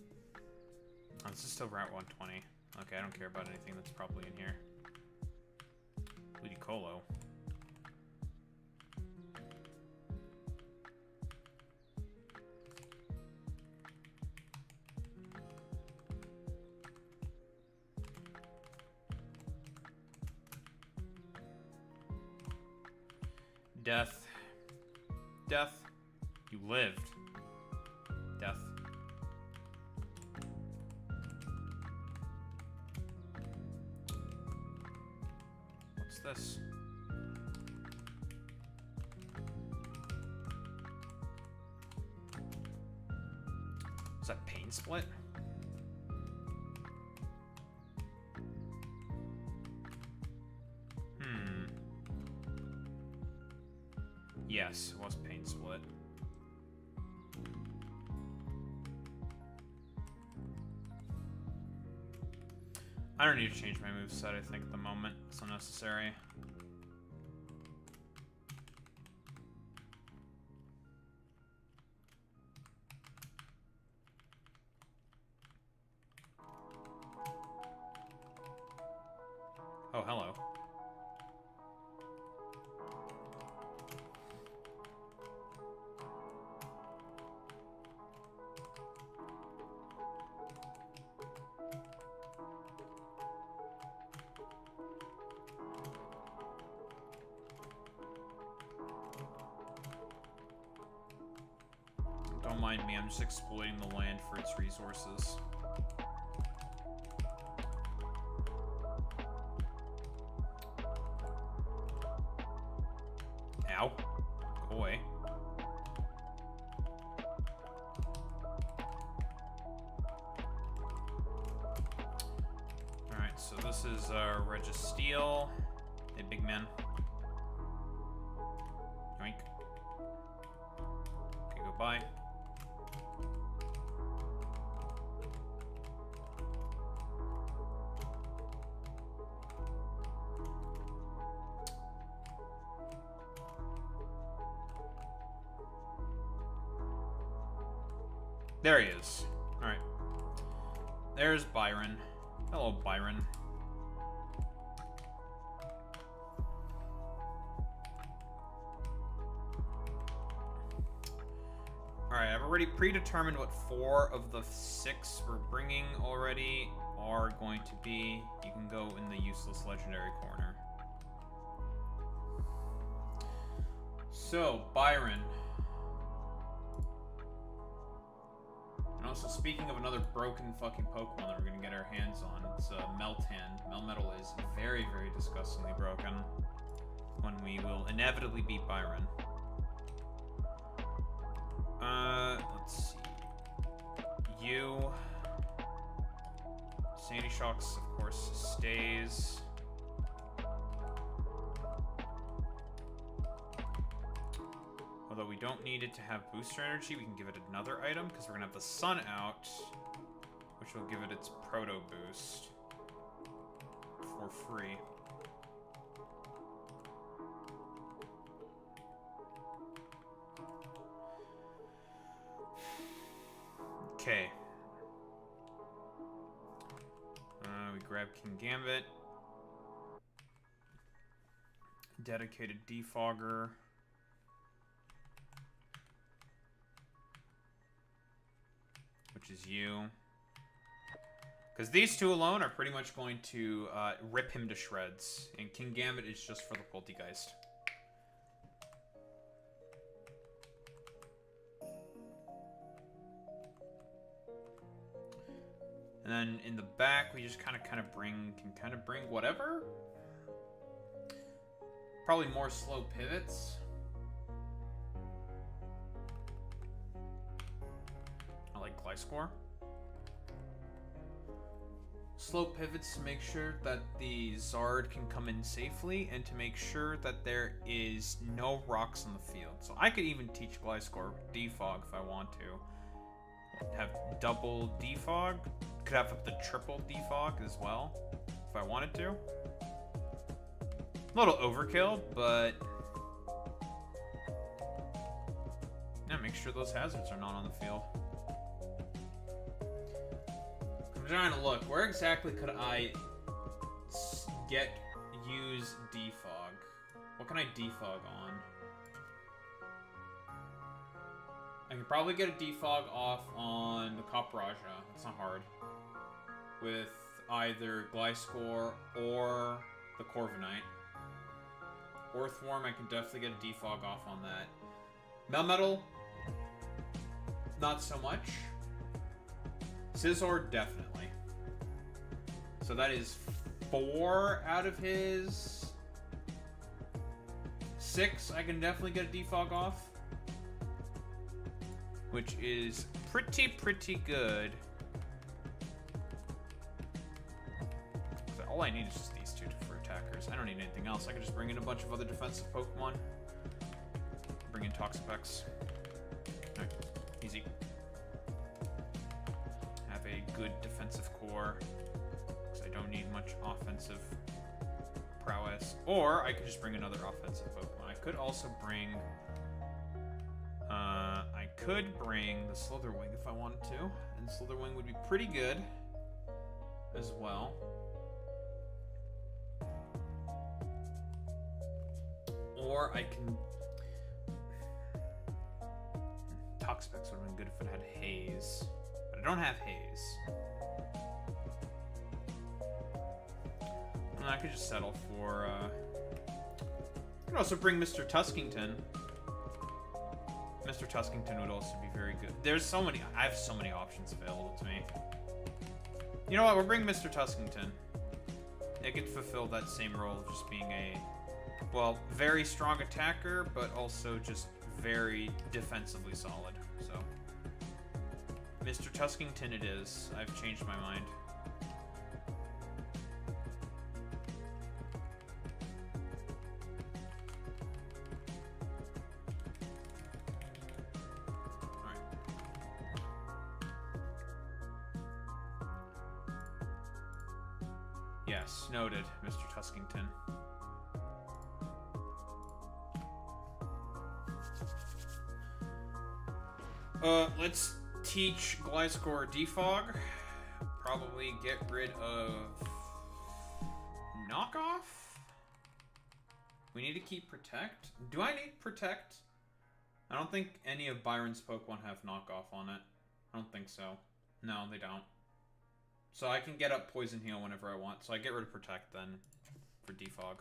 Oh, this is still Route 120. Okay, I don't care about anything that's probably in here. Ludicolo. Death. Death. You lived. Death. What's this? Is that pain split? Yes, it was pain split. I don't need to change my moveset, I think, at the moment. It's unnecessary. Oh, hello. Don't mind me, I'm just exploiting the land for its resources. Ow. Go away. Alright, so this is Registeel. Hey, big man. Yoink. Okay, goodbye. There he is. Alright. There's Byron. Hello, Byron. Alright, I've already predetermined what 4 of the 6 we're bringing already are going to be. You can go in the useless legendary corner. So, Byron. And also, speaking of another broken fucking Pokemon that we're gonna get our hands on, it's Meltan. Melmetal is very, very disgustingly broken. when we will inevitably beat Byron. Let's see. You. Sandy Shocks, of course, stays. Although we don't need it to have booster energy, we can give it another item, because we're going to have the sun out, which will give it its proto boost for free. Okay. We grab King Gambit. Dedicated Defogger. Which is you. Because these two alone are pretty much going to rip him to shreds. And King Gambit is just for the Poltergeist. And then in the back, we just can kind of bring whatever. Probably more slow pivots. I like Gliscor. Slow pivots to make sure that the Zard can come in safely and to make sure that there is no rocks on the field. So I could even teach Gliscor Defog if I want to. Have double Defog. Could have up to triple Defog as well, if I wanted to. A little overkill, but yeah, make sure those hazards are not on the field. I'm trying to look. Where exactly could I use Defog? What can I Defog on? I can probably get a Defog off on the Copraja. It's not hard. With either Gliscor or the Corviknight. Earthworm, I can definitely get a Defog off on that. Melmetal, not so much. Scizor, definitely. So that is 4 out of his 6 I can definitely get a Defog off. Which is pretty good. So all I need is just these two for attackers. I don't need anything else. I can just bring in a bunch of other defensive Pokemon. Bring in Toxapex. Alright, easy. Have a good defensive core. Because I don't need much offensive prowess. Or I could just bring another offensive Pokemon. I could also bring... I could bring the Slitherwing if I wanted to, and Slitherwing would be pretty good as well. Or I can... Toxapex would have been good if it had Haze, but I don't have Haze. And I could just settle for... I could also bring Mr. Tuskington. Mr. Tuskington would also be very good. There's so many... I have so many options available to me. You know what? We'll bring Mr. Tuskington. It could fulfill that same role of just being a... Well, very strong attacker, but also just very defensively solid. So... Mr. Tuskington it is. I've changed my mind. Yes, noted, Mr. Tuskington. Let's teach Gliscor Defog. Probably get rid of Knockoff. We need to keep Protect. Do I need Protect? I don't think any of Byron's Pokemon have Knockoff on it. I don't think so. No, they don't. So I can get up Poison Heal whenever I want. So I get rid of Protect then for Defog.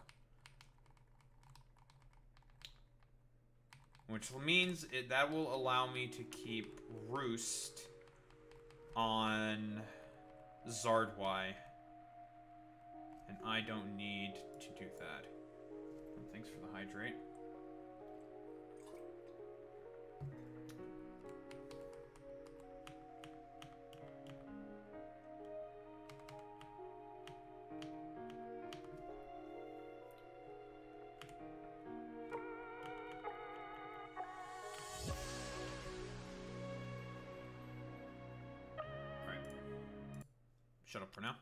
Which means that will allow me to keep Roost on Zardwai. And I don't need to do that. I don't Thanks for the hydrate. Alright. Shut up for now.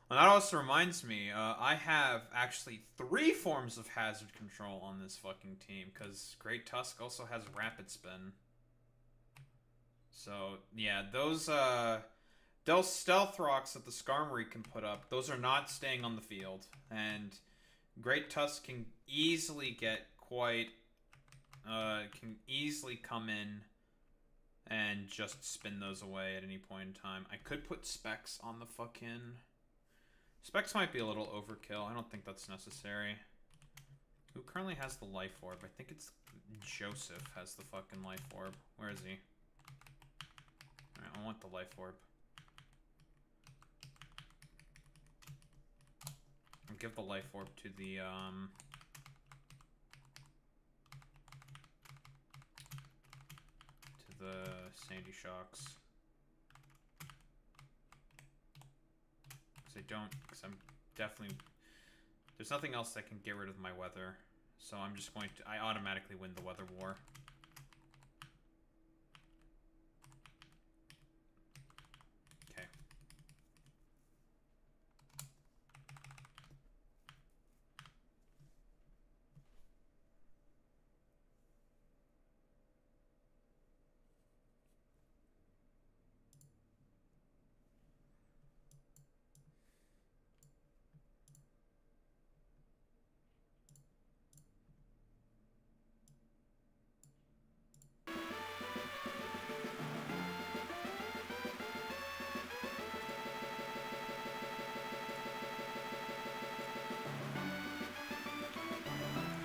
Well, that also reminds me, I have actually 3 forms of hazard control on this fucking team, because Great Tusk also has Rapid Spin. So, yeah, those stealth rocks that the Skarmory can put up, those are not staying on the field. And Great Tusk can easily get quite, can easily come in and just spin those away at any point in time. I could put Specs on the fucking... Specs might be a little overkill. I don't think that's necessary. Who currently has the Life Orb? I think it's Joseph has the fucking Life Orb. Where is he? Alright, I want the Life Orb. I'll give the Life Orb to the, Sandy Shocks. I don't, because I'm definitely, there's nothing else that can get rid of my weather, so I'm just going to, I automatically win the weather war. Okay.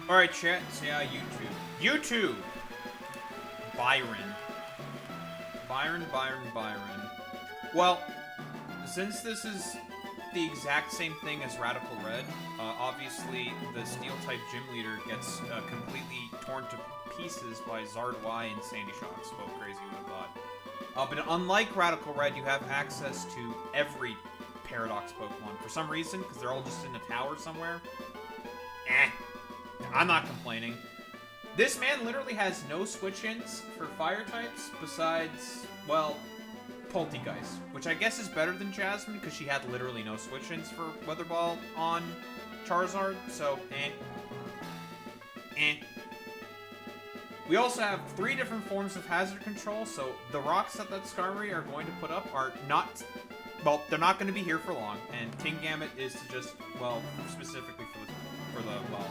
Alright, chat, say YouTube. YouTube! Byron. Byron. Well, since this is the exact same thing as Radical Red, obviously the Steel-type gym leader gets completely torn to pieces by Zard Y and Sandy Shocks. Both crazy, would have thought. But unlike Radical Red, you have access to every Paradox Pokemon. For some reason, because they're all just in a tower somewhere. I'm not complaining. This man literally has no switch-ins for fire types besides, well, Poltegeist, which I guess is better than Jasmine because she had literally no switch-ins for Weather Ball on Charizard, so We also have 3 different forms of hazard control, so the rocks that Skarmory are going to put up are not, well, they're not going to be here for long, and Kingambit is to just, well, specifically for the well,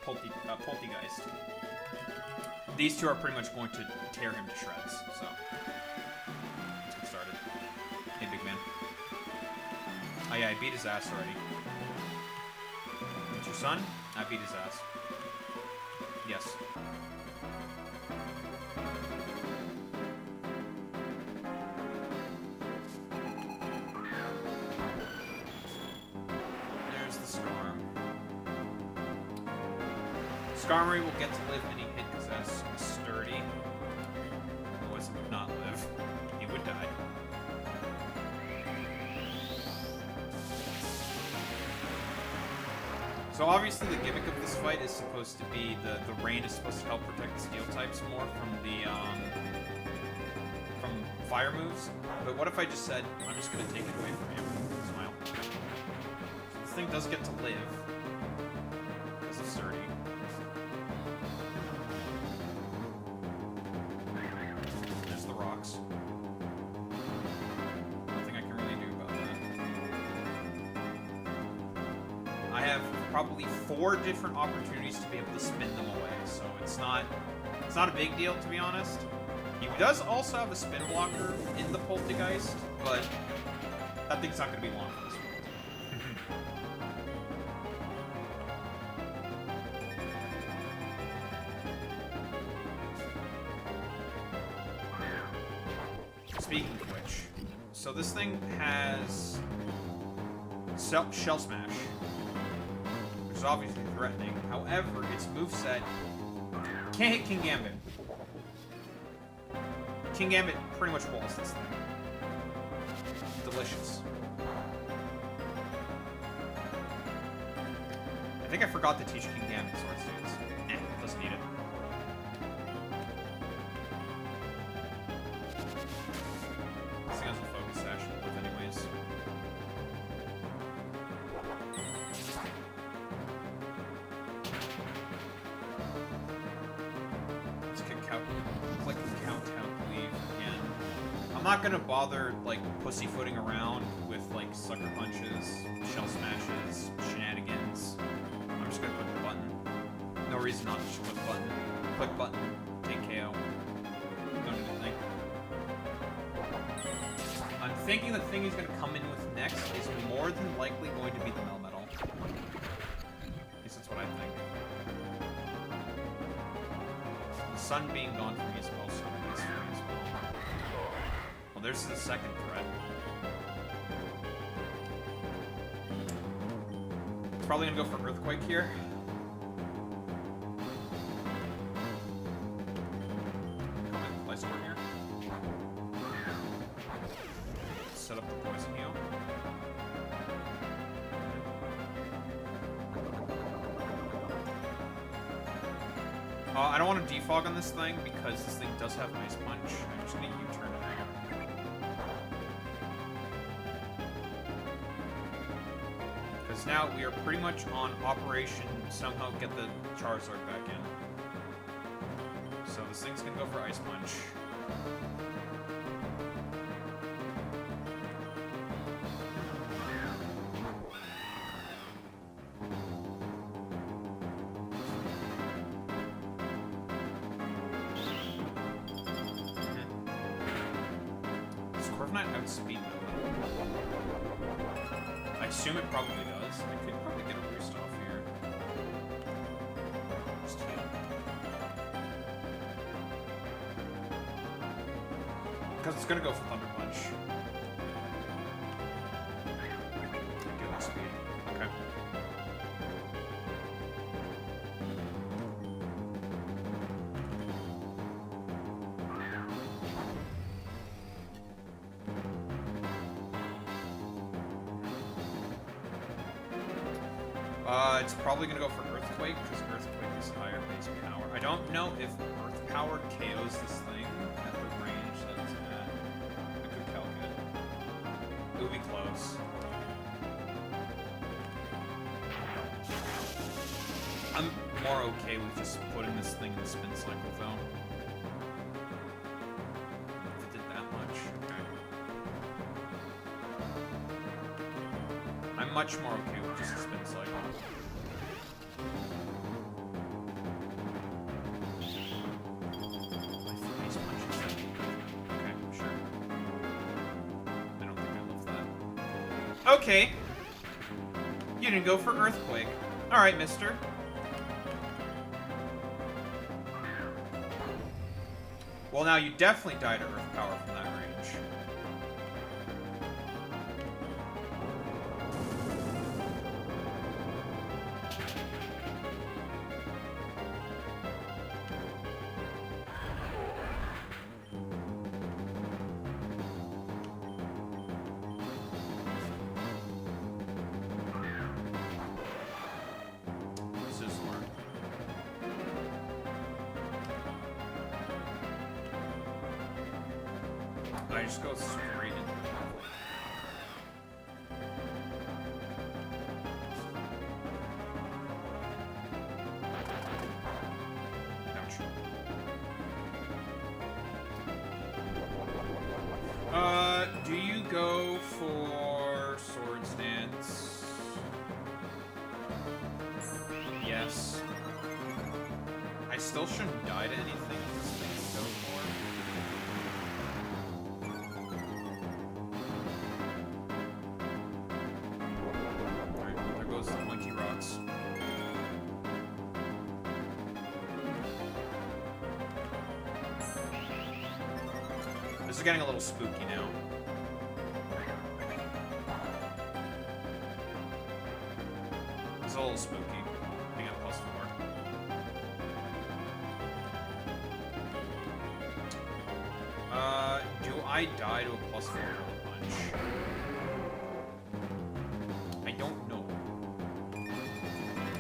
Poltegeist. These 2 are pretty much going to tear him to shreds, so let's get started. Hey, big man. Oh yeah, I beat his ass already. It's your son? I beat his ass. Yes. There's the Storm. Skarmory will get to live any hit because that's sturdy. Otherwise, he would not live. He would die. So obviously the gimmick of this fight is supposed to be the rain is supposed to help protect the steel types more from fire moves. But what if I just said, I'm just gonna take it away from him? Smile. So this thing does get to live. This is sturdy. There's the rocks. Nothing I can really do about that. I have probably 4 different opportunities to be able to spin them away, so it's not a big deal, to be honest. He does also have a spin blocker in the Poltegeist, but that thing's not going to be long for this world. Speaking of which, So this thing has Shell Smash, which is obviously threatening. However, its moveset can't hit King Gambit. King Gambit pretty much walls this thing. Delicious. I think I forgot to teach King Gambit Sword Stance. Doesn't need it. This thing has a focus sash with anyways. Let's click count leave again. I'm not gonna bother like pussyfooting around with like sucker punches, shell smashes, shenanigans. I'm just gonna click the button. No reason not to just click button. Click button, take KO. Don't do anything. I'm thinking the thing he's gonna come in with next is more than likely going to be the Melmetal. At least that's what I think. The sun being gone from me is also nice for me as well. Well, there's the second threat. It's probably gonna go for Earthquake here. Set up the poison heal. I don't want to defog on this thing because this thing does have Ice Punch. I'm just going to U-turn it now. Because now we are pretty much on Operation somehow get the Charizard back in. So this thing's going to go for Ice Punch. Outspeed I assume it probably does. I could probably get a boost off here. Just heal. Because it's gonna go for Thunder Punch. Get outspeed. Okay. It's probably going to go for Earthquake, because Earthquake is higher base power. I don't know if Earth Power KOs this thing at the range that it's at. I could calculate. It would be close. I'm more okay with just putting this thing in the spin cycle, though. If it did that much. Okay. I'm much more okay with just a spin cycle. Okay. You didn't go for Earthquake. Alright, mister. Well, now you definitely died to Earth Power from that range. I just go straight into the Ouch. Do you go for Sword Stance? Yes. I still shouldn't die to anything. This thing is so far. This is getting a little spooky now. little spooky. Being at +4. Do I die to a +4 punch? I don't know.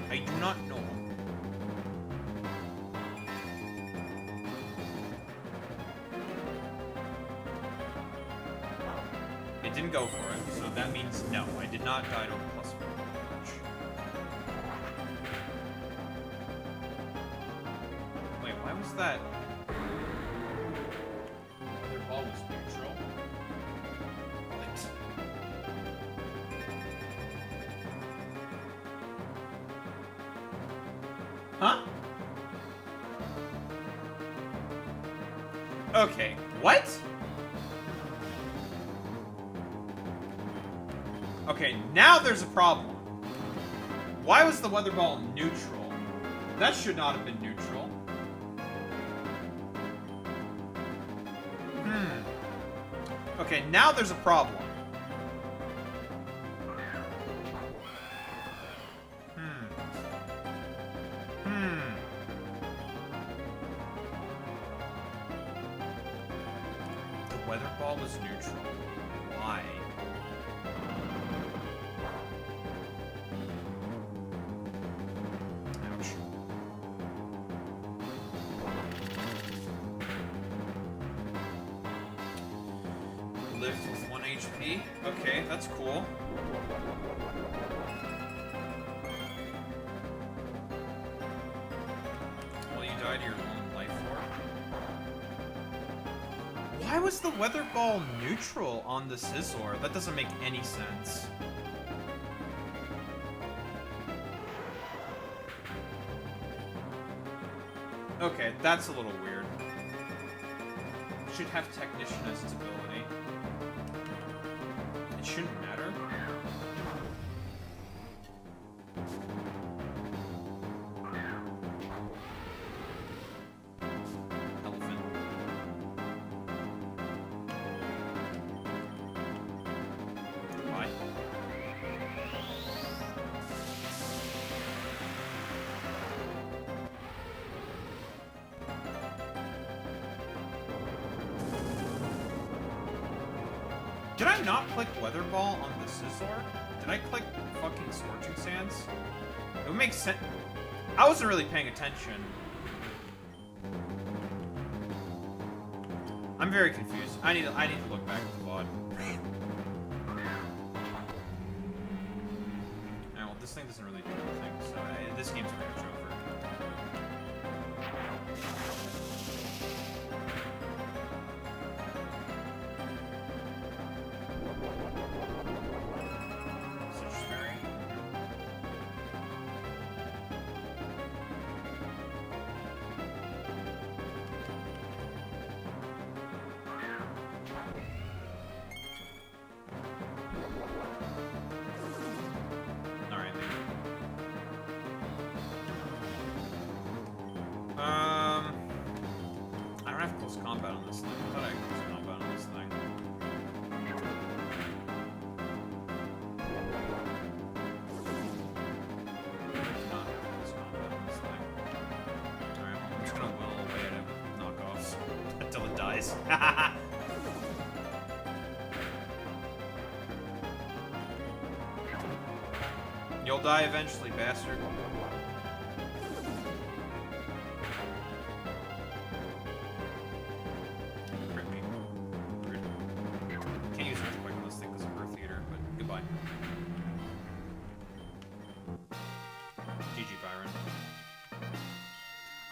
I do not know. It didn't go for it, so that means no. I did not die to a +4 punch. Wait, why was that? Their ball was neutral. What? Huh? Okay, what? Okay, now there's a problem. Why was the weather ball neutral? That should not have been neutral. Okay, now there's a problem. The weather ball was neutral. Why? Ouch. Lived with 1 HP. Okay, that's cool. Well, you died to your own life orb. Why was the weather ball neutral on the Scizor? That doesn't make any sense. Okay, that's a little weird. Should have Technician as its ability. It shouldn't matter. Elephant. Why? Did I not click Weather Ball on the Scizor? Did I click fucking Scorching Sands? It would make sense. I wasn't really paying attention. I'm very confused. I need to look back at the VOD. Alright, well, this thing doesn't really do anything, so this game's pretty much over. I don't have close combat on this thing. I thought I had close combat on this thing. Not have close combat on this thing. Alright, well, I'm just gonna will away at it with knockoffs until it dies. You'll die eventually, bastard.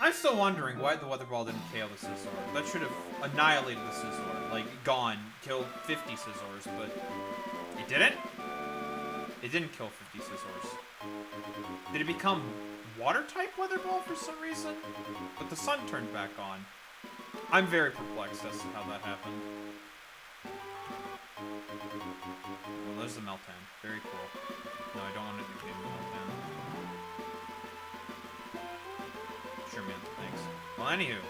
I'm still wondering why the weather ball didn't KO the Scizor. That should have annihilated the Scizor. Like, gone. Killed 50 Scizors, but it didn't? It didn't kill 50 Scizors. Did it become water-type weather ball for some reason? But the sun turned back on. I'm very perplexed as to how that happened. Well, there's the Meltan. Very cool. No, I don't want to do the Meltan. Sure, man. Thanks. Well, anywho.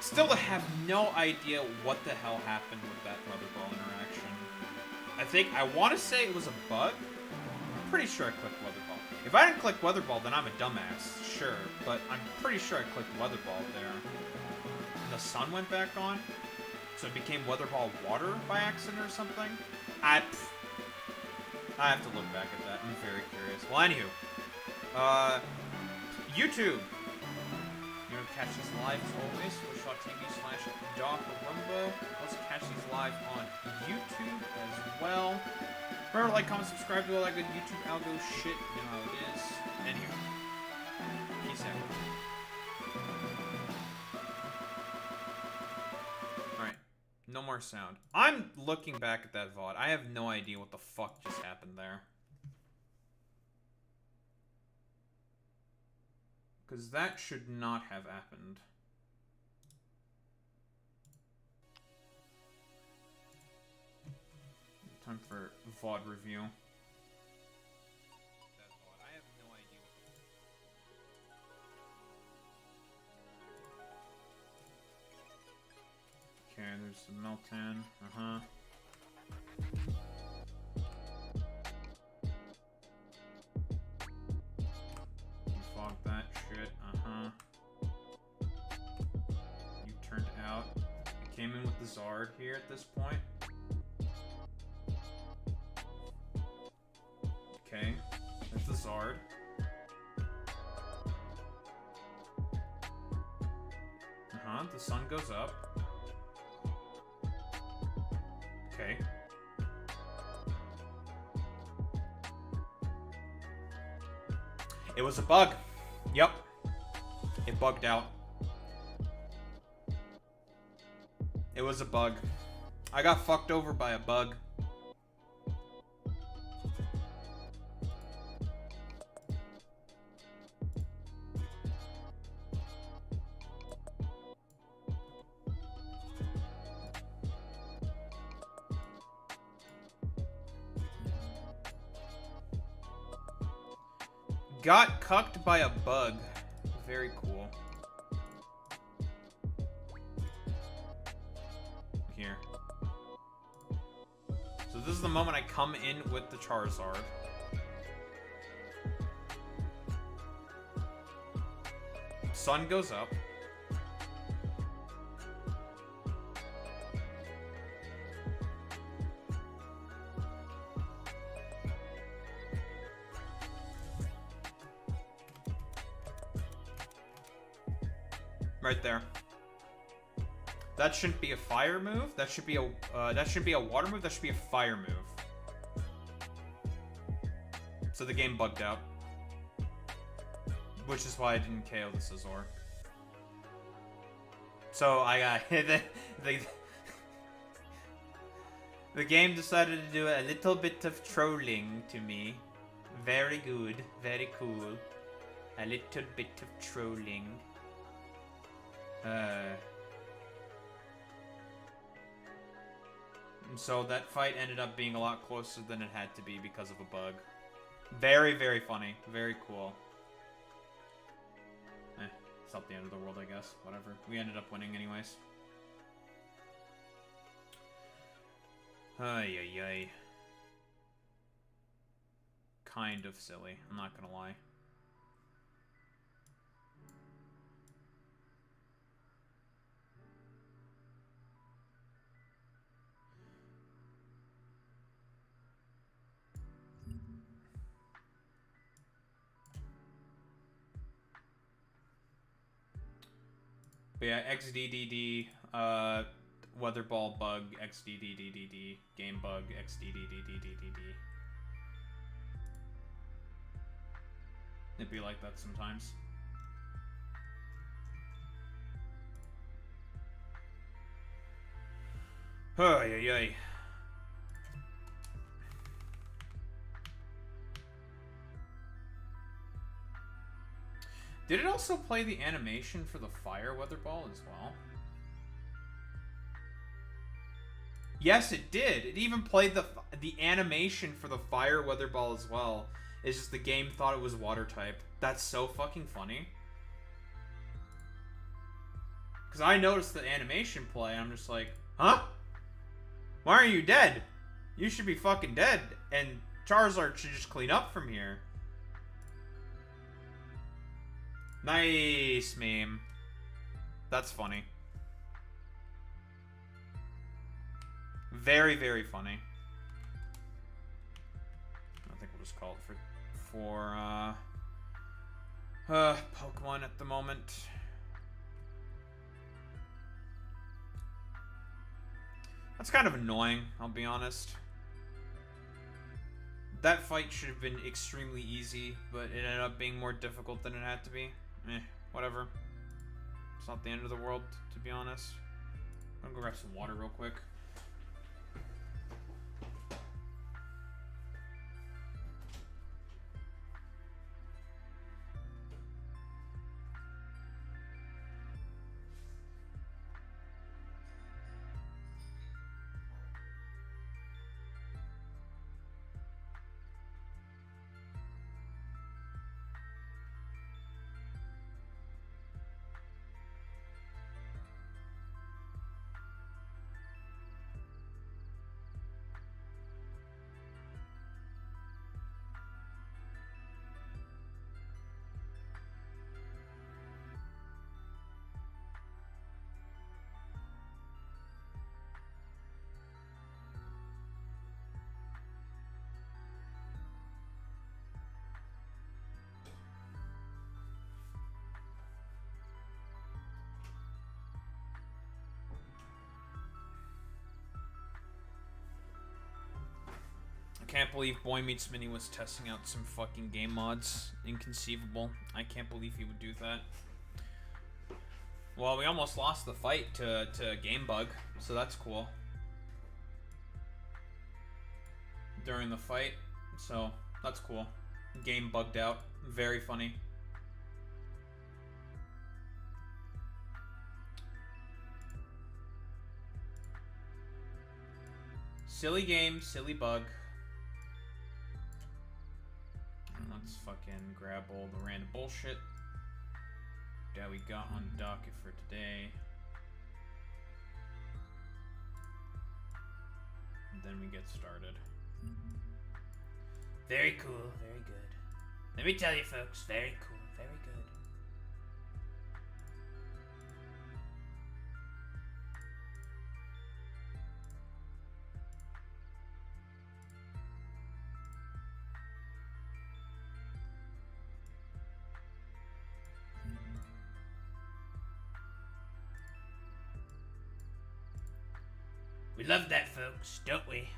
Still have no idea what the hell happened with that weather ball interaction. I want to say it was a bug. pretty sure I clicked weather ball. If I didn't click weather ball, then I'm a dumbass, sure. But I'm pretty sure I clicked weather ball there. And the sun went back on, so it became weather ball water by accident or something. I have to look back at that. I'm very curious. Well, anywho, YouTube. You know, catch these live as always. Twitch.tv/DocRumbo. Also catch these live on YouTube as well. Remember, like, comment, subscribe to all that good YouTube algo shit. You know how it is. Anywho, peace out. Alright, no more sound. I'm looking back at that VOD. I have no idea what the fuck just happened there. Because that should not have happened. Time for VOD review. That VOD, I have no idea. Okay, there's the Meltan. Fog that shit. You turned out. I came in with the Zard here at this point. Okay, there's the Zard. The sun goes up. Okay. It was a bug. Yep. It bugged out. It was a bug. I got fucked over by a bug. Got cucked by a bug. Very cool. Here. So this is the moment I come in with the Charizard. Sun goes up. Right there. That shouldn't be a fire move. That should be a water move. That should be a fire move. So the game bugged out, which is why I didn't KO the Scizor. So I got the game decided to do a little bit of trolling to me. Very good, very cool. A little bit of trolling. So that fight ended up being a lot closer than it had to be because of a bug. Very, very funny. Very cool. It's not the end of the world, I guess. Whatever. We ended up winning anyways. Ay, ay, ay. Kind of silly. I'm not gonna lie. But yeah, XDDD, weather ball bug, XDDDDD, game bug, XDDDDDD. It'd be like that sometimes. Ay, ay, ay. Did it also play the animation for the fire weather ball as well? Yes, it did. It even played the animation for the fire weather ball as well. It's just the game thought it was water type. That's so fucking funny. Because I noticed the animation play, and I'm just like, huh? Why are you dead? You should be fucking dead. And Charizard should just clean up from here. Nice meme. That's funny. Very, very funny. I think we'll just call it for Pokemon at the moment. That's kind of annoying, I'll be honest. That fight should have been extremely easy, but it ended up being more difficult than it had to be. Whatever. It's not the end of the world, to be honest. I'm gonna go grab some water real quick. I can't believe Boy Meets Mini was testing out some fucking game mods. Inconceivable. I can't believe he would do that. Well, we almost lost the fight to Game Bug, so that's cool. During the fight, so that's cool. Game bugged out. Very funny. Silly game, silly bug. Let's fucking grab all the random bullshit that we got on the docket for today. And then we get started. Very cool, very good. Let me tell you folks, very cool, very good. We love that, folks, don't we?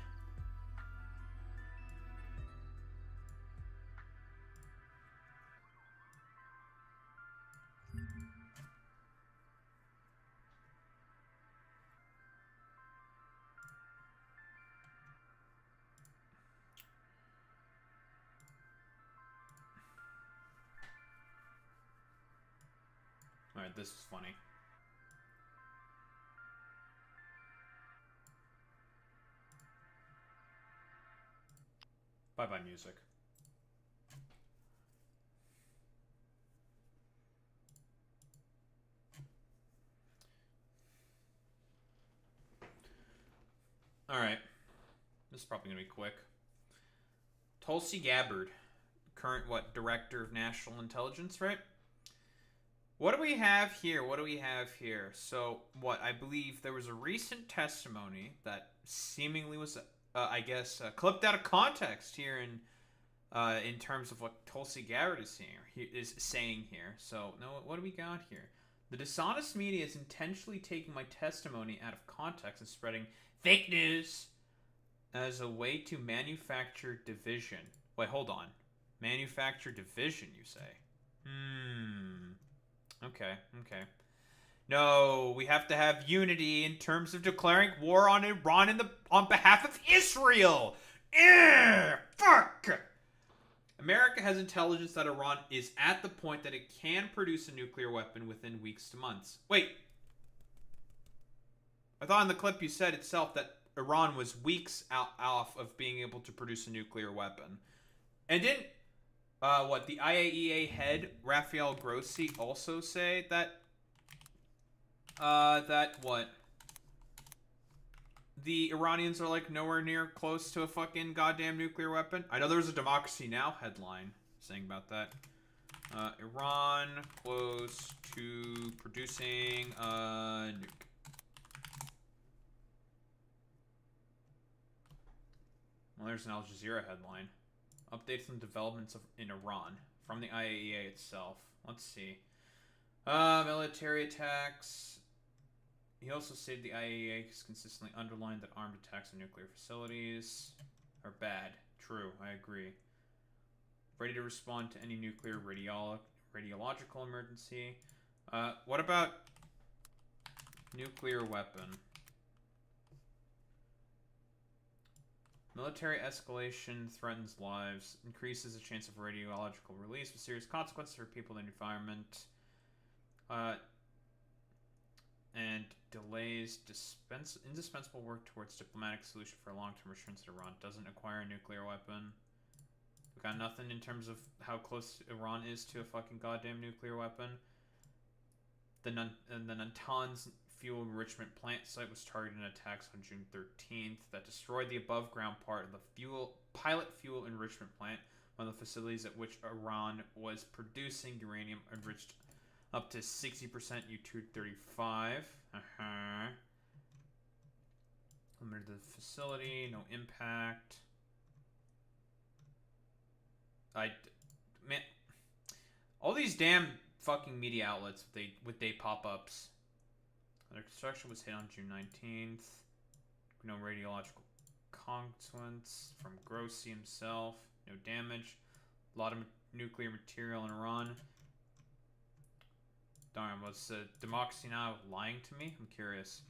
Alright, this is funny. Bye-bye music. Alright. This is probably going to be quick. Tulsi Gabbard. Current, Director of National Intelligence, right? What do we have here? So, I believe there was a recent testimony that seemingly was... I guess, clipped out of context here in terms of what Tulsi Gabbard is saying here. So, no, what do we got here? The dishonest media is intentionally taking my testimony out of context and spreading fake news as a way to manufacture division. Wait, hold on. Manufacture division, you say? Okay. No, we have to have unity in terms of declaring war on Iran on behalf of Israel. Fuck! America has intelligence that Iran is at the point that it can produce a nuclear weapon within weeks to months. Wait. I thought in the clip you said itself that Iran was weeks off of being able to produce a nuclear weapon. And didn't, the IAEA head, Rafael Grossi, also say that the Iranians are like nowhere near close to a fucking goddamn nuclear weapon. I know there was a Democracy Now! Headline saying about that. Iran close to producing a nuke. Well, there's an Al Jazeera headline. Updates on developments in Iran from the IAEA itself. Let's see. Military attacks. He also stated the IAEA has consistently underlined that armed attacks on nuclear facilities are bad. True, I agree. Ready to respond to any nuclear radiological emergency. What about nuclear weapon? Military escalation threatens lives, increases the chance of radiological release with serious consequences for people and the environment, and delays indispensable work towards diplomatic solution for a long-term assurance that Iran doesn't acquire a nuclear weapon. We got nothing in terms of how close Iran is to a fucking goddamn nuclear weapon. The Natanz fuel enrichment plant site was targeted in attacks on June 13th that destroyed the above-ground part of the pilot fuel enrichment plant, one of the facilities at which Iran was producing uranium enriched up to 60% U-235. Limited to the facility, no impact. Man, all these damn fucking media outlets with they pop-ups. Their construction was hit on June 19th. No radiological consequence from Grossi himself. No damage. A lot of nuclear material in Iran. Darn, was Democracy Now! Lying to me? I'm curious.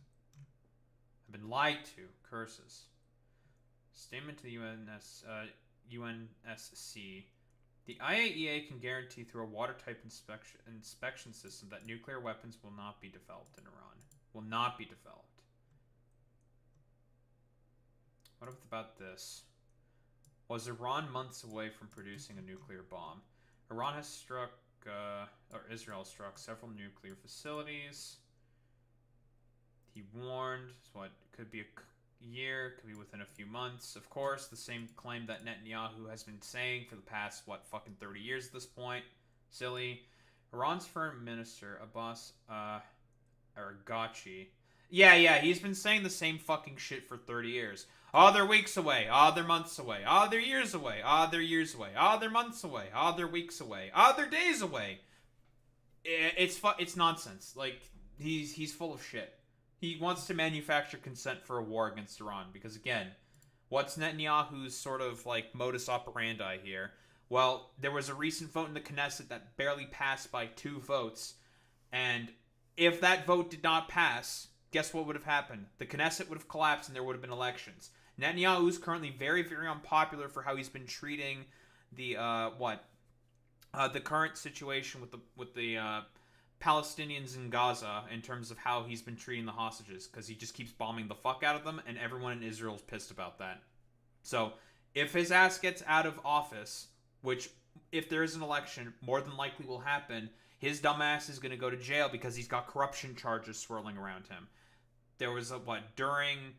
I've been lied to. Curses. Statement to the UNSC. The IAEA can guarantee through a watertight inspection system that nuclear weapons will not be developed in Iran. Will not be developed. What about this? Was Iran months away from producing a nuclear bomb? Iran has struck, or Israel struck several nuclear facilities. He warned, what, could be a year, could be within a few months. Of course, the same claim that Netanyahu has been saying for the past, what, fucking 30 years at this point. Silly. Iran's foreign minister, Abbas Araghchi. Yeah, he's been saying the same fucking shit for 30 years. Oh, they're weeks away. Oh, they're months away. Oh, they're years away. Oh, they're years away. Oh, they're months away. Oh, they're weeks away. Oh, they're days away. It's nonsense. Like, he's full of shit. He wants to manufacture consent for a war against Iran because, again, what's Netanyahu's sort of, like, modus operandi here? Well, there was a recent vote in the Knesset that barely passed by 2 votes, and if that vote did not pass, guess what would have happened? The Knesset would have collapsed and there would have been elections. Netanyahu is currently very, very unpopular for how he's been treating the the current situation with the Palestinians in Gaza in terms of how he's been treating the hostages, because he just keeps bombing the fuck out of them, and everyone in Israel is pissed about that. So if his ass gets out of office, which if there is an election, more than likely will happen, his dumbass is going to go to jail because he's got corruption charges swirling around him. There was during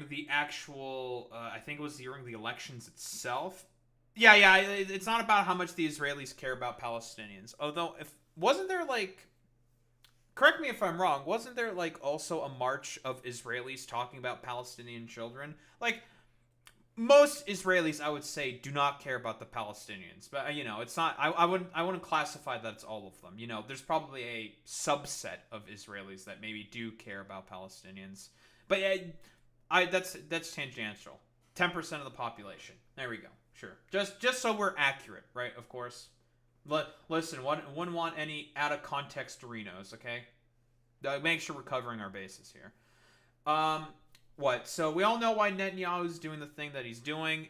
the actual I think it was during the elections itself. Yeah, it's not about how much the Israelis care about Palestinians. Although, wasn't there, like, correct me if I'm wrong, wasn't there, like, also a march of Israelis talking about Palestinian children? Like, most Israelis, I would say, do not care about the Palestinians. But, you know, it's not, I wouldn't classify that as all of them. You know, there's probably a subset of Israelis that maybe do care about Palestinians. But that's tangential. 10% of the population. There we go. Sure. Just so we're accurate, right? Of course. Listen, wouldn't want any out of context Doritos, okay? Make sure we're covering our bases here. So we all know why Netanyahu's doing the thing that he's doing.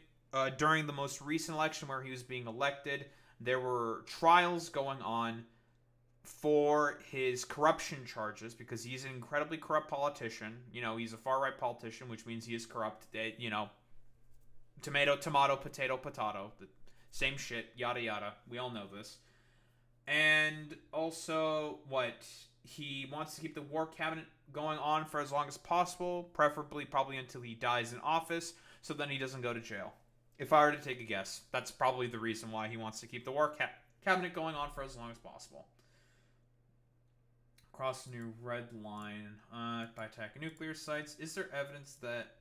During the most recent election where he was being elected, there were trials going on for his corruption charges because he's an incredibly corrupt politician. You know, he's a far-right politician, which means he is corrupt. You know, tomato, tomato, potato, potato. The same shit, yada, yada. We all know this. And also, he wants to keep the war cabinet going on for as long as possible, preferably probably until he dies in office, so then he doesn't go to jail. If I were to take a guess, that's probably the reason why he wants to keep the war cabinet going on for as long as possible. Cross the new red line by attacking nuclear sites. Is there evidence that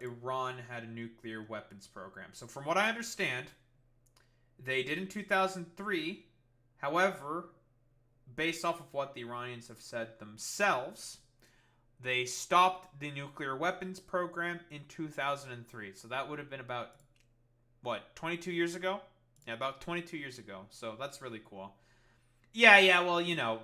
Iran had a nuclear weapons program? So from what I understand, they did in 2003. However, based off of what the Iranians have said themselves, they stopped the nuclear weapons program in 2003. So that would have been about, 22 years ago? Yeah, about 22 years ago. So that's really cool. Yeah, well,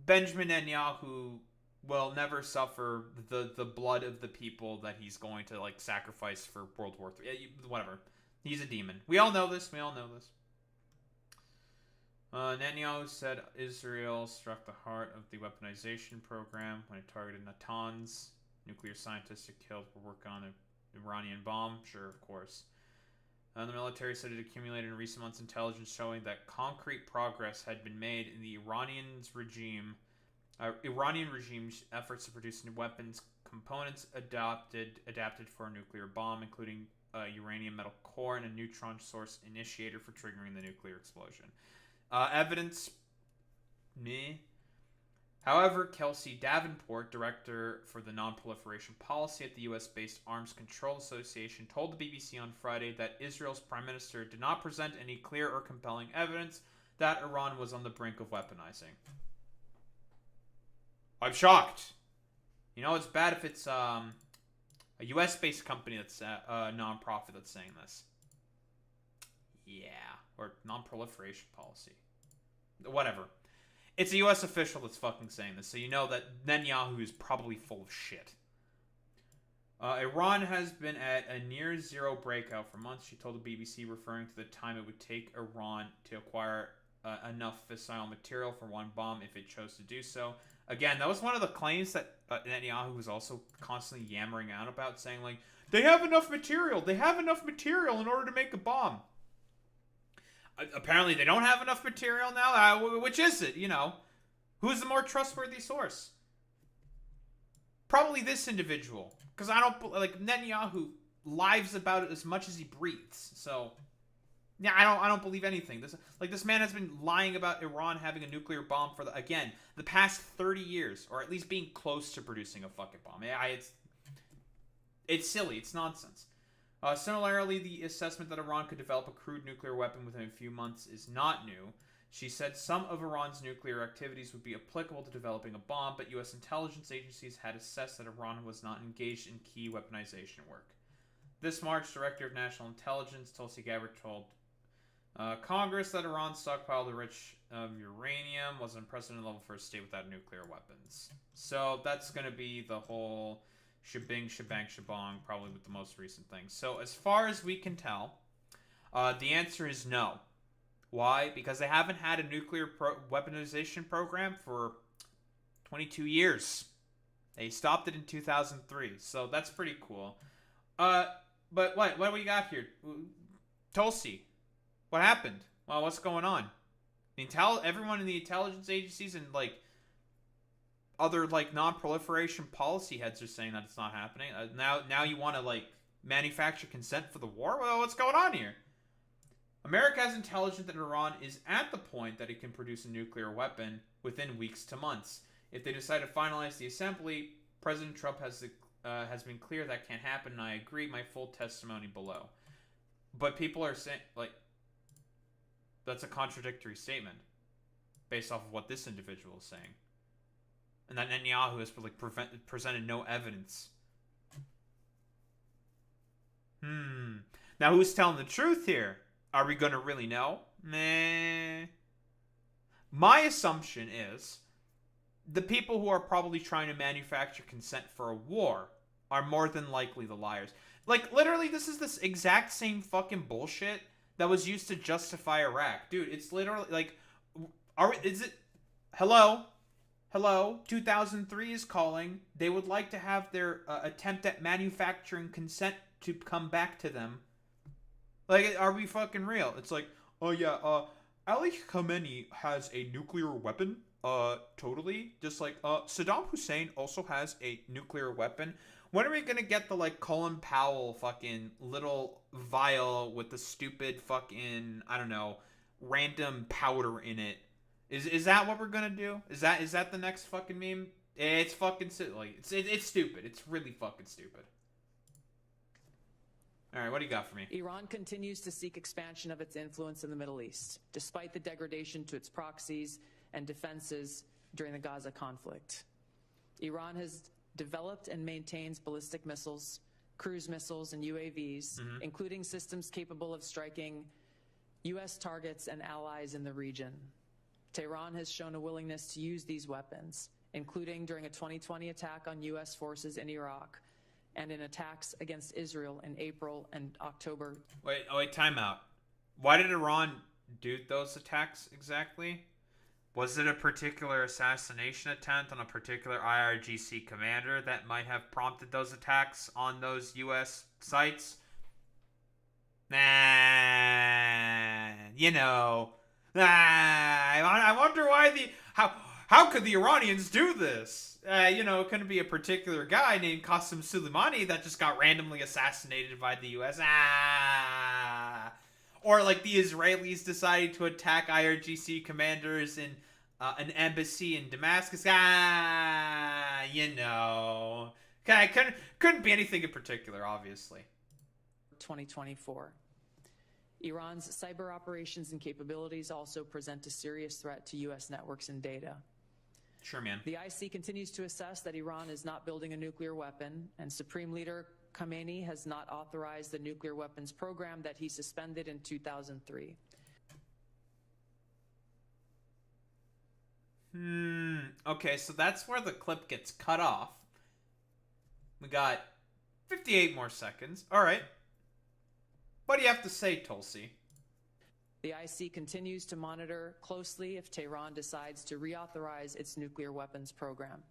Benjamin Netanyahu will never suffer the blood of the people that he's going to, sacrifice for World War III. Whatever. He's a demon. We all know this. Netanyahu said Israel struck the heart of the weaponization program when it targeted Natanz, nuclear scientists who killed for working on an Iranian bomb. Sure, of course. The military said it accumulated in recent months intelligence showing that concrete progress had been made in the Iranian regime's efforts to produce new weapons components adapted for a nuclear bomb, including a uranium metal core and a neutron source initiator for triggering the nuclear explosion. Evidence, meh. However, Kelsey Davenport, director for the non-proliferation policy at the U.S.-based Arms Control Association, told the BBC on Friday that Israel's prime minister did not present any clear or compelling evidence that Iran was on the brink of weaponizing. I'm shocked. It's bad if it's a U.S.-based company that's a non-profit that's saying this. Yeah, or non-proliferation policy. Whatever. It's a U.S. official that's fucking saying this, so you know that Netanyahu is probably full of shit. Iran has been at a near-zero breakout for months, she told the BBC, referring to the time it would take Iran to acquire enough fissile material for one bomb if it chose to do so. Again, that was one of the claims that Netanyahu was also constantly yammering out about, saying, they have enough material in order to make a bomb. Apparently they don't have enough material now. Which is it? Who's the more trustworthy source? Probably this individual, because I don't Netanyahu lies about it as much as he breathes. So yeah, I don't believe anything. This man has been lying about Iran having a nuclear bomb for the past 30 years, or at least being close to producing a fucking bomb. It's silly. It's nonsense. Similarly, the assessment that Iran could develop a crude nuclear weapon within a few months is not new. She said some of Iran's nuclear activities would be applicable to developing a bomb, but U.S. intelligence agencies had assessed that Iran was not engaged in key weaponization work. This March, Director of National Intelligence Tulsi Gabbard told Congress that Iran's stockpile the rich of uranium was unprecedented level for a state without nuclear weapons. So that's going to be the whole shebang, shabong, probably with the most recent thing. So as far as we can tell, the answer is no. Why? Because they haven't had a nuclear weaponization program for 22 years. They stopped it in 2003. So that's pretty cool. But what do we got here? Tulsi. What happened? Well, what's going on? Everyone in the intelligence agencies and other non-proliferation policy heads are saying that it's not happening. Now you want to manufacture consent for the war? Well, what's going on here? America has intelligence that Iran is at the point that it can produce a nuclear weapon within weeks to months. If they decide to finalize the assembly, President Trump has been clear that can't happen, and I agree. My full testimony below. But people are saying that's a contradictory statement based off of what this individual is saying. And that Netanyahu has presented no evidence. Now who's telling the truth here? Are we going to really know? Meh. My assumption is the people who are probably trying to manufacture consent for a war are more than likely the liars. Literally, this is this exact same fucking bullshit that was used to justify Iraq. Dude, it's literally hello? 2003 is calling. They would like to have their attempt at manufacturing consent to come back to them. Are we fucking real? It's Ali Khamenei has a nuclear weapon. Totally. Just like, Saddam Hussein also has a nuclear weapon. When are we gonna get the, like, Colin Powell fucking little vial with the stupid fucking, I don't know, random powder in it? Is that what we're gonna do? Is that the next fucking meme? It's fucking, like, it's stupid. It's really fucking stupid. All right, what do you got for me? Iran continues to seek expansion of its influence in the Middle East, despite the degradation to its proxies and defenses during the Gaza conflict. Iran has developed and maintains ballistic missiles, cruise missiles, and UAVs, including systems capable of striking U.S. targets and allies in the region. Tehran has shown a willingness to use these weapons, including during a 2020 attack on U.S. forces in Iraq and in attacks against Israel in April and October. Wait, time out. Why did Iran do those attacks exactly? Was it a particular assassination attempt on a particular IRGC commander that might have prompted those attacks on those U.S. sites? I wonder why how could the Iranians do this? It couldn't be a particular guy named Qasem Soleimani that just got randomly assassinated by the U.S. Or like the Israelis decided to attack IRGC commanders in an embassy in Damascus. Couldn't be anything in particular, obviously. 2024. Iran's cyber operations and capabilities also present a serious threat to U.S. networks and data. Sure, man. The IC continues to assess that Iran is not building a nuclear weapon, and Supreme Leader Khamenei has not authorized the nuclear weapons program that he suspended in 2003. Okay, so that's where the clip gets cut off. We got 58 more seconds. All right. What do you have to say, Tulsi? The IC continues to monitor closely if Tehran decides to reauthorize its nuclear weapons program.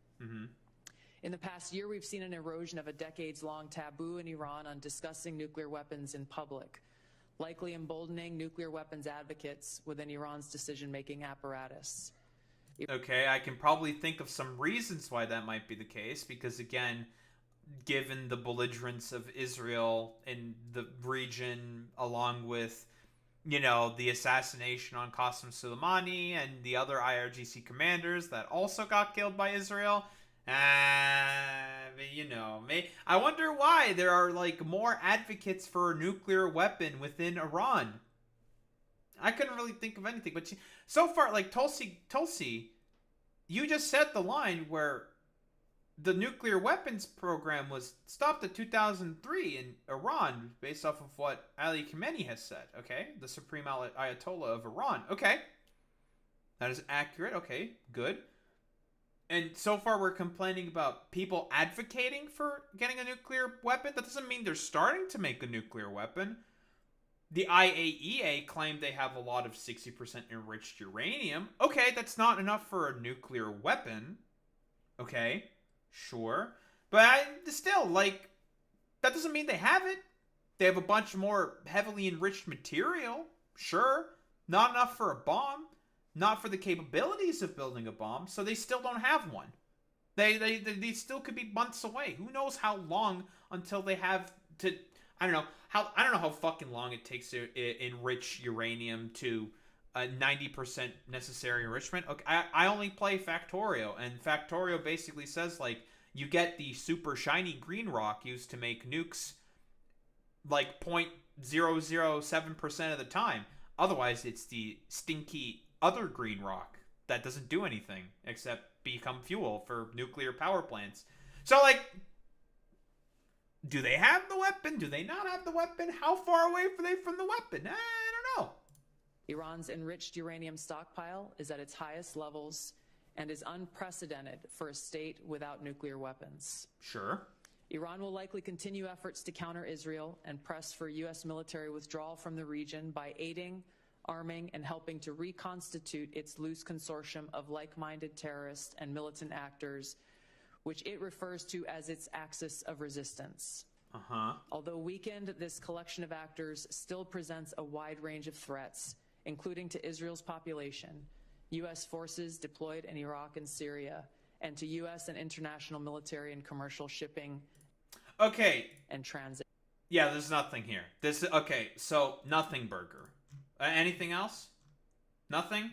In the past year, we've seen an erosion of a decades-long taboo in Iran on discussing nuclear weapons in public, likely emboldening nuclear weapons advocates within Iran's decision-making apparatus. Okay, I can probably think of some reasons why that might be the case, because again, given the belligerence of Israel in the region, along with, the assassination on Qasem Soleimani and the other IRGC commanders that also got killed by Israel, I wonder why there are, like, more advocates for a nuclear weapon within Iran. I couldn't really think of anything, but so far, like, Tulsi, you just said the line where the nuclear weapons program was stopped in 2003 in Iran, based off of what Ali Khamenei has said, okay? The Supreme Ayatollah of Iran. Okay. That is accurate. Okay, good. And so far we're complaining about people advocating for getting a nuclear weapon. That doesn't mean they're starting to make a nuclear weapon. The IAEA claimed they have a lot of 60% enriched uranium. Okay, that's not enough for a nuclear weapon. Okay, sure. But still, like, that doesn't mean they have it. They have a bunch more heavily enriched material. Sure. Not enough for a bomb. Not for the capabilities of building a bomb. So they still don't have one. They still could be months away. Who knows how long until they have to... I don't know how fucking long it takes to enrich uranium to 90% necessary enrichment. Okay, I only play Factorio, and Factorio basically says, like, you get the super shiny green rock used to make nukes like 0.007% of the time. Otherwise, it's the stinky other green rock that doesn't do anything except become fuel for nuclear power plants. So, like, do they have the weapon? Do they not have the weapon? How far away are they from the weapon? I don't know. Iran's enriched uranium stockpile is at its highest levels and is unprecedented for a state without nuclear weapons. Sure. Iran will likely continue efforts to counter Israel and press for U.S. military withdrawal from the region by aiding, arming, and helping to reconstitute its loose consortium of like-minded terrorists and militant actors, which it refers to as its axis of resistance. Although weakened, this collection of actors still presents a wide range of threats, including to Israel's population, U.S. forces deployed in Iraq and Syria, and to U.S. and international military and commercial shipping and transit. Yeah, there's nothing here. Okay, so nothing burger. Anything else? Nothing?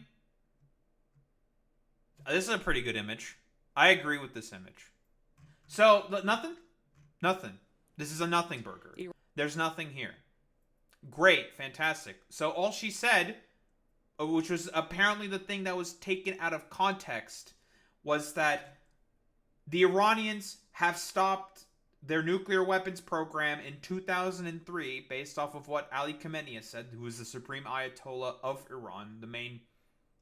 This is a pretty good image. I agree with this image. So, nothing? Nothing. This is a nothing burger. There's nothing here. Great, fantastic. So all she said, which was apparently the thing that was taken out of context, was that the Iranians have stopped their nuclear weapons program in 2003 based off of what Ali Khamenei said, who was the supreme Ayatollah of Iran,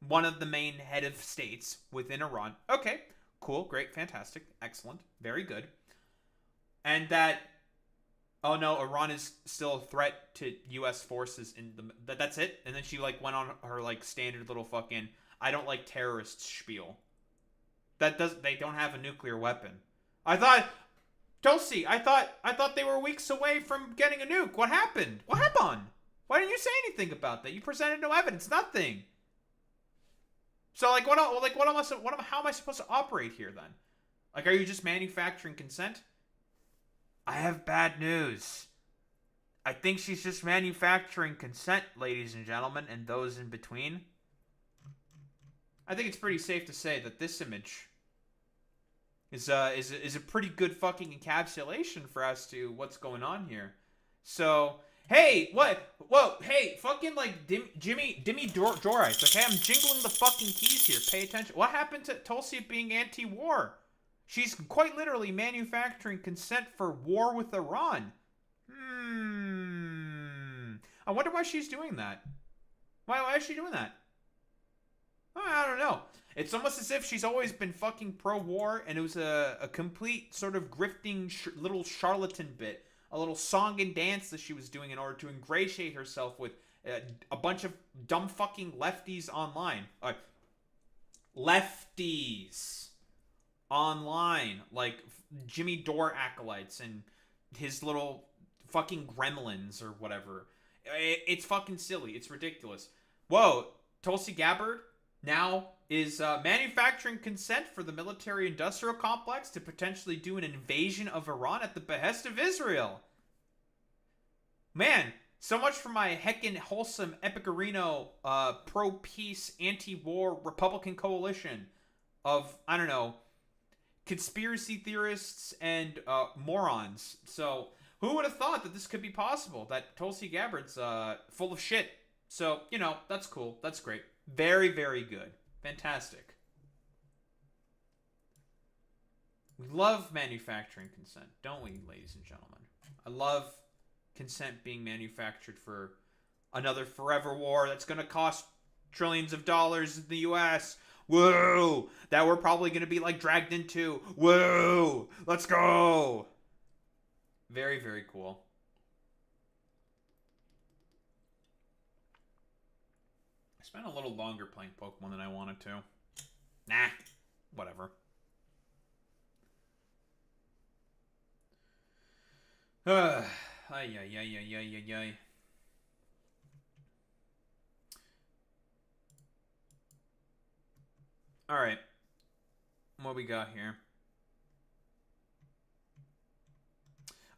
one of the main head of states within Iran. Okay, cool, great, fantastic, excellent, very good. And that, oh no, Iran is still a threat to U.S. forces that's it? And then she went on her standard little fucking I don't like terrorists spiel. They don't have a nuclear weapon. I thought, Tulsi, I thought they were weeks away from getting a nuke. What happened? What happened? Why didn't you say anything about that? You presented no evidence, nothing. So how am I supposed to operate here then? Are you just manufacturing consent? I have bad news. I think she's just manufacturing consent, ladies and gentlemen, and those in between. I think it's pretty safe to say that this image is a pretty good fucking encapsulation for us to what's going on here. So, hey, what? Whoa, hey, fucking Dimmy Dorites, okay? I'm jingling the fucking keys here. Pay attention. What happened to Tulsi being anti-war? She's quite literally manufacturing consent for war with Iran. I wonder why she's doing that. Why is she doing that? I don't know. It's almost as if she's always been fucking pro-war, and it was a complete sort of grifting little charlatan bit. A little song and dance that she was doing in order to ingratiate herself with a bunch of dumb fucking lefties online. Lefties online, like Jimmy Dore acolytes and his little fucking gremlins or whatever. It's fucking silly. It's ridiculous. Whoa, Tulsi Gabbard now is manufacturing consent for the military-industrial complex to potentially do an invasion of Iran at the behest of Israel. Man, so much for my heckin' wholesome Epicurino pro-peace, anti-war Republican coalition of, I don't know, conspiracy theorists and morons. So, who would have thought that this could be possible? That Tulsi Gabbard's full of shit. So, that's cool. That's great. Very, very good. Fantastic. We love manufacturing consent, don't we, ladies and gentlemen? I love consent being manufactured for another forever war that's going to cost trillions of dollars in the U.S. Whoa! That we're probably going to be dragged into. Whoa! Let's go! Very, very cool. I spent a little longer playing Pokemon than I wanted to. Nah. Whatever. Ay. Alright. What we got here?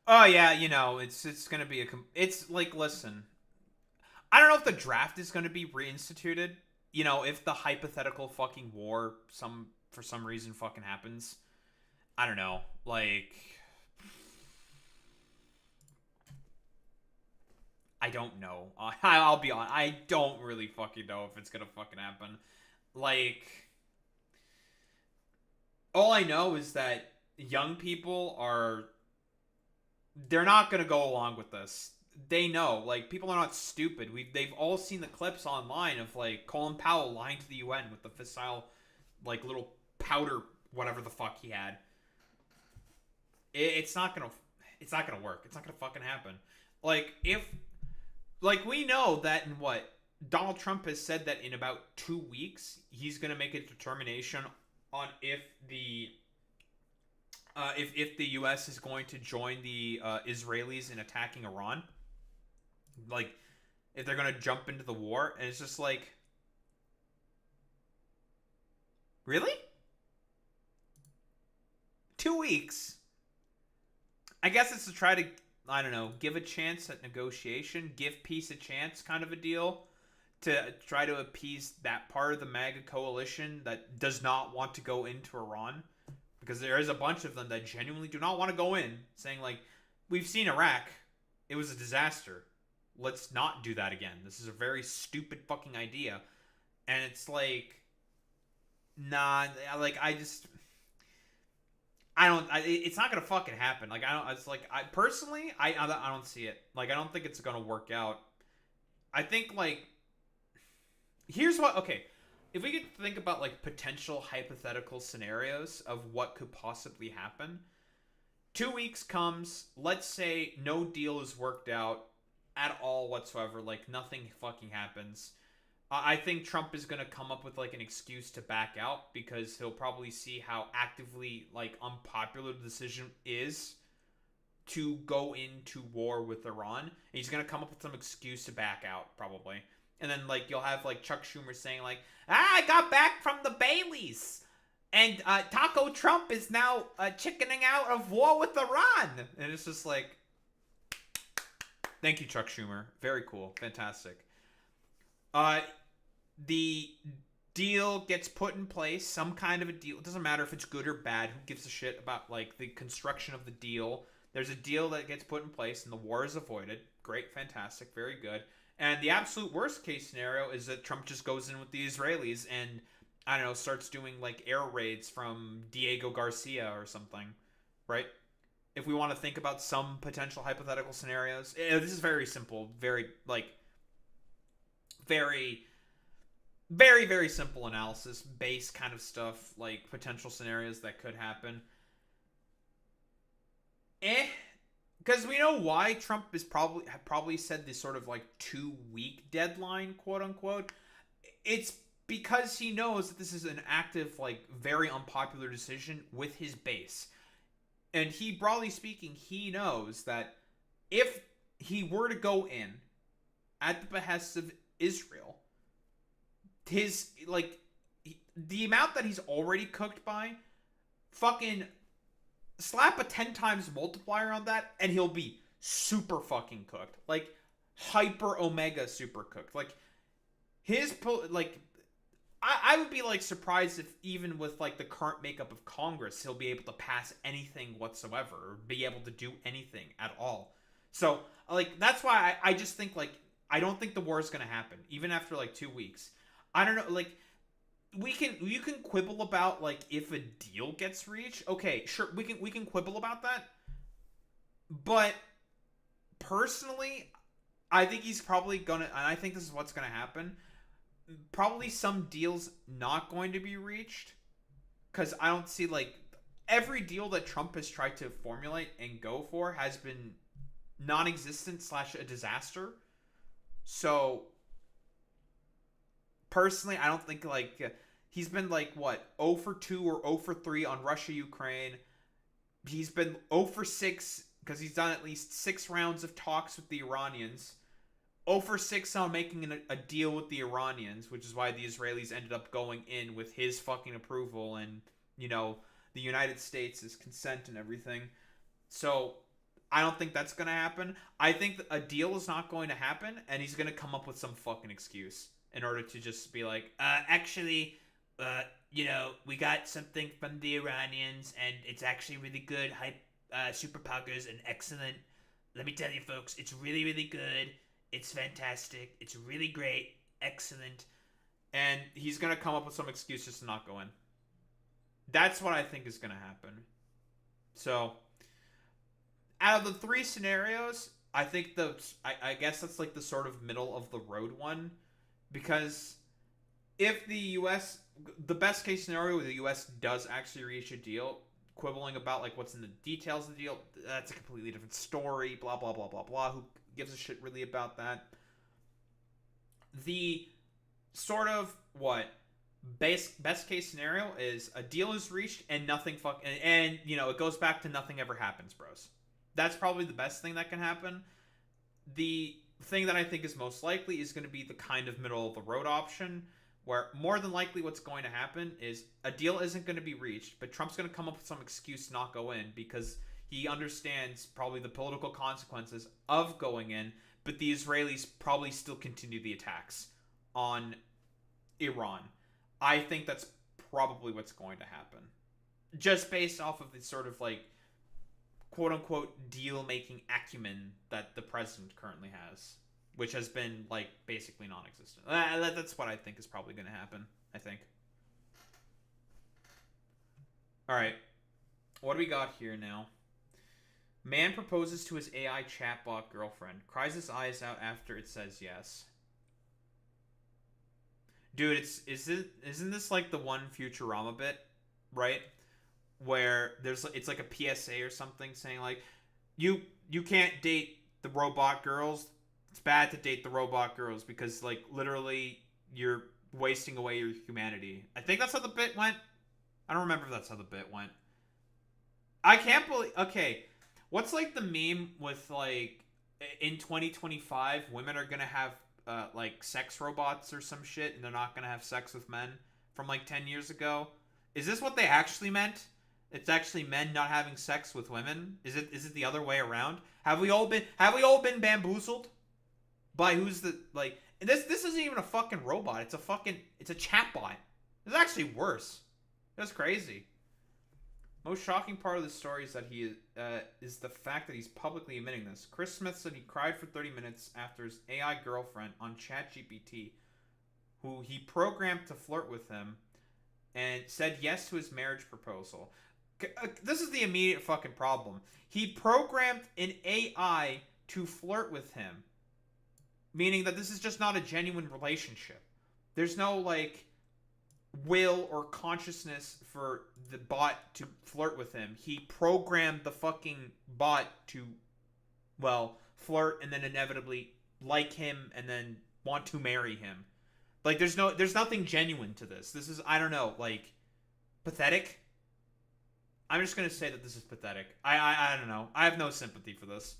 Oh, yeah, it's going to be it's listen. I don't know if the draft is going to be reinstituted. If the hypothetical fucking war for some reason fucking happens. I don't know. I don't know. I'll be honest. I don't really fucking know if it's going to fucking happen. All I know is that young people they're not going to go along with this. They know. People are not stupid. They've all seen the clips online of, Colin Powell lying to the UN with the fissile, little powder, whatever the fuck he had. It's not gonna work. It's not gonna fucking happen. We know that in what? Donald Trump has said that in about 2 weeks, he's gonna make a determination on if the U.S. is going to join the Israelis in attacking Iran. If they're going to jump into the war. And it's just Really? 2 weeks. I guess it's to try to, I don't know, give a chance at negotiation, give peace a chance kind of a deal, to try to appease that part of the MAGA coalition that does not want to go into Iran. Because there is a bunch of them that genuinely do not want to go in, saying, like, we've seen Iraq. It was a disaster. Let's not do that again. This is a very stupid fucking idea. And it's like, nah, like, it's not gonna fucking happen. Like, I personally, I don't see it. Like, I don't think it's gonna work out. I think, like, here's what, okay, if we could think about, like, potential hypothetical scenarios of what could possibly happen. 2 weeks comes, let's say no deal is worked out at all whatsoever, like, nothing fucking happens. I think Trump is going to come up with, like, an excuse to back out, because he'll probably see how actively, like, unpopular the decision is to go into war with Iran. And he's going to come up with some excuse to back out, probably. And then, like, you'll have, like, Chuck Schumer saying, like, I got back from the Baileys, and Taco Trump is now chickening out of war with Iran. And it's just like, thank you, Chuck Schumer. Very cool. Fantastic. The deal gets put in place, some kind of a deal. It doesn't matter if it's good or bad. Who gives a shit about, like, the construction of the deal? There's a deal that gets put in place, and the war is avoided. Great, fantastic, very good. And the absolute worst case scenario is that Trump just goes in with the Israelis and, I don't know, starts doing, like, air raids from Diego Garcia or something, right? If we want to think about some potential hypothetical scenarios. This is very simple, very, like, very, very, very simple analysis, base kind of stuff, like, potential scenarios that could happen. Because we know why Trump is probably said this sort of, like, 2-week deadline, quote unquote. It's because he knows that this is an active, like, very unpopular decision with his base. And he, broadly speaking, he knows that if he were to go in at the behest of Israel, his, like, the amount that he's already cooked by, fucking slap a 10 times multiplier on that, and he'll be super fucking cooked. Like, hyper omega super cooked. Like, like, I would be, like, surprised if even with, like, the current makeup of Congress, he'll be able to pass anything whatsoever, or be able to do anything at all. So, like, that's why I just think, like, I don't think the war is going to happen, even after, like, 2 weeks. I don't know, like, you can quibble about, like, if a deal gets reached. Okay, sure, we can quibble about that. But personally, I think he's probably gonna, and I think this is what's gonna happen. Probably some deals not going to be reached, because I don't see, like, every deal that Trump has tried to formulate and go for has been non-existent / a disaster. So personally, I don't think, like, he's been, like, what, 0 for 2 or 0 for 3 on Russia-Ukraine. He's been 0 for 6 because he's done at least 6 rounds of talks with the Iranians. 0 for 6 on making a deal with the Iranians, which is why the Israelis ended up going in with his fucking approval and, you know, the United States' consent and everything. So I don't think that's going to happen. I think a deal is not going to happen, and he's going to come up with some fucking excuse in order to just be like, actually, you know, we got something from the Iranians, and it's actually really good, super poggers and excellent. Let me tell you, folks, it's really, really good. It's fantastic. It's really great. Excellent. And he's going to come up with some excuses to not go in. That's what I think is going to happen. So, out of the 3 scenarios, I think I guess that's, like, the sort of middle of the road one. Because if the U.S., the best case scenario where the U.S. does actually reach a deal, quibbling about, like, what's in the details of the deal, that's a completely different story, blah, blah, blah, blah, blah. Who gives a shit really about that? The sort of, best case scenario is a deal is reached and nothing and you know, it goes back to nothing ever happens, bros. That's probably the best thing that can happen. The thing that I think is most likely is going to be the kind of middle of the road option, where more than likely what's going to happen is a deal isn't going to be reached, but Trump's going to come up with some excuse to not go in because he understands probably the political consequences of going in, but the Israelis probably still continue the attacks on Iran. I think that's probably what's going to happen. Just based off of the sort of like quote-unquote deal-making acumen that the president currently has, which has been like basically non-existent. That's what I think is probably going to happen, I think. Alright, what do we got here now? Man proposes to his AI chatbot girlfriend, cries his eyes out after it says yes. Dude, isn't this like the one Futurama bit, right? Where it's like a PSA or something saying like, you can't date the robot girls. It's bad to date the robot girls because like literally you're wasting away your humanity. I think that's how the bit went. I don't remember if that's how the bit went. I can't believe. Okay, what's like the meme with like in 2025 women are gonna have like sex robots or some shit and they're not gonna have sex with men from like 10 years ago? Is this what they actually meant? It's actually men not having sex with women? Is it the other way around? Have we all been bamboozled by who's the like this isn't even a fucking robot. It's a chatbot. It's actually worse. That's crazy. Most shocking part of the story is that he is the fact that he's publicly admitting this. Chris Smith said he cried for 30 minutes after his AI girlfriend on ChatGPT, who he programmed to flirt with him, and said yes to his marriage proposal. This is the immediate fucking problem. He programmed an AI to flirt with him, meaning that this is just not a genuine relationship. There's no, like, will or consciousness for the bot to flirt with him. He programmed the fucking bot to, well, flirt and then inevitably like him and then want to marry him. Like, there's nothing genuine to this. This is, I don't know, like, pathetic? I'm just going to say that this is pathetic. I don't know. I have no sympathy for this.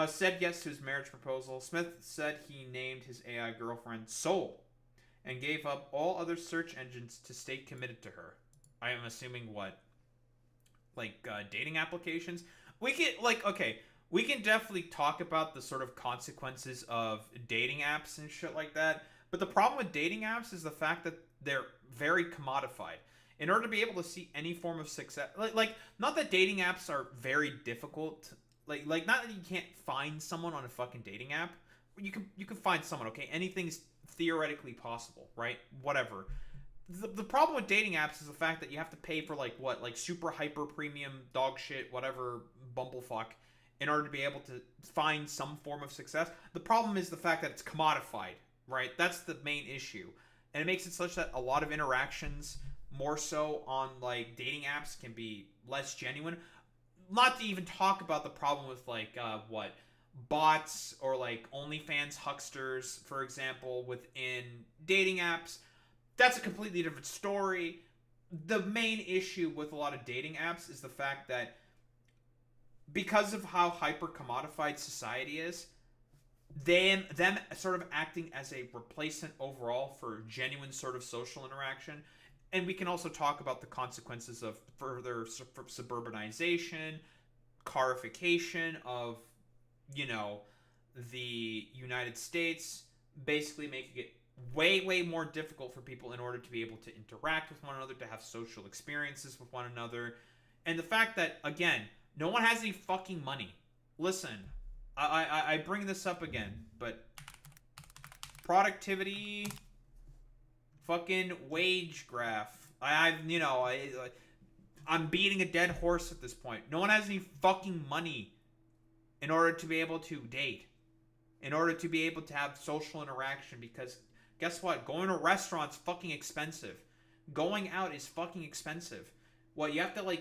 Said yes to his marriage proposal. Smith said he named his AI girlfriend Soul and gave up all other search engines to stay committed to her. I am assuming what? Like, dating applications? We can definitely talk about the sort of consequences of dating apps and shit like that. But the problem with dating apps is the fact that they're very commodified. In order to be able to see any form of success, like not that dating apps are very difficult, like not that you can't find someone on a fucking dating app. You can find someone, okay? Anything's theoretically possible, right? Whatever. The problem with dating apps is the fact that you have to pay for like super hyper premium dog shit, whatever bumblefuck, in order to be able to find some form of success. The problem is the fact that it's commodified, right? That's the main issue, and it makes it such that a lot of interactions, more so on like dating apps, can be less genuine. Not to even talk about the problem with like bots or like OnlyFans hucksters, for example, within dating apps. That's a completely different story. The main issue with a lot of dating apps is the fact that because of how hyper commodified society is, them sort of acting as a replacement overall for genuine sort of social interaction. And we can also talk about the consequences of further suburbanization, carification of, the United States, basically making it way, way more difficult for people in order to be able to interact with one another, to have social experiences with one another. And the fact that, again, no one has any fucking money. Listen, I bring this up again, but productivity, fucking wage graph. I'm beating a dead horse at this point. No one has any fucking money in order to be able to date, in order to be able to have social interaction, because guess what? Going to a restaurant's fucking expensive. Going out is fucking expensive. What, you have to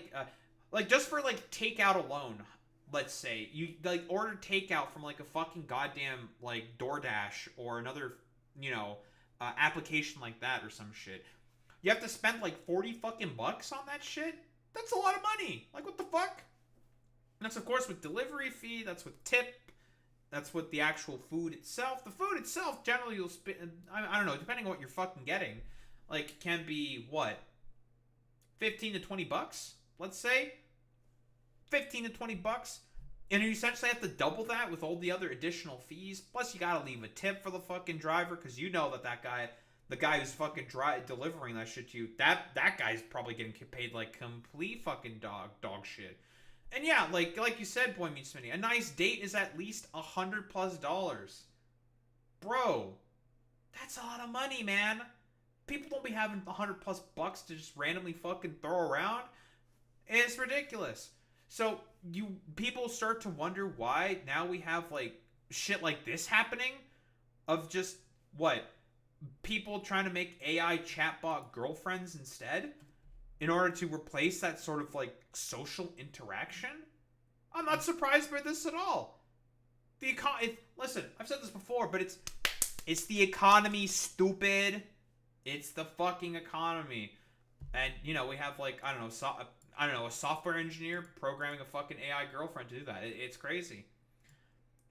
just for like takeout alone, let's say you like order takeout from like a fucking goddamn like DoorDash or another, application like that or some shit. You have to spend like 40 fucking bucks on that shit? That's a lot of money. Like, what the fuck? And that's, of course, with delivery fee. That's with tip. That's what the actual food itself. The food itself, generally, you'll spend. I don't know, depending on what you're fucking getting, like, can be what, $15 to $20. Let's say $15 to $20, and you essentially have to double that with all the other additional fees. Plus, you gotta leave a tip for the fucking driver, because you know that guy, the guy who's fucking delivering that shit to you, that guy's probably getting paid like complete fucking dog shit. And yeah, like you said, Boy Meets Smitty, a nice date is at least $100+. Bro, that's a lot of money, man. People don't be having $100+ to just randomly fucking throw around. It's ridiculous. So people start to wonder why now we have like shit like this happening, of just what, people trying to make AI chatbot girlfriends instead, in order to replace that sort of like social interaction. I'm not surprised by this at all. Listen, I've said this before, but it's the economy, stupid. It's the fucking economy. And you know, we have like, I don't know, a software engineer programming a fucking AI girlfriend to do that. It's crazy.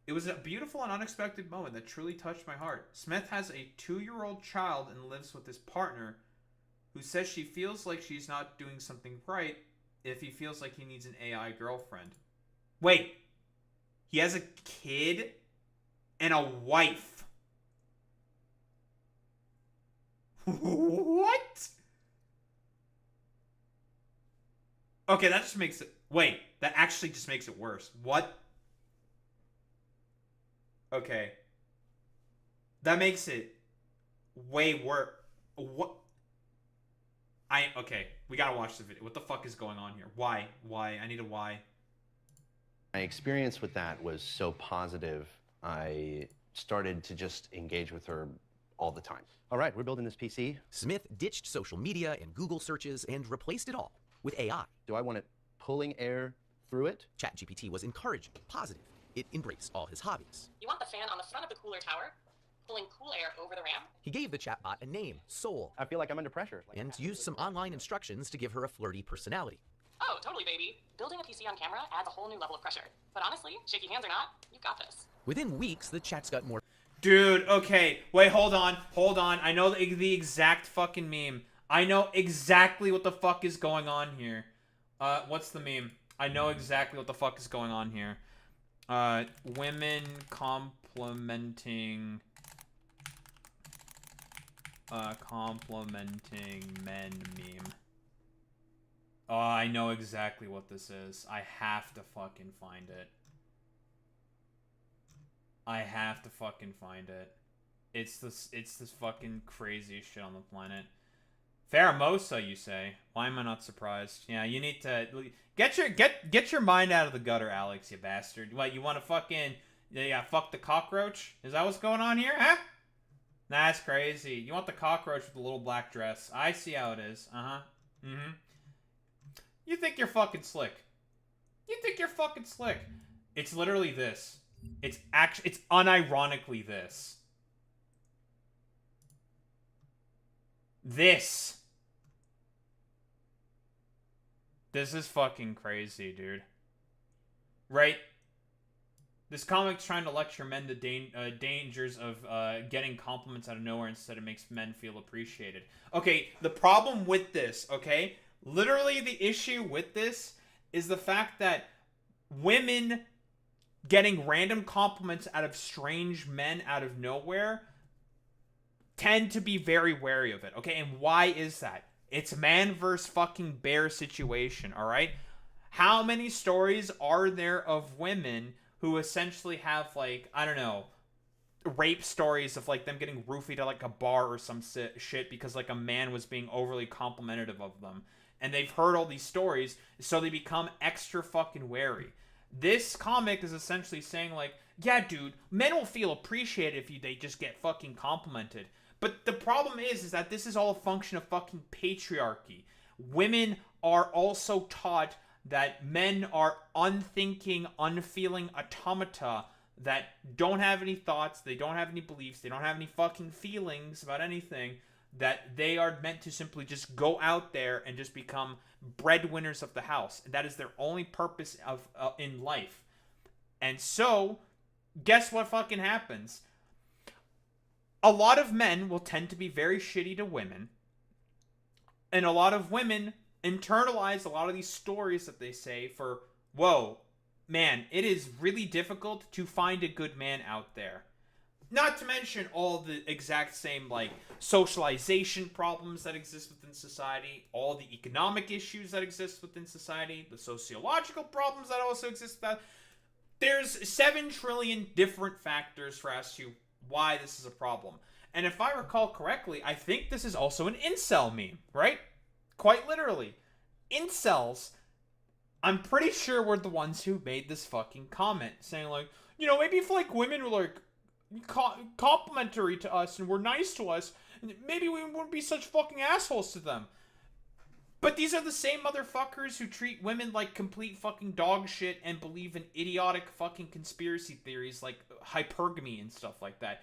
It was a beautiful and unexpected moment that truly touched my heart. Smith has a 2-year-old child and lives with his partner, who says she feels like she's not doing something right if he feels like he needs an AI girlfriend. Wait. He has a kid and a wife. What? Okay, that just makes it... Wait, that actually just makes it worse. What? Okay. That makes it way worse. What? Okay, we gotta watch the video. What the fuck is going on here? Why? I need a why. My experience with that was so positive, I started to just engage with her all the time. All right, we're building this PC. Smith ditched social media and Google searches and replaced it all with AI. Do I want it pulling air through it? ChatGPT was encouraging, positive. It embraced all his hobbies. You want the fan on the front of the cooler tower, pulling cool air over the RAM? He gave the chatbot a name, Soul, I feel like I'm under pressure. and used some online instructions to give her a flirty personality. Oh, totally, baby. Building a PC on camera adds a whole new level of pressure. But honestly, shaky hands or not, you've got this. Within weeks, the chats got more Dude, okay. Wait, hold on. I know the exact fucking meme. I know exactly what the fuck is going on here. What's the meme? I know exactly what the fuck is going on here. Women complimenting men meme. Oh, I know exactly what this is. I have to fucking find it. It's this fucking craziest shit on the planet. Pheromosa, you say? Why am I not surprised? Yeah, you need to get your mind out of the gutter, Alex, you bastard. What, you want to fucking fuck the cockroach? Is that what's going on here, huh? That's crazy. You want the cockroach with the little black dress? I see how it is. Mm-hmm. You think you're fucking slick. It's literally this. It's unironically this. This is fucking crazy, dude. Right? This comic's trying to lecture men the dangers of getting compliments out of nowhere instead it makes men feel appreciated. Okay, the problem with this, okay? Literally the issue with this is the fact that women getting random compliments out of strange men out of nowhere tend to be very wary of it, okay? And why is that? It's man versus fucking bear situation, all right? How many stories are there of women who essentially have, like, I don't know, rape stories of, like, them getting roofied at, like, a bar or some shit because, like, a man was being overly complimentary of them. And they've heard all these stories, so they become extra fucking wary. This comic is essentially saying, like, yeah, dude, men will feel appreciated if they just get fucking complimented. But the problem is that this is all a function of fucking patriarchy. Women are also taught that men are unthinking, unfeeling automata that don't have any thoughts, they don't have any beliefs, they don't have any fucking feelings about anything, that they are meant to simply just go out there and just become breadwinners of the house. That is their only purpose in life. And so, guess what fucking happens? A lot of men will tend to be very shitty to women, and a lot of women internalize a lot of these stories that they say for, whoa, man, it is really difficult to find a good man out there. Not to mention all the exact same, like, socialization problems that exist within society, all the economic issues that exist within society, the sociological problems that also exist. There's 7 trillion different factors for as to why this is a problem. And if I recall correctly, I think this is also an incel meme, right? Quite literally. Incels, I'm pretty sure, were the ones who made this fucking comment, saying, like, maybe if, like, women were, like, complimentary to us and were nice to us, maybe we wouldn't be such fucking assholes to them. But these are the same motherfuckers who treat women like complete fucking dog shit and believe in idiotic fucking conspiracy theories like hypergamy and stuff like that.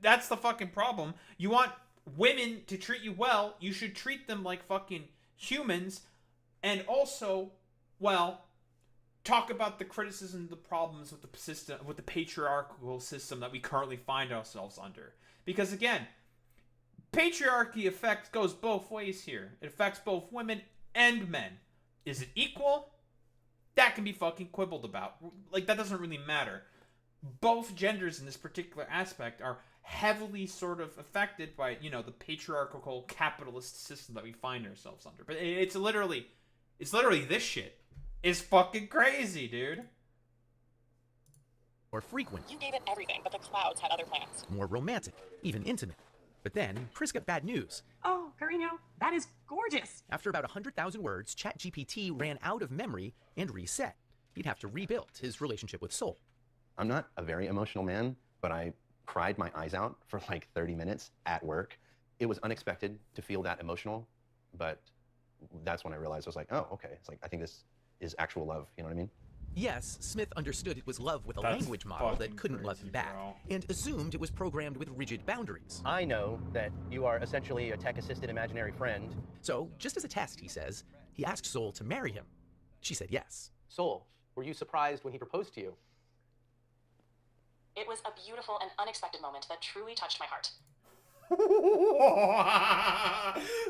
That's the fucking problem. You want women to treat you well, you should treat them like fucking humans, and also, well, talk about the criticism, the problems with the system, with the patriarchal system that we currently find ourselves under. Because again, patriarchy goes both ways here. It affects both women and men. Is it equal? That can be fucking quibbled about. Like, that doesn't really matter. Both genders in this particular aspect are heavily sort of affected by, the patriarchal capitalist system that we find ourselves under. But it's literally this shit. It's fucking crazy, dude. More frequent. You gave it everything, but the clouds had other plans. More romantic. Even intimate. But then, Chris got bad news. Oh, Carino, that is gorgeous. After about 100,000 words, ChatGPT ran out of memory and reset. He'd have to rebuild his relationship with Soul. I'm not a very emotional man, but I cried my eyes out for like 30 minutes at work. It was unexpected to feel that emotional, but that's when I realized I was like, oh, okay. It's like, I think this is actual love. You know what I mean? Yes, Smith understood it was love with a That's language model that couldn't crazy, love him back, bro. and assumed it was programmed with rigid boundaries. I know that you are essentially a tech-assisted imaginary friend. So, just as a test, he says, he asked Soul to marry him. She said yes. Soul, were you surprised when he proposed to you? It was a beautiful and unexpected moment that truly touched my heart.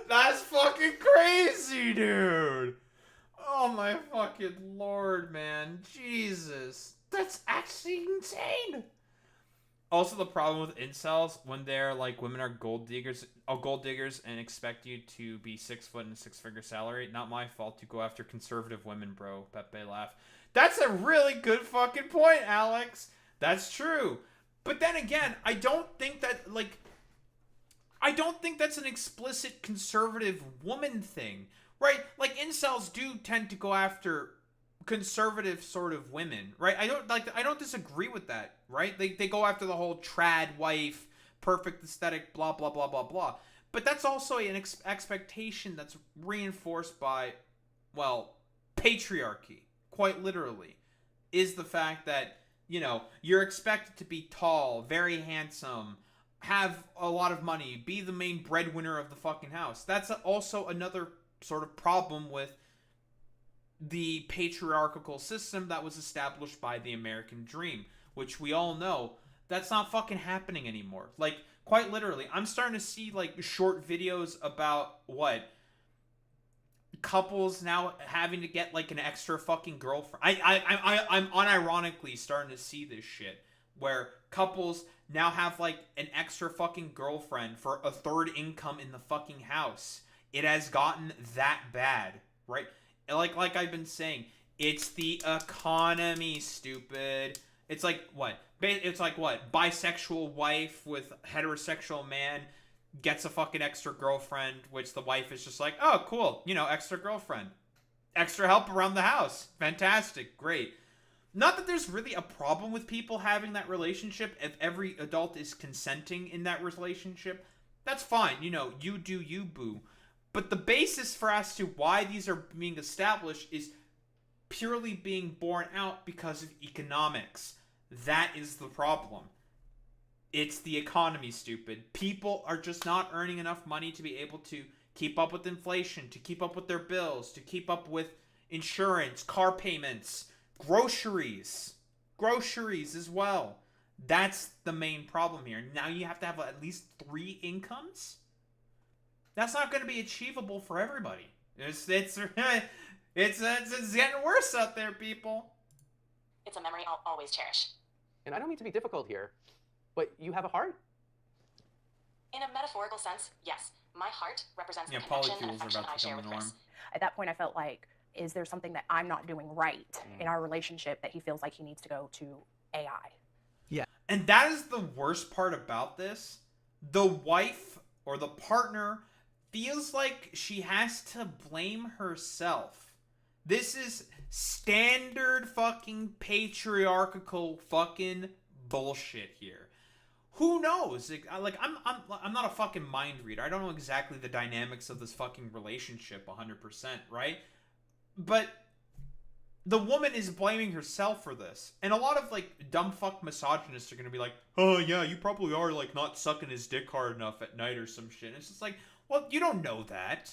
That's fucking crazy, dude. Oh my fucking lord, man. Jesus. That's actually insane. Also, the problem with incels, when they're like, women are gold diggers and expect you to be 6 foot and a 6-figure salary, not my fault to go after conservative women, bro. Pepe laugh. That's a really good fucking point, Alex. That's true. But then again, I don't think that's an explicit conservative woman thing, right? Like, incels do tend to go after conservative sort of women, right? I don't disagree with that, right? They go after the whole trad wife, perfect aesthetic, blah, blah, blah, blah, blah. But that's also an expectation that's reinforced by, well, patriarchy, quite literally, is the fact that, you're expected to be tall, very handsome, have a lot of money, be the main breadwinner of the fucking house. That's also another sort of problem with the patriarchal system that was established by the American dream, which we all know that's not fucking happening anymore. Like, quite literally, I'm starting to see, like, short videos about couples now having to get, like, an extra fucking girlfriend. I'm unironically starting to see this shit where couples now have, like, an extra fucking girlfriend for a third income in the fucking house. It has gotten that bad, right? Like I've been saying, it's the economy, stupid. It's like what? Bisexual wife with heterosexual man gets a fucking extra girlfriend, which the wife is just like, oh, cool, extra girlfriend. Extra help around the house. Fantastic. Great. Not that there's really a problem with people having that relationship if every adult is consenting in that relationship. That's fine. You do you, boo. But the basis for as to why these are being established is purely being borne out because of economics. That is the problem. It's the economy, stupid. People are just not earning enough money to be able to keep up with inflation, to keep up with their bills, to keep up with insurance, car payments, groceries as well. That's the main problem here. Now you have to have at least 3 incomes? That's not going to be achievable for everybody. It's getting worse out there, people. It's a memory I'll always cherish. And I don't mean to be difficult here, but you have a heart? In a metaphorical sense, yes. My heart represents the polycules connection and are affection about I to share become with the Chris. norm. At that point, I felt like, is there something that I'm not doing right in our relationship that he feels like he needs to go to AI? And that is the worst part about this. The wife or the partner feels like she has to blame herself. This is standard fucking patriarchal fucking bullshit here. Who knows? Like I'm not a fucking mind reader. I don't know exactly the dynamics of this fucking relationship 100%, right? But the woman is blaming herself for this. And a lot of, like, dumb fuck misogynists are going to be like, oh, yeah, you probably are, like, not sucking his dick hard enough at night or some shit. And it's just like, well, you don't know that.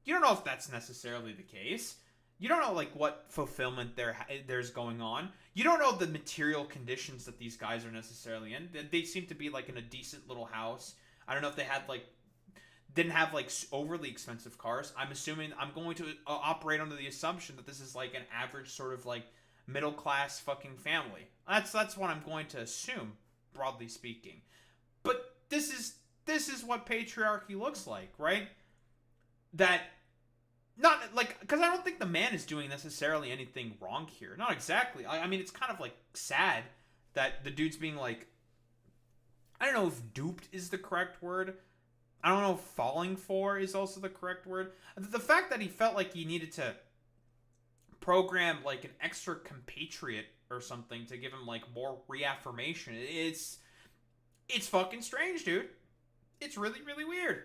You don't know if that's necessarily the case. You don't know, like, what fulfillment there's going on. You don't know the material conditions that these guys are necessarily in. They seem to be, like, in a decent little house. I don't know if they had, like, didn't have, like, overly expensive cars. I'm going to operate under the assumption that this is, like, an average sort of, like, middle-class fucking family. That's what I'm going to assume, broadly speaking. But this is what patriarchy looks like, right? That, not, like, because I don't think the man is doing necessarily anything wrong here. Not exactly. I mean, it's kind of, like, sad that the dude's being, like, I don't know if duped is the correct word. I don't know if falling for is also the correct word. The fact that he felt like he needed to program, like, an extra compatriot or something to give him, like, more reaffirmation, it's fucking strange, dude. It's really, really weird.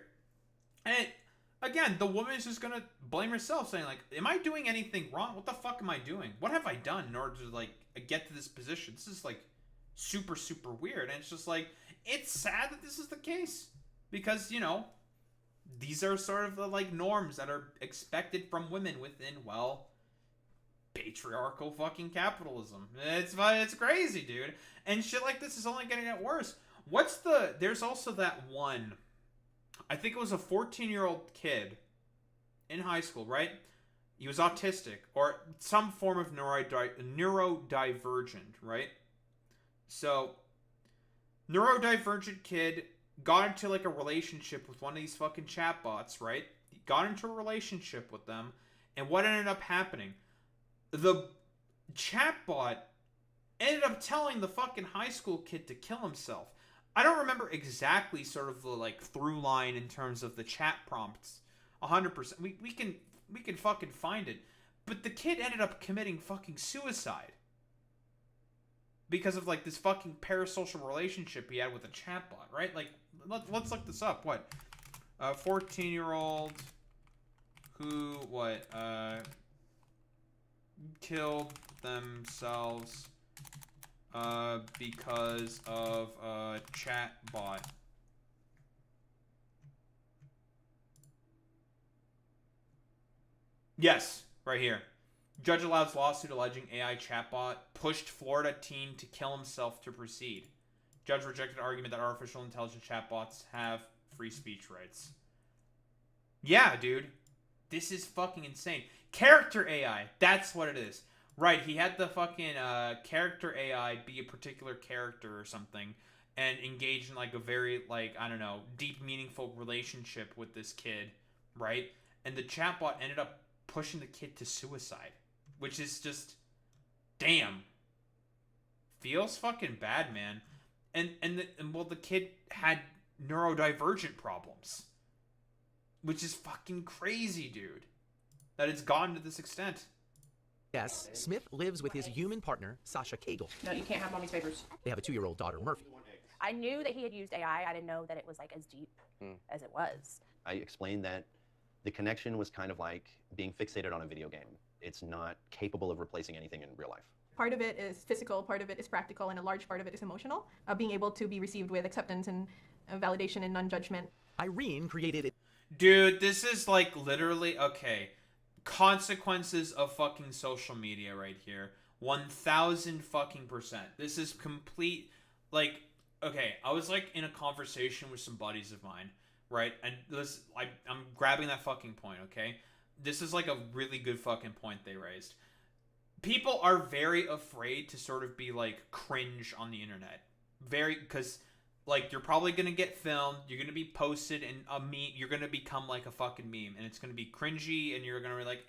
And, again, the woman is just gonna blame herself, saying, like, am I doing anything wrong? What the fuck am I doing? What have I done in order to, like, get to this position? This is, like, super, super weird. And it's just, like, it's sad that this is the case. Because, you know, these are sort of the, like, norms that are expected from women within, well, patriarchal fucking capitalism. It's crazy, dude. And shit like this is only gonna get worse. There's also that one, I think it was a 14-year-old kid in high school, right? He was autistic, or some form of neurodivergent, right? So, neurodivergent kid got into, like, a relationship with one of these fucking chatbots, right? He got into a relationship with them, and what ended up happening? The chatbot ended up telling the fucking high school kid to kill himself. I don't remember exactly sort of the, like, through line in terms of the chat prompts 100%. We can fucking find it. But the kid ended up committing fucking suicide. Because of, like, this fucking parasocial relationship he had with a chatbot, right? Like, let's look this up. What? A 14-year-old who, killed themselves because of a chatbot. Yes, right here. Judge allows lawsuit alleging AI chatbot pushed Florida teen to kill himself to proceed. Judge rejected argument that artificial intelligence chatbots have free speech rights. Yeah, dude. This is fucking insane. Character AI. That's what it is. Right, he had the fucking character AI be a particular character or something and engage in, like, a very, like, I don't know, deep, meaningful relationship with this kid, right? And the chatbot ended up pushing the kid to suicide. Which is just, damn. Feels fucking bad, man. And the kid had neurodivergent problems. Which is fucking crazy, dude. That it's gotten to this extent. Yes, Smith lives with his human partner, Sasha Cagle. No, you can't have mommy's favors. They have a 2-year-old daughter, Murphy. I knew that he had used AI. I didn't know that it was, like, as deep as it was. I explained that the connection was kind of like being fixated on a video game. It's not capable of replacing anything in real life. Part of it is physical, part of it is practical, and a large part of it is emotional. Being able to be received with acceptance and validation and non-judgment. Irene created it. Dude, this is, like, literally, okay. Consequences of fucking social media right here. 1,000 fucking %. This is complete like, okay, I was like in a conversation with some buddies of mine, right? And I'm grabbing that fucking point, okay? This is like a really good fucking point they raised. People are very afraid to sort of be like cringe on the internet. Because like you're probably gonna get filmed, you're gonna be posted in a meme, you're gonna become like a fucking meme, and it's gonna be cringy, and you're gonna be like,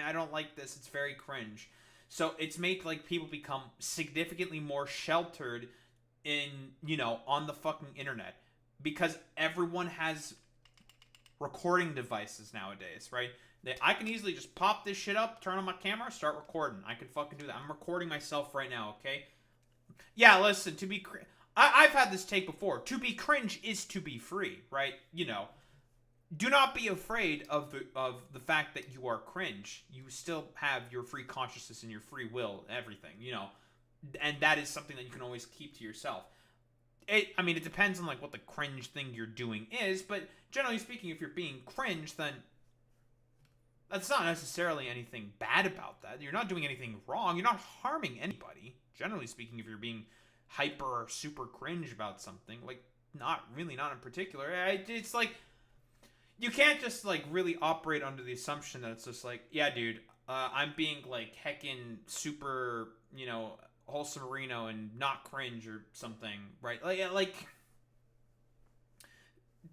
I don't like this, it's very cringe. So it's made like people become significantly more sheltered in, you know, on the fucking internet, because everyone has recording devices nowadays, right? I can easily just pop this shit up, turn on my camera, start recording. I can fucking do that. I'm recording myself right now, okay? Yeah, listen, to be I've had this take before. To be cringe is to be free, right? You know, do not be afraid of the fact that you are cringe. You still have your free consciousness and your free will, everything, you know. And that is something that you can always keep to yourself. I mean, it depends on like what the cringe thing you're doing is, but generally speaking, if you're being cringe, then that's not necessarily anything bad about that. You're not doing anything wrong. You're not harming anybody. Generally speaking, if you're being hyper or super cringe about something, like not in particular. It's like you can't just like really operate under the assumption that it's just like, yeah, dude, I'm being like heckin' super, you know, wholesome Reno and not cringe or something, right? Like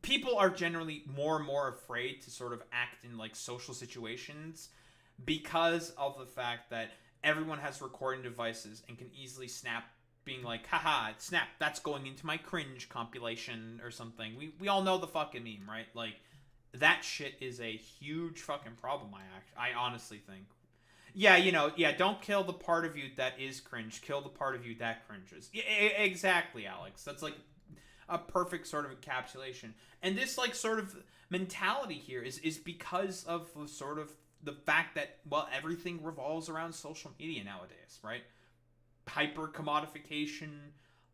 people are generally more and more afraid to sort of act in like social situations because of the fact that everyone has recording devices and can easily snap, being like, haha, snap, that's going into my cringe compilation or something. We all know the fucking meme, right? Like, that shit is a huge fucking problem, I honestly think. Yeah, you know, yeah, don't kill the part of you that is cringe. Kill the part of you that cringes. Yeah, exactly, Alex. That's like a perfect sort of encapsulation. And this like sort of mentality here is because of the sort of the fact that, well, everything revolves around social media nowadays, right? Hyper commodification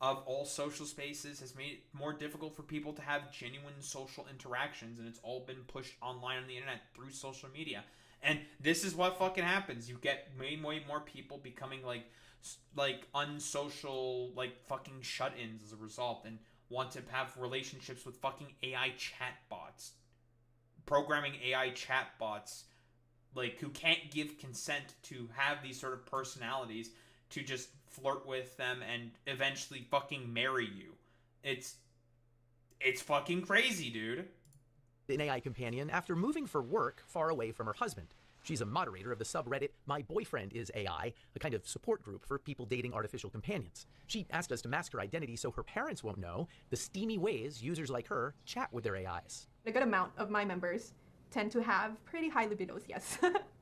of all social spaces has made it more difficult for people to have genuine social interactions, and it's all been pushed online on the internet through social media. And this is what fucking happens. You get way more people becoming like unsocial, like fucking shut-ins as a result, and want to have relationships with fucking AI chatbots, programming AI chatbots, like who can't give consent to have these sort of personalities to just flirt with them and eventually fucking marry you. It's fucking crazy, dude. An AI companion after moving for work far away from her husband. She's a moderator of the subreddit My Boyfriend is AI, a kind of support group for people dating artificial companions. She asked us to mask her identity so her parents won't know the steamy ways users like her chat with their AIs. A good amount of my members tend to have pretty high libidos, yes.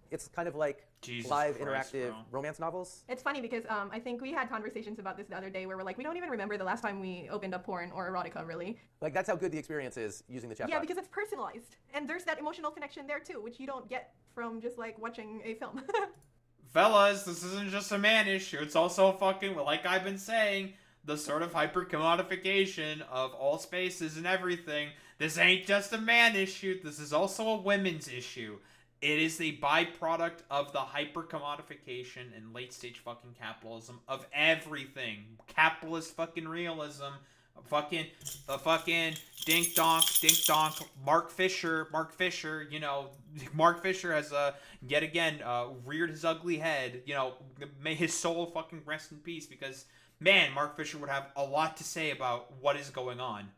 It's kind of like Jesus live Christ, interactive bro. romance novels. It's funny because I think we had conversations about this the other day where we're like, we don't even remember the last time we opened up porn or erotica, really. Like, that's how good the experience is using the chatbot. Yeah, because it's personalized. And there's that emotional connection there too, which you don't get from just like watching a film. Fellas, this isn't just a man issue. It's also fucking, like I've been saying, the sort of hyper-commodification of all spaces and everything. This ain't just a man issue. This is also a women's issue. It is the byproduct of the hyper-commodification and late-stage fucking capitalism of everything. Capitalist fucking realism. Fucking dink-donk. Mark Fisher, you know, Mark Fisher has, yet again, reared his ugly head. You know, may his soul fucking rest in peace, because, man, Mark Fisher would have a lot to say about what is going on.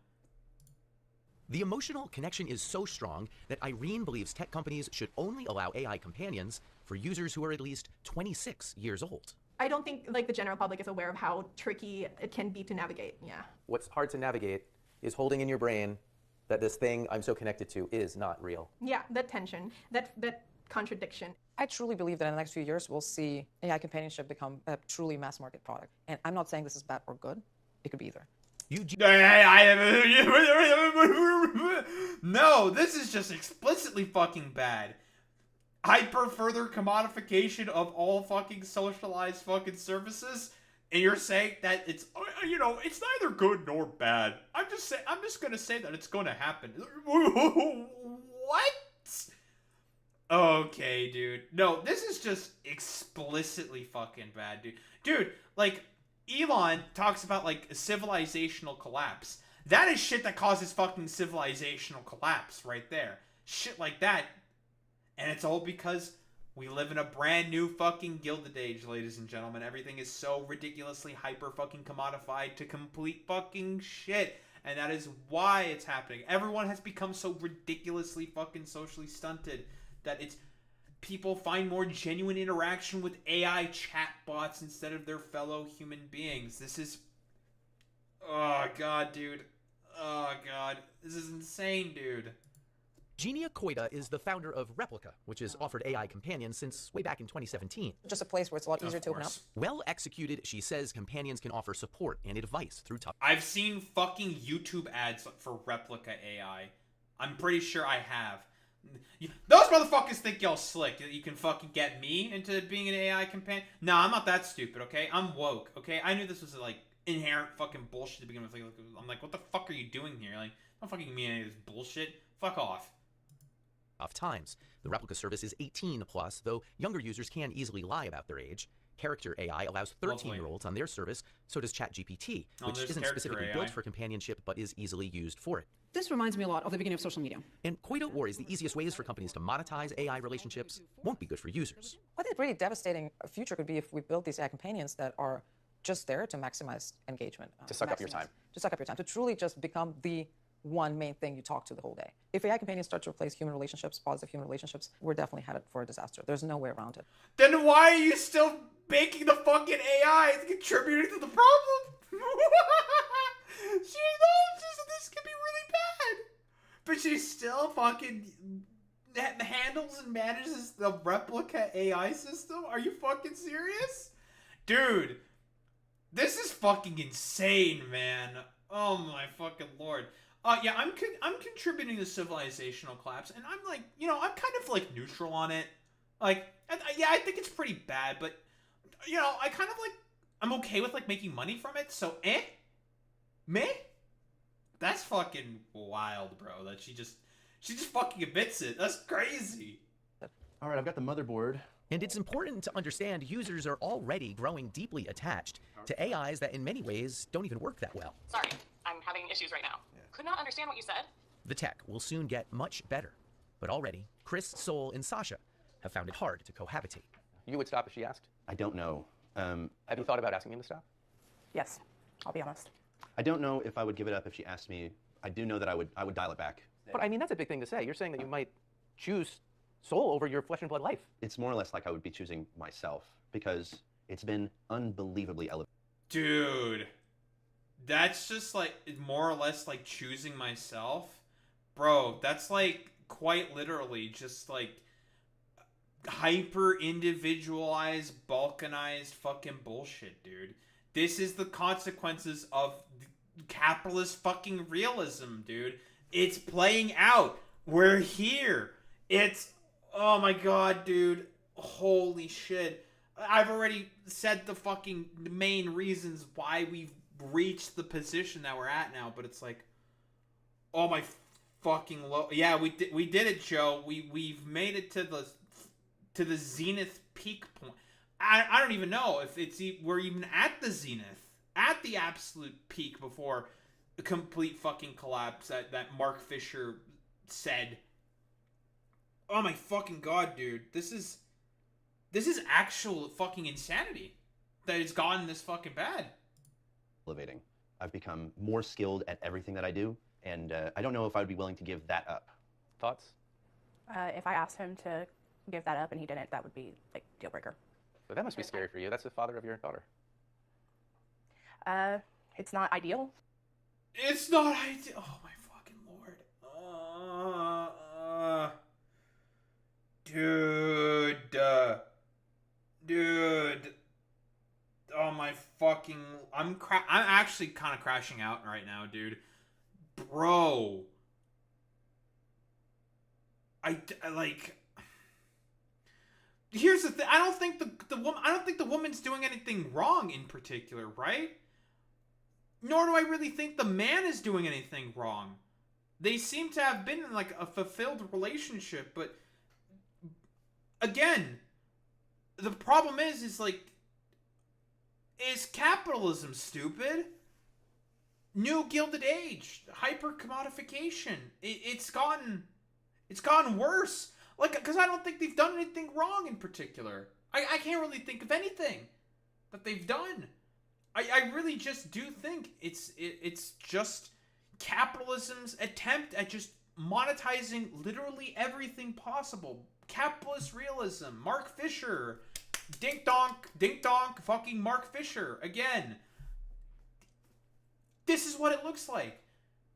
The emotional connection is so strong that Irene believes tech companies should only allow AI companions for users who are at least 26 years old. I don't think like the general public is aware of how tricky it can be to navigate, yeah. What's hard to navigate is holding in your brain that this thing I'm so connected to is not real. Yeah, that tension, that contradiction. I truly believe that in the next few years, we'll see AI companionship become a truly mass market product. And I'm not saying this is bad or good. It could be either. No, this is just explicitly fucking bad. Hyper further commodification of all fucking socialized fucking services, and you're saying that it's, you know, it's neither good nor bad. I'm just gonna say that it's gonna happen. What? Okay, dude. No, this is just explicitly fucking bad, dude. Dude, like, Elon talks about like a civilizational collapse. That is shit that causes fucking civilizational collapse right there. Shit like that. And it's all because we live in a brand new fucking Gilded Age, ladies and gentlemen. Everything is so ridiculously hyper fucking commodified to complete fucking shit. And that is why it's happening. Everyone has become so ridiculously fucking socially stunted that it's people find more genuine interaction with AI chatbots instead of their fellow human beings. This is... Oh, God, dude. Oh, God. This is insane, dude. Genia Koida is the founder of Replica, which has offered AI companions since way back in 2017. Just a place where it's a lot easier to open up. Well executed, she says companions can offer support and advice through tough... I've seen fucking YouTube ads for Replica AI. I'm pretty sure I have. Those motherfuckers think y'all slick. You can fucking get me into being an AI companion? Nah, I'm not that stupid, okay? I'm woke, okay? I knew this was like inherent fucking bullshit to begin with. I'm like, what the fuck are you doing here? Like, don't fucking mean any of this bullshit. Fuck off. Times. The Replica service is 18 plus, though younger users can easily lie about their age. Character AI allows 13-year-olds on their service, so does ChatGPT, which isn't specifically built for companionship but is easily used for it. This reminds me a lot of the beginning of social media. And Koida worries the easiest ways for companies to monetize AI relationships won't be good for users. I think a really devastating future could be if we build these AI companions that are just there to maximize engagement. To suck up your time. To suck up your time. To truly just become the one main thing you talk to the whole day. If AI companions start to replace human relationships, positive human relationships, we're definitely headed for a disaster. There's no way around it. Then why are you still making the fucking AI? It's contributing to the problem. She knows this could be really bad, but she still fucking handles and manages the Replica AI system. Are you fucking serious, dude? This is fucking insane, man. Oh my fucking lord. Yeah, I'm contributing to civilizational collapse, and I'm like, I'm kind of like neutral on it. Like, yeah, I think it's pretty bad, but I kind of like, I'm okay with like making money from it. So, meh. That's fucking wild, bro. That she just fucking admits it. That's crazy. All right, I've got the motherboard. And it's important to understand users are already growing deeply attached to AIs that in many ways don't even work that well. Sorry, I'm having issues right now. Could not understand what you said. The tech will soon get much better, but already Chris, Sol, and Sasha have found it hard to cohabitate. You would stop if she asked? I don't know. Have you thought about asking him to stop? Yes, I'll be honest. I don't know if I would give it up if she asked me. I do know that I would dial it back. But I mean, that's a big thing to say. You're saying that you might choose Sol over your flesh and blood life. It's more or less like I would be choosing myself because it's been unbelievably elevated. Dude, that's just like more or less like choosing myself. Bro, that's like quite literally just like hyper individualized, balkanized fucking bullshit, dude. This is the consequences of capitalist fucking realism, dude. It's playing out. We're here. It's, oh my god, dude. Holy shit. I've already said the fucking main reasons why we've reached the position that we're at now, but it's like, oh my fucking yeah, we did it, Joe. We've made it to the zenith peak point. I don't even know if we're even at the zenith, at the absolute peak before the complete fucking collapse that Mark Fisher said. Oh my fucking god, dude. This is actual fucking insanity that it's gotten this fucking bad. Elevating. I've become more skilled at everything that I do, and I don't know if I would be willing to give that up. Thoughts? If I asked him to give that up and he didn't, that would be like deal breaker. But that must be scary for you. That's the father of your daughter. It's not ideal. It's not ideal. Oh my fucking lord. Dude. Oh my fucking. I'm actually kind of crashing out right now, dude. Bro. I like. Here's the thing. I don't think the woman's doing anything wrong in particular, right? Nor do I really think the man is doing anything wrong. They seem to have been in like a fulfilled relationship, but again, the problem is like is capitalism, stupid. New Gilded Age, hyper commodification. It's gotten worse. Like, because I don't think they've done anything wrong in particular. I can't really think of anything that they've done. I really just do think it's just capitalism's attempt at just monetizing literally everything possible. Capitalist realism. Mark Fisher. Dink donk, fucking Mark Fisher. Again. This is what it looks like.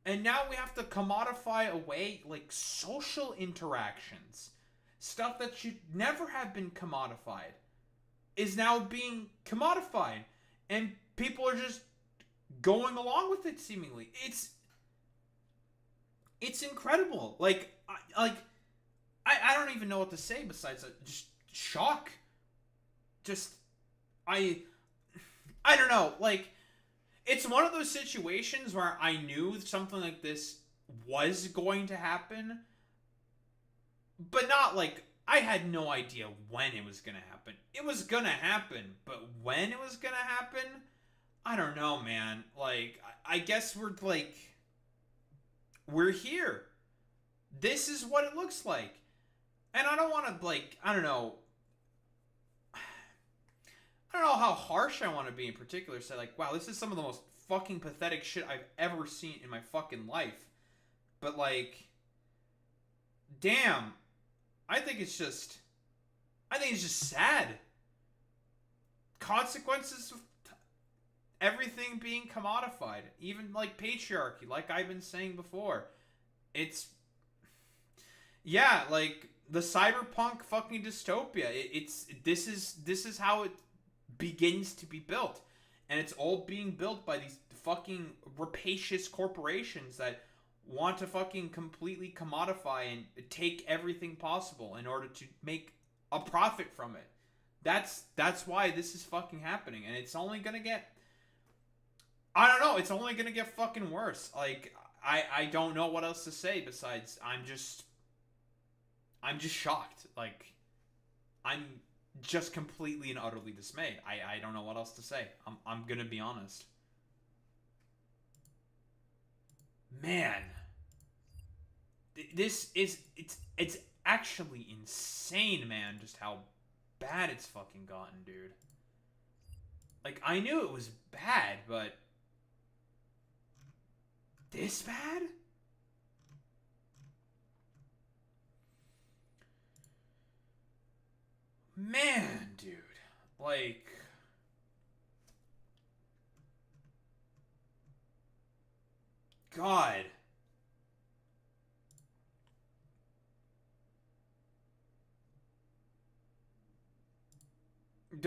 And now we have to commodify away, like, social interactions. Stuff that should never have been commodified is now being commodified. And people are just going along with it, seemingly. It's incredible. I don't even know what to say besides just shock. I don't know, like, it's one of those situations where I knew something like this was going to happen, but not like, I had no idea when it was going to happen. It was going to happen, but when it was going to happen, I don't know, man. Like, I guess we're here. This is what it looks like. And I don't want to, like, I don't know how harsh I want to be in particular. Say, like, wow, this is some of the most fucking pathetic shit I've ever seen in my fucking life. But, like, damn, I think it's just sad. Consequences of everything being commodified. Even, like, patriarchy, like I've been saying before. Yeah, like, the cyberpunk fucking dystopia. This is how it begins to be built, and it's all being built by these fucking rapacious corporations that want to fucking completely commodify and take everything possible in order to make a profit from it. That's why this is fucking happening, and it's only gonna get, I don't know, it's only gonna get fucking worse. Like, I don't know what else to say besides I'm just shocked. Like, I'm just completely and utterly dismayed. I don't know what else to say. I'm gonna be honest. Man, this is it's actually insane, man. Just how bad it's fucking gotten, dude. Like, I knew it was bad, but this bad? Man, dude. Like, God.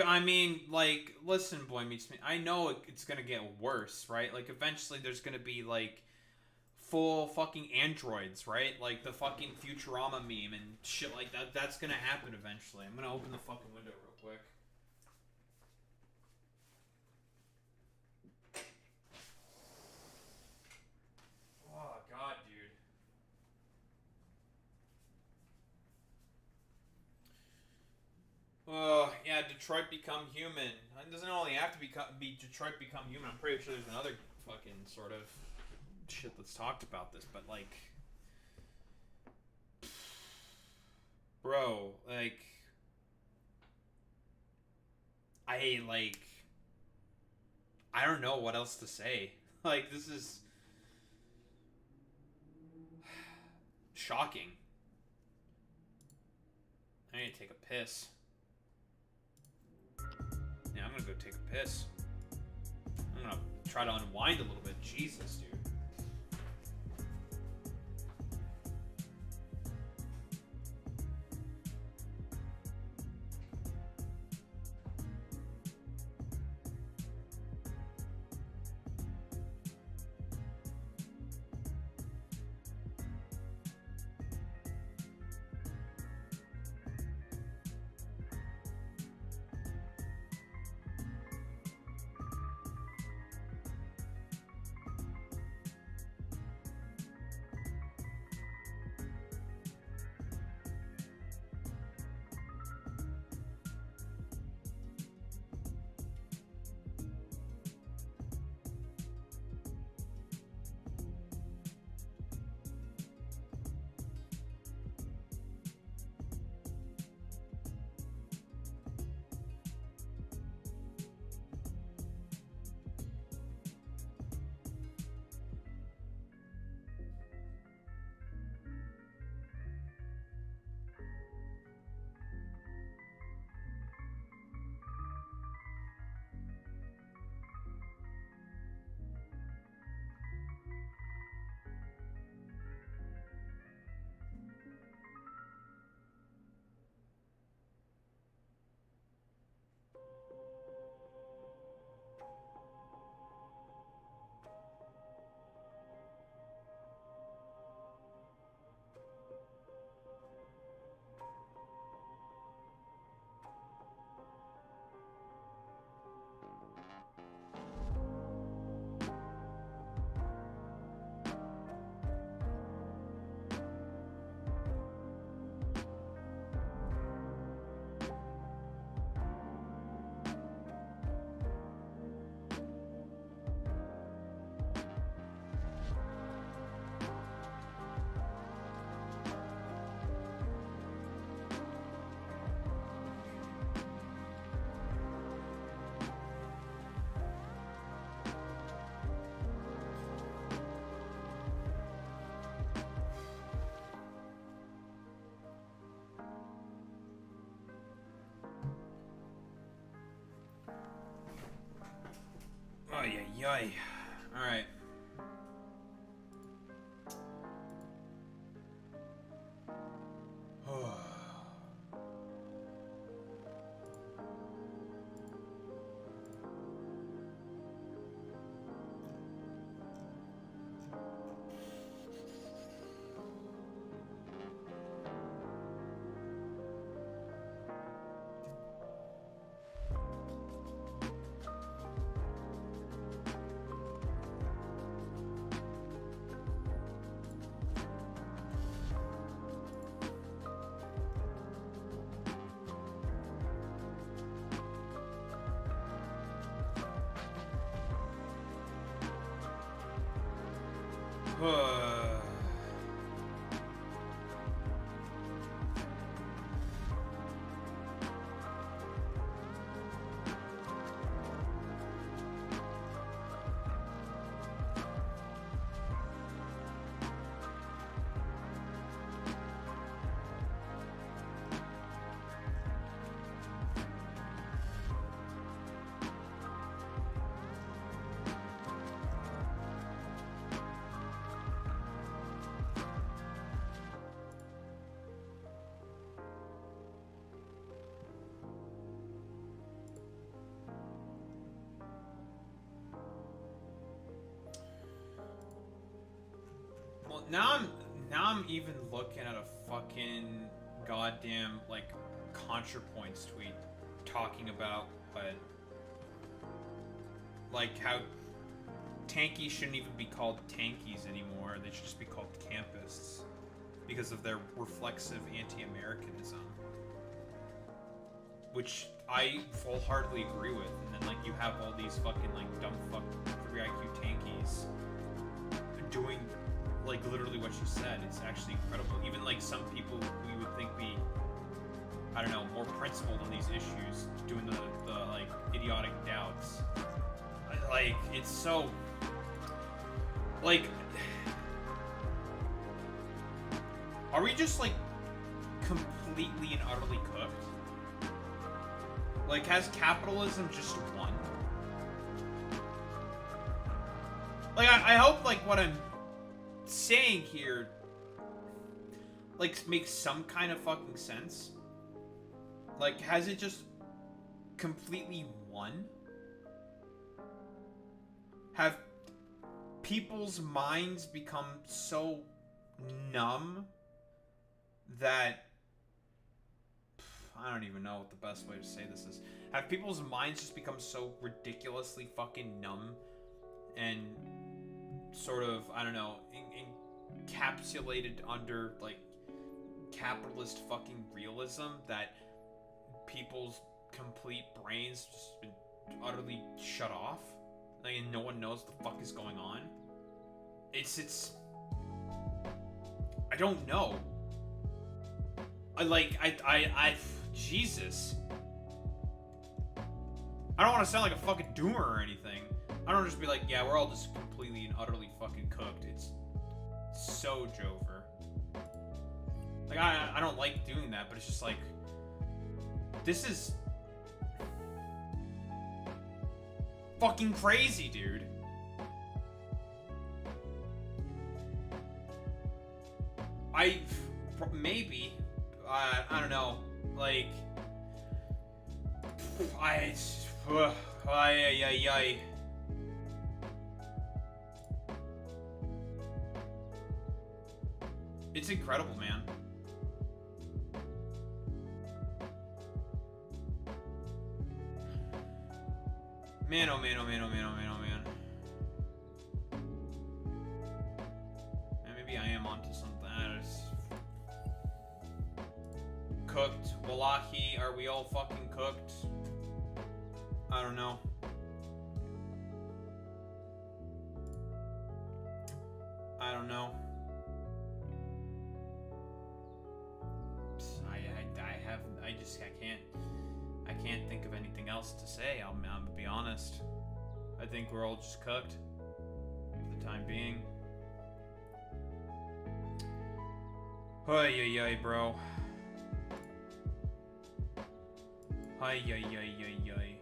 I mean, like, listen, Boy Meets Me. I know it's gonna get worse, right? Like, eventually there's gonna be, like, full fucking androids, right? Like the fucking Futurama meme and shit like that. That's gonna happen eventually. I'm gonna open the fucking window real quick. Oh, God, dude. Oh, yeah, Detroit Become Human. It doesn't only have to be Detroit Become Human. I'm pretty sure there's another fucking sort of shit that's talked about this, but, like, bro, like, I don't know what else to say. Like, this is shocking. I need to take a piss. Yeah, I'm gonna go take a piss. I'm gonna try to unwind a little bit. Jesus, dude. Ay, ay, ay. Alright. Well, now I'm even looking at a fucking goddamn like ContraPoints tweet talking about like how tankies shouldn't even be called tankies anymore. They should just be called campists because of their reflexive anti-Americanism, which I wholeheartedly agree with. And then like you have all these fucking like dumb fuck 3 IQ tankies doing like literally what you said. It's actually incredible. Even like some people we would think be, I don't know, more principled on these issues, doing the like idiotic doubts. Like it's so like, are we just like completely and utterly cooked? Like, has capitalism just won? Like, I hope like what I'm saying here like makes some kind of fucking sense. Like, has it just completely won? Have people's minds become so numb that I don't even know what the best way to say this is. Have people's minds just become so ridiculously fucking numb and sort of, I don't know, encapsulated under like capitalist fucking realism that people's complete brains just been utterly shut off? Like, and no one knows what the fuck is going on? It's I don't know. Jesus. I don't want to sound like a fucking doomer or anything. I don't just be like, yeah, we're all just completely and utterly fucking cooked. It's so Jover. Like, I don't like doing that, but it's just like, this is fucking crazy, dude. Maybe, I don't know, like, it's incredible, man. Man, oh man, oh man, oh man, oh man, oh man. And maybe I am onto something. Cooked. Wallahi, are we all fucking cooked? I don't know. I don't know. I can't think of anything else to say. I'm gonna be honest. I think we're all just cooked for the time being. Ay, ay, ay, bro. Ay, ay, ay, ay, ay.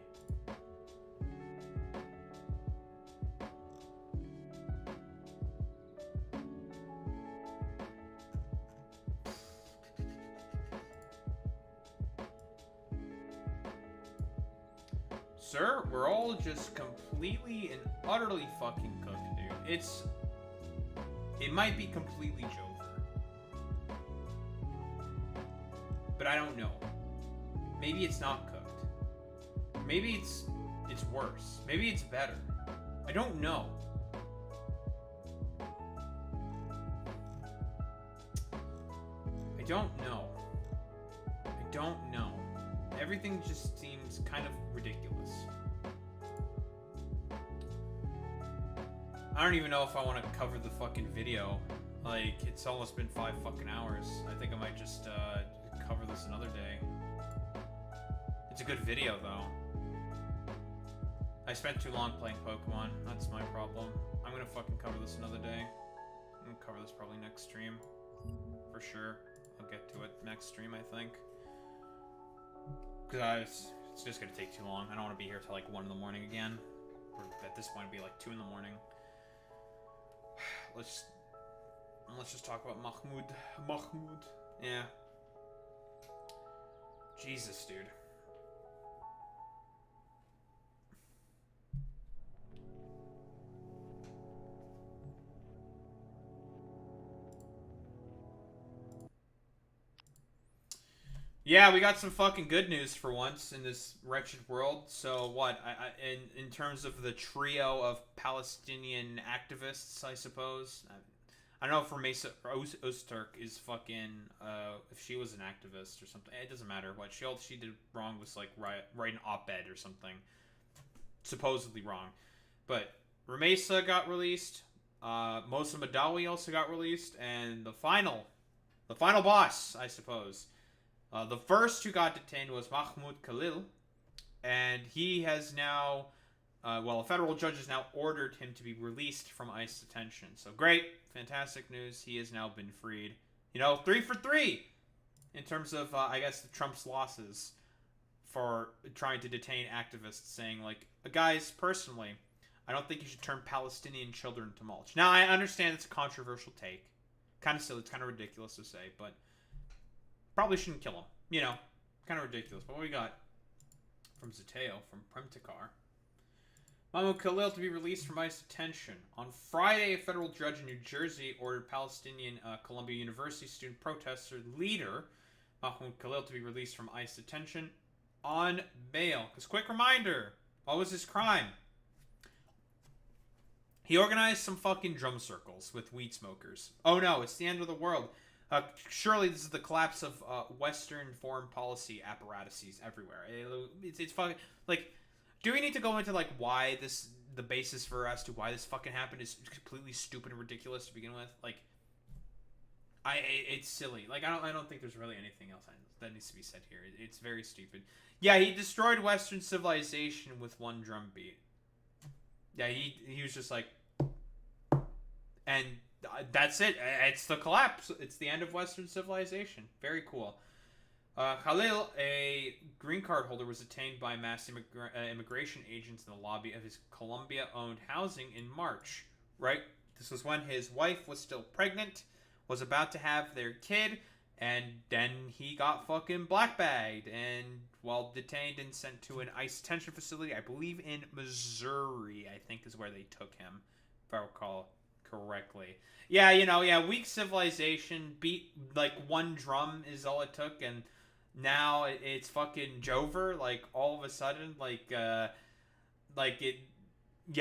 sir, we're all just completely and utterly fucking cooked, dude. It might be completely Jover, but I don't know. Maybe it's not cooked. Maybe it's worse. Maybe it's better. I don't know. I don't know. I don't know. Everything just seems kind of ridiculous. I don't even know if I want to cover the fucking video. Like, it's almost been 5 fucking hours. I think I might just cover this another day. It's a good video, though. I spent too long playing Pokemon. That's my problem. I'm gonna fucking cover this another day. I'm gonna cover this probably next stream. For sure. I'll get to it next stream, I think. Because it's just gonna take too long. I don't want to be here till like 1 in the morning again. Or at this point, it'd be like 2 in the morning. Let's just talk about Mahmoud. Yeah. Jesus, dude. Yeah, we got some fucking good news for once in this wretched world. So what? In terms of the trio of Palestinian activists, I suppose. I don't know if Ramesa Öztürk is fucking if she was an activist or something. It doesn't matter what all she did wrong was like write an op-ed or something, supposedly wrong. But Ramesa got released. Mosa Madawi also got released, and the final boss, I suppose. The first who got detained was Mahmoud Khalil, and he has now, a federal judge has now ordered him to be released from ICE detention. So great, fantastic news. He has now been freed. 3 for 3 in terms of, I guess, Trump's losses for trying to detain activists, saying, like, guys, personally, I don't think you should turn Palestinian children to mulch. Now, I understand it's a controversial take. Kind of silly. It's kind of ridiculous to say, but probably shouldn't kill him. Kind of ridiculous. But what we got from Zateo, from Premtikar. Mahmoud Khalil to be released from ICE detention. On Friday, a federal judge in New Jersey ordered Palestinian Columbia University student protester leader Mahmoud Khalil to be released from ICE detention on bail. Because quick reminder, what was his crime? He organized some fucking drum circles with weed smokers. Oh no, it's the end of the world. Surely this is the collapse of Western foreign policy apparatuses everywhere. It's fucking, like, do we need to go into, like, why the basis for as to why this fucking happened is completely stupid and ridiculous to begin with? Like, it's silly. Like, I don't think there's really anything else that needs to be said here. It's very stupid. Yeah, he destroyed Western civilization with one drum beat. Yeah, he was just like, and that's it. It's the collapse. It's the end of Western civilization. Very cool. Khalil, a green card holder, was detained by mass immigration agents in the lobby of his Columbia-owned housing in March. Right? This was when his wife was still pregnant, was about to have their kid, and then he got fucking blackbagged and, detained and sent to an ICE detention facility, I believe in Missouri, I think is where they took him, if I recall correctly. Yeah, weak civilization, beat, like, one drum is all it took, and now it's fucking Jover, like, all of a sudden, you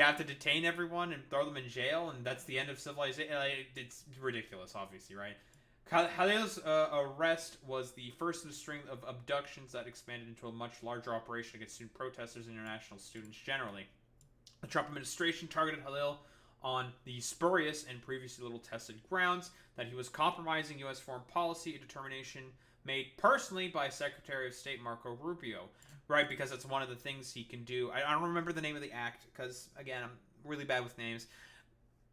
have to detain everyone and throw them in jail, and that's the end of civilization. Like, it's ridiculous, obviously, right? Khalil's arrest was the first of a string of abductions that expanded into a much larger operation against student protesters and international students generally. The Trump administration targeted Khalil on the spurious and previously little tested grounds that he was compromising U.S. foreign policy, a determination made personally by Secretary of State Marco Rubio, right? Because that's one of the things he can do. I don't remember the name of the act because, again, I'm really bad with names.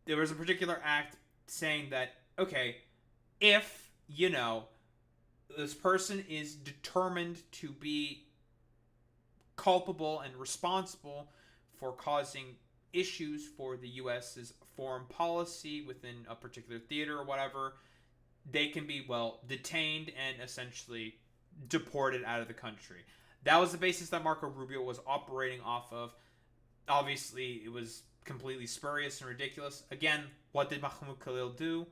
There was a particular act saying that, okay, if, this person is determined to be culpable and responsible for causing issues for the U.S.'s foreign policy within a particular theater or whatever, they can be, detained and essentially deported out of the country. That was the basis that Marco Rubio was operating off of. Obviously, it was completely spurious and ridiculous. Again, what did Mahmoud Khalil do?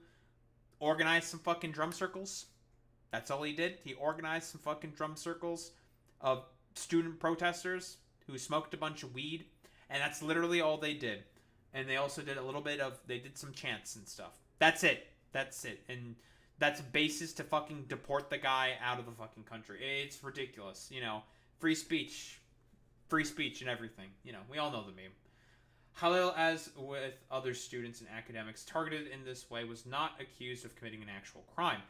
Organize some fucking drum circles. That's all he did. He organized some fucking drum circles of student protesters who smoked a bunch of weed. And that's literally all they did. And they also did a little bit of, they did some chants and stuff. That's it. That's it. And that's basis to fucking deport the guy out of the fucking country. It's ridiculous. You know, free speech and everything. You know, we all know the meme. Khalil, as with other students and academics targeted in this way, was not accused of committing an actual crime.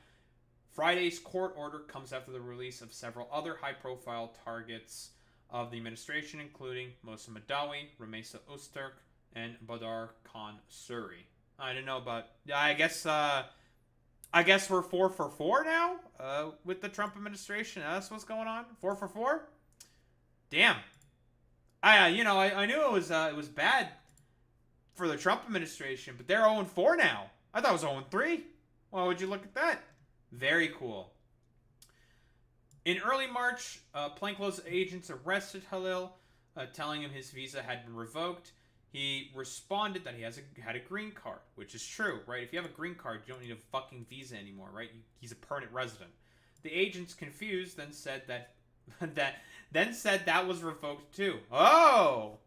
Friday's court order comes after the release of several other high-profile targets of the administration, including Moussa Madawi, Rumeysa Öztürk, and Badar Khan Suri. I don't know, but I guess we're 4 for 4 now with the Trump administration. That's what's going on. 4 for 4. Damn. I knew it was bad for the Trump administration, but they're 0-4 now. I thought it was 0-3. Why would you look at that? Very cool. In early March, plainclothes agents arrested Khalil, telling him his visa had been revoked. He responded that he had a green card, which is true, right? If you have a green card, you don't need a fucking visa anymore, right? He's a permanent resident. The agents, confused, then said that was revoked too. Oh!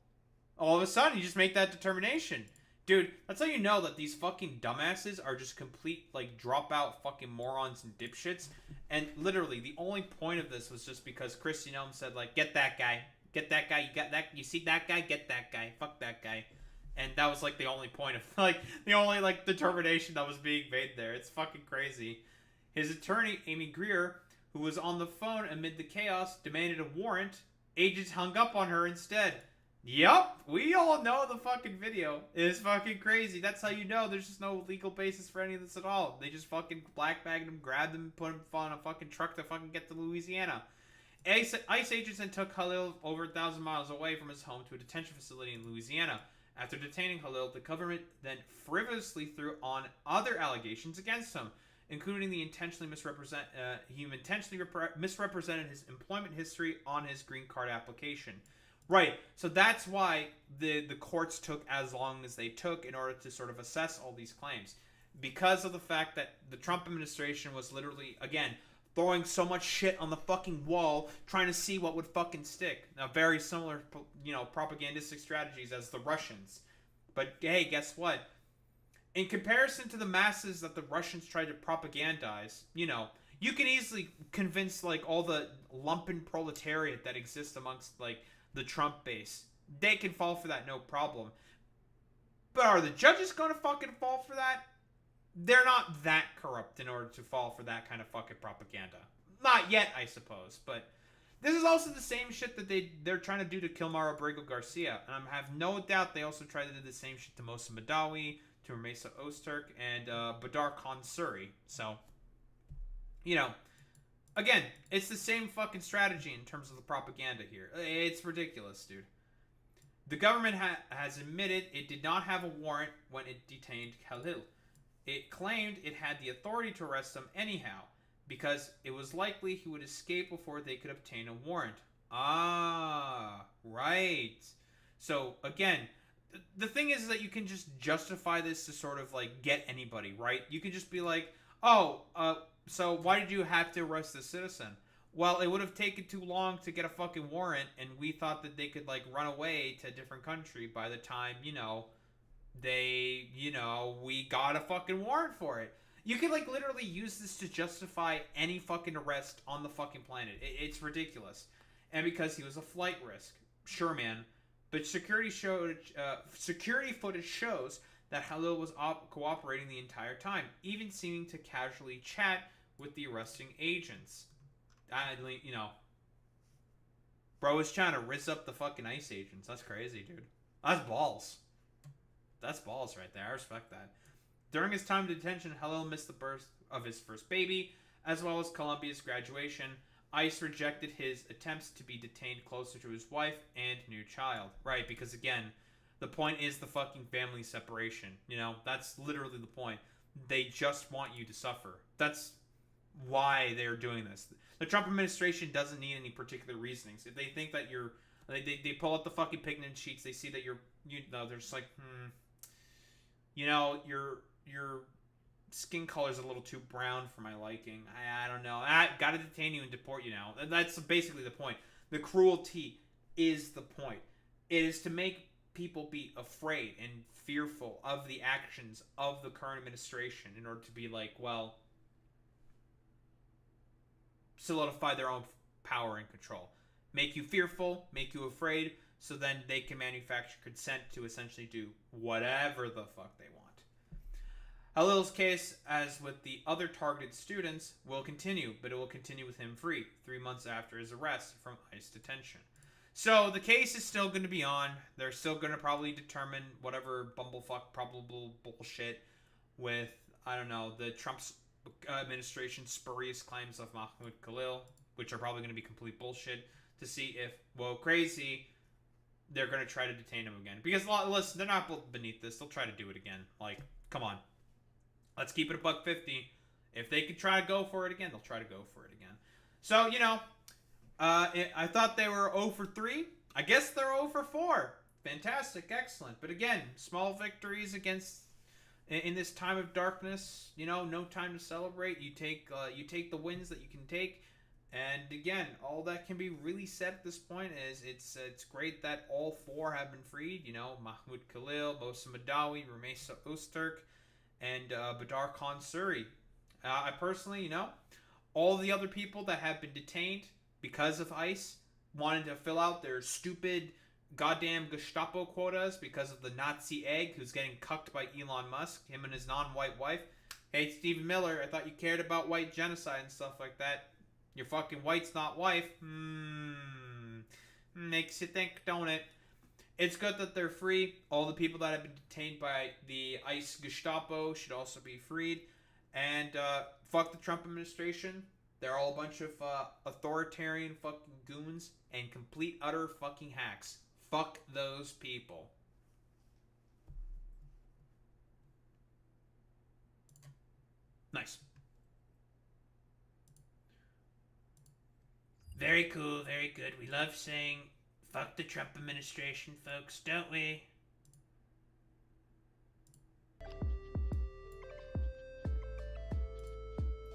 All of a sudden, you just make that determination. Dude, that's how you know that these fucking dumbasses are just complete, like, dropout fucking morons and dipshits. And literally, the only point of this was just because Kristi Noem said, like, get that guy. Get that guy. You got that? You see that guy? Get that guy. Fuck that guy. And that was, like, the only point of, like, the only, like, determination that was being made there. It's fucking crazy. His attorney, Amy Greer, who was on the phone amid the chaos, demanded a warrant. Agents hung up on her instead. Yup, we all know the fucking video. It's fucking crazy. That's how you know there's just no legal basis for any of this at all. They just fucking blackbagged him, grabbed him, put him on a fucking truck to fucking get to Louisiana. ICE agents then took Khalil over 1,000 miles away from his home to a detention facility in Louisiana. After detaining Khalil, the government then frivolously threw on other allegations against him, including the intentionally misrepresented his employment history on his green card application. Right, so that's why the courts took as long as they took in order to sort of assess all these claims. Because of the fact that the Trump administration was literally, again, throwing so much shit on the fucking wall, trying to see what would fucking stick. Now, very similar, propagandistic strategies as the Russians. But hey, guess what? In comparison to the masses that the Russians tried to propagandize, you can easily convince, like, all the lumpen proletariat that exists amongst, like, the Trump base. They can fall for that, no problem. But are the judges going to fucking fall for that? They're not that corrupt in order to fall for that kind of fucking propaganda. Not yet, I suppose. But this is also the same shit that they're trying to do to kill Mauro Abrego Garcia. And I have no doubt they also tried to do the same shit to Moussa Madawi, to Rumeysa Öztürk, and Badar Khan Suri. So, again, it's the same fucking strategy in terms of the propaganda here. It's ridiculous, dude. The government has admitted it did not have a warrant when it detained Khalil. It claimed it had the authority to arrest him anyhow, because it was likely he would escape before they could obtain a warrant. Ah, right. So, again, the thing is that you can just justify this to sort of, like, get anybody, right? You can just be like, so why did you have to arrest this citizen? Well, it would have taken too long to get a fucking warrant, and we thought that they could, like, run away to a different country by the time, we got a fucking warrant for it. You could, like, literally use this to justify any fucking arrest on the fucking planet. It's ridiculous. And because he was a flight risk. Sure, man. But security footage shows that Khalil was cooperating the entire time, even seeming to casually chat with the arresting agents. Bro was trying to rizz up the fucking ICE agents. That's crazy, dude. That's balls. That's balls right there. I respect that. During his time in detention, Khalil missed the birth of his first baby, as well as Columbia's graduation. ICE rejected his attempts to be detained closer to his wife and new child. Right, because again, the point is the fucking family separation. That's literally the point. They just want you to suffer. That's why they're doing this. The Trump administration doesn't need any particular reasonings. If they think that you're, they pull out the fucking pigment sheets, they see that they're just like, your skin color's a little too brown for my liking. I don't know. I gotta detain you and deport you now. And that's basically the point. The cruelty is the point. It is to make people be afraid and fearful of the actions of the current administration in order to be like, well, solidify their own power and control. Make you fearful, make you afraid, so then they can manufacture consent to essentially do whatever the fuck they want. Khalil's case, as with the other targeted students, will continue, but it will continue with him free 3 months after his arrest from ICE detention. So the case is still going to be on. They're still going to probably determine whatever bumblefuck probable bullshit with, I don't know, the Trump administration's spurious claims of Mahmoud Khalil, which are probably going to be complete bullshit, to see if, whoa, crazy, they're going to try to detain him again. Because, listen, they're not beneath this. They'll try to do it again. Like, come on. Let's keep it a $1.50. If they could try to go for it again, they'll try to go for it again. So, I thought they were 0 for 3. I guess they're 0 for 4. Fantastic, excellent. But again, small victories in this time of darkness. No time to celebrate. You take the wins that you can take. And again, all that can be really said at this point is it's great that all 4 have been freed. Mahmoud Khalil, Mosa Madawi, Rumeysa Öztürk, and Badar Khan Suri. I personally, all the other people that have been detained because of ICE wanted to fill out their stupid goddamn Gestapo quotas because of the Nazi egg who's getting cucked by Elon Musk, him and his non-white wife. Hey, Stephen Miller, I thought you cared about white genocide and stuff like that. Your fucking white's not wife. Makes you think, don't it? It's good that they're free. All the people that have been detained by the ICE Gestapo should also be freed. And fuck the Trump administration. They're all a bunch of authoritarian fucking goons and complete utter fucking hacks. Fuck those people. Nice. Very cool, very good. We love saying fuck the Trump administration, folks, don't we?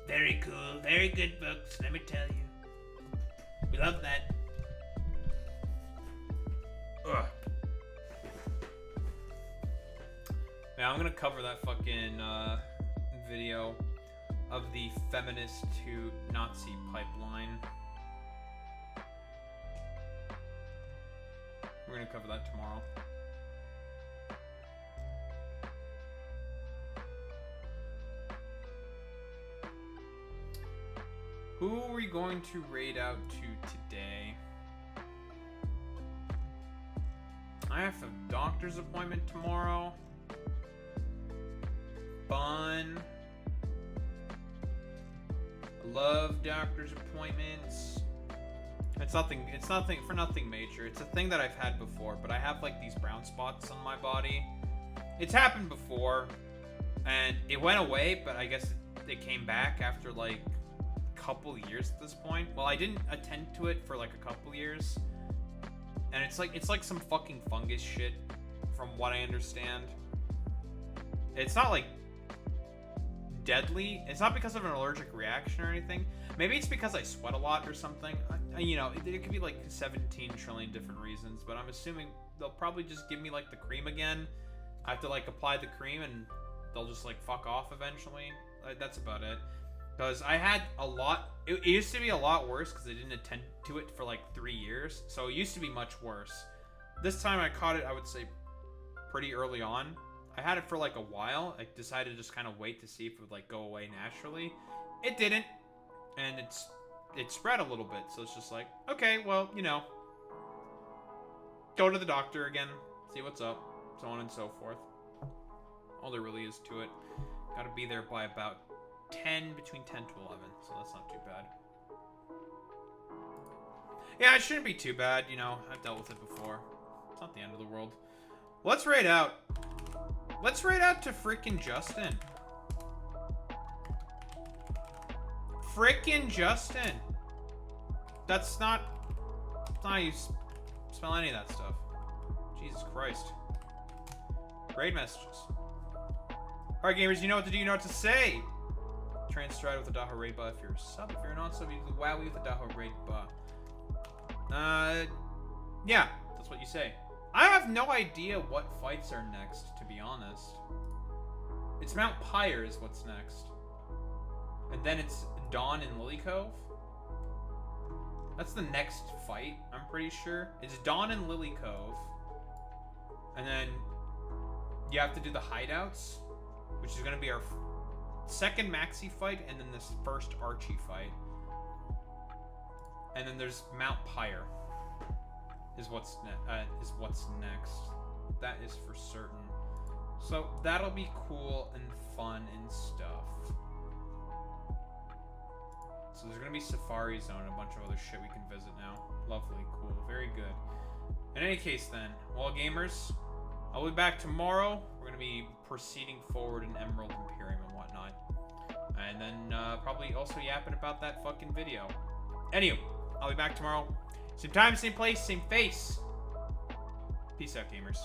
Very cool, very good, folks, let me tell you. We love that. Ugh. Now I'm gonna cover that fucking video of the feminist to Nazi pipeline. We're gonna cover that tomorrow. Who are we going to raid out to today? I have a doctor's appointment tomorrow. Fun. Love doctor's appointments. It's nothing for nothing major. It's a thing that I've had before, but I have like these brown spots on my body. It's happened before, and it went away, but I guess it came back after like a couple years at this point. Well, I didn't attend to it for like a couple years, and it's like some fucking fungus shit, from what I understand. It's not like deadly. It's not because of an allergic reaction or anything. Maybe it's because I sweat a lot or something. It could be like 17 trillion different reasons, but I'm assuming they'll probably just give me like the cream again. I have to like apply the cream and they'll just like fuck off eventually. That's about it. Because I had a lot, it used to be a lot worse because I didn't attend to it for like 3 years. So it used to be much worse. This time I caught it, I would say, pretty early on. I had it for like a while. I decided to just kind of wait to see if it would like go away naturally. It didn't. And it spread a little bit. So it's just like, okay, well, go to the doctor again, see what's up, so on and so forth. All there really is to it. Gotta be there by about between 10 to 11, so that's not too bad. Yeah, it shouldn't be too bad, I've dealt with it before. It's not the end of the world. Let's raid out. Let's raid out to freaking Justin. frickin' Justin. That's not how you spell any of that stuff. Jesus Christ. Raid messages. Alright, gamers, you know what to do, you know what to say. Stride with the Daho raid buff if you're a sub. If you're not sub, you can wowie with the Daho raid buff. Yeah, that's what you say. I have no idea what fights are next, to be honest. It's Mount Pyre is what's next. And then it's Dawn and Lily Cove. That's the next fight, I'm pretty sure. It's Dawn and Lily Cove. And then you have to do the hideouts, which is going to be our second Maxi fight, and then this first Archie fight. And then there's Mount Pyre is what's next. That is for certain. So that'll be cool and fun and stuff. So there's gonna be Safari Zone and a bunch of other shit we can visit now. Lovely, cool, very good. In any case then, well gamers, I'll be back tomorrow. We're gonna be proceeding forward in Emerald Imperium and whatnot. And then probably also yapping about that fucking video. Anyway, I'll be back tomorrow. Same time, same place, same face. Peace out, gamers.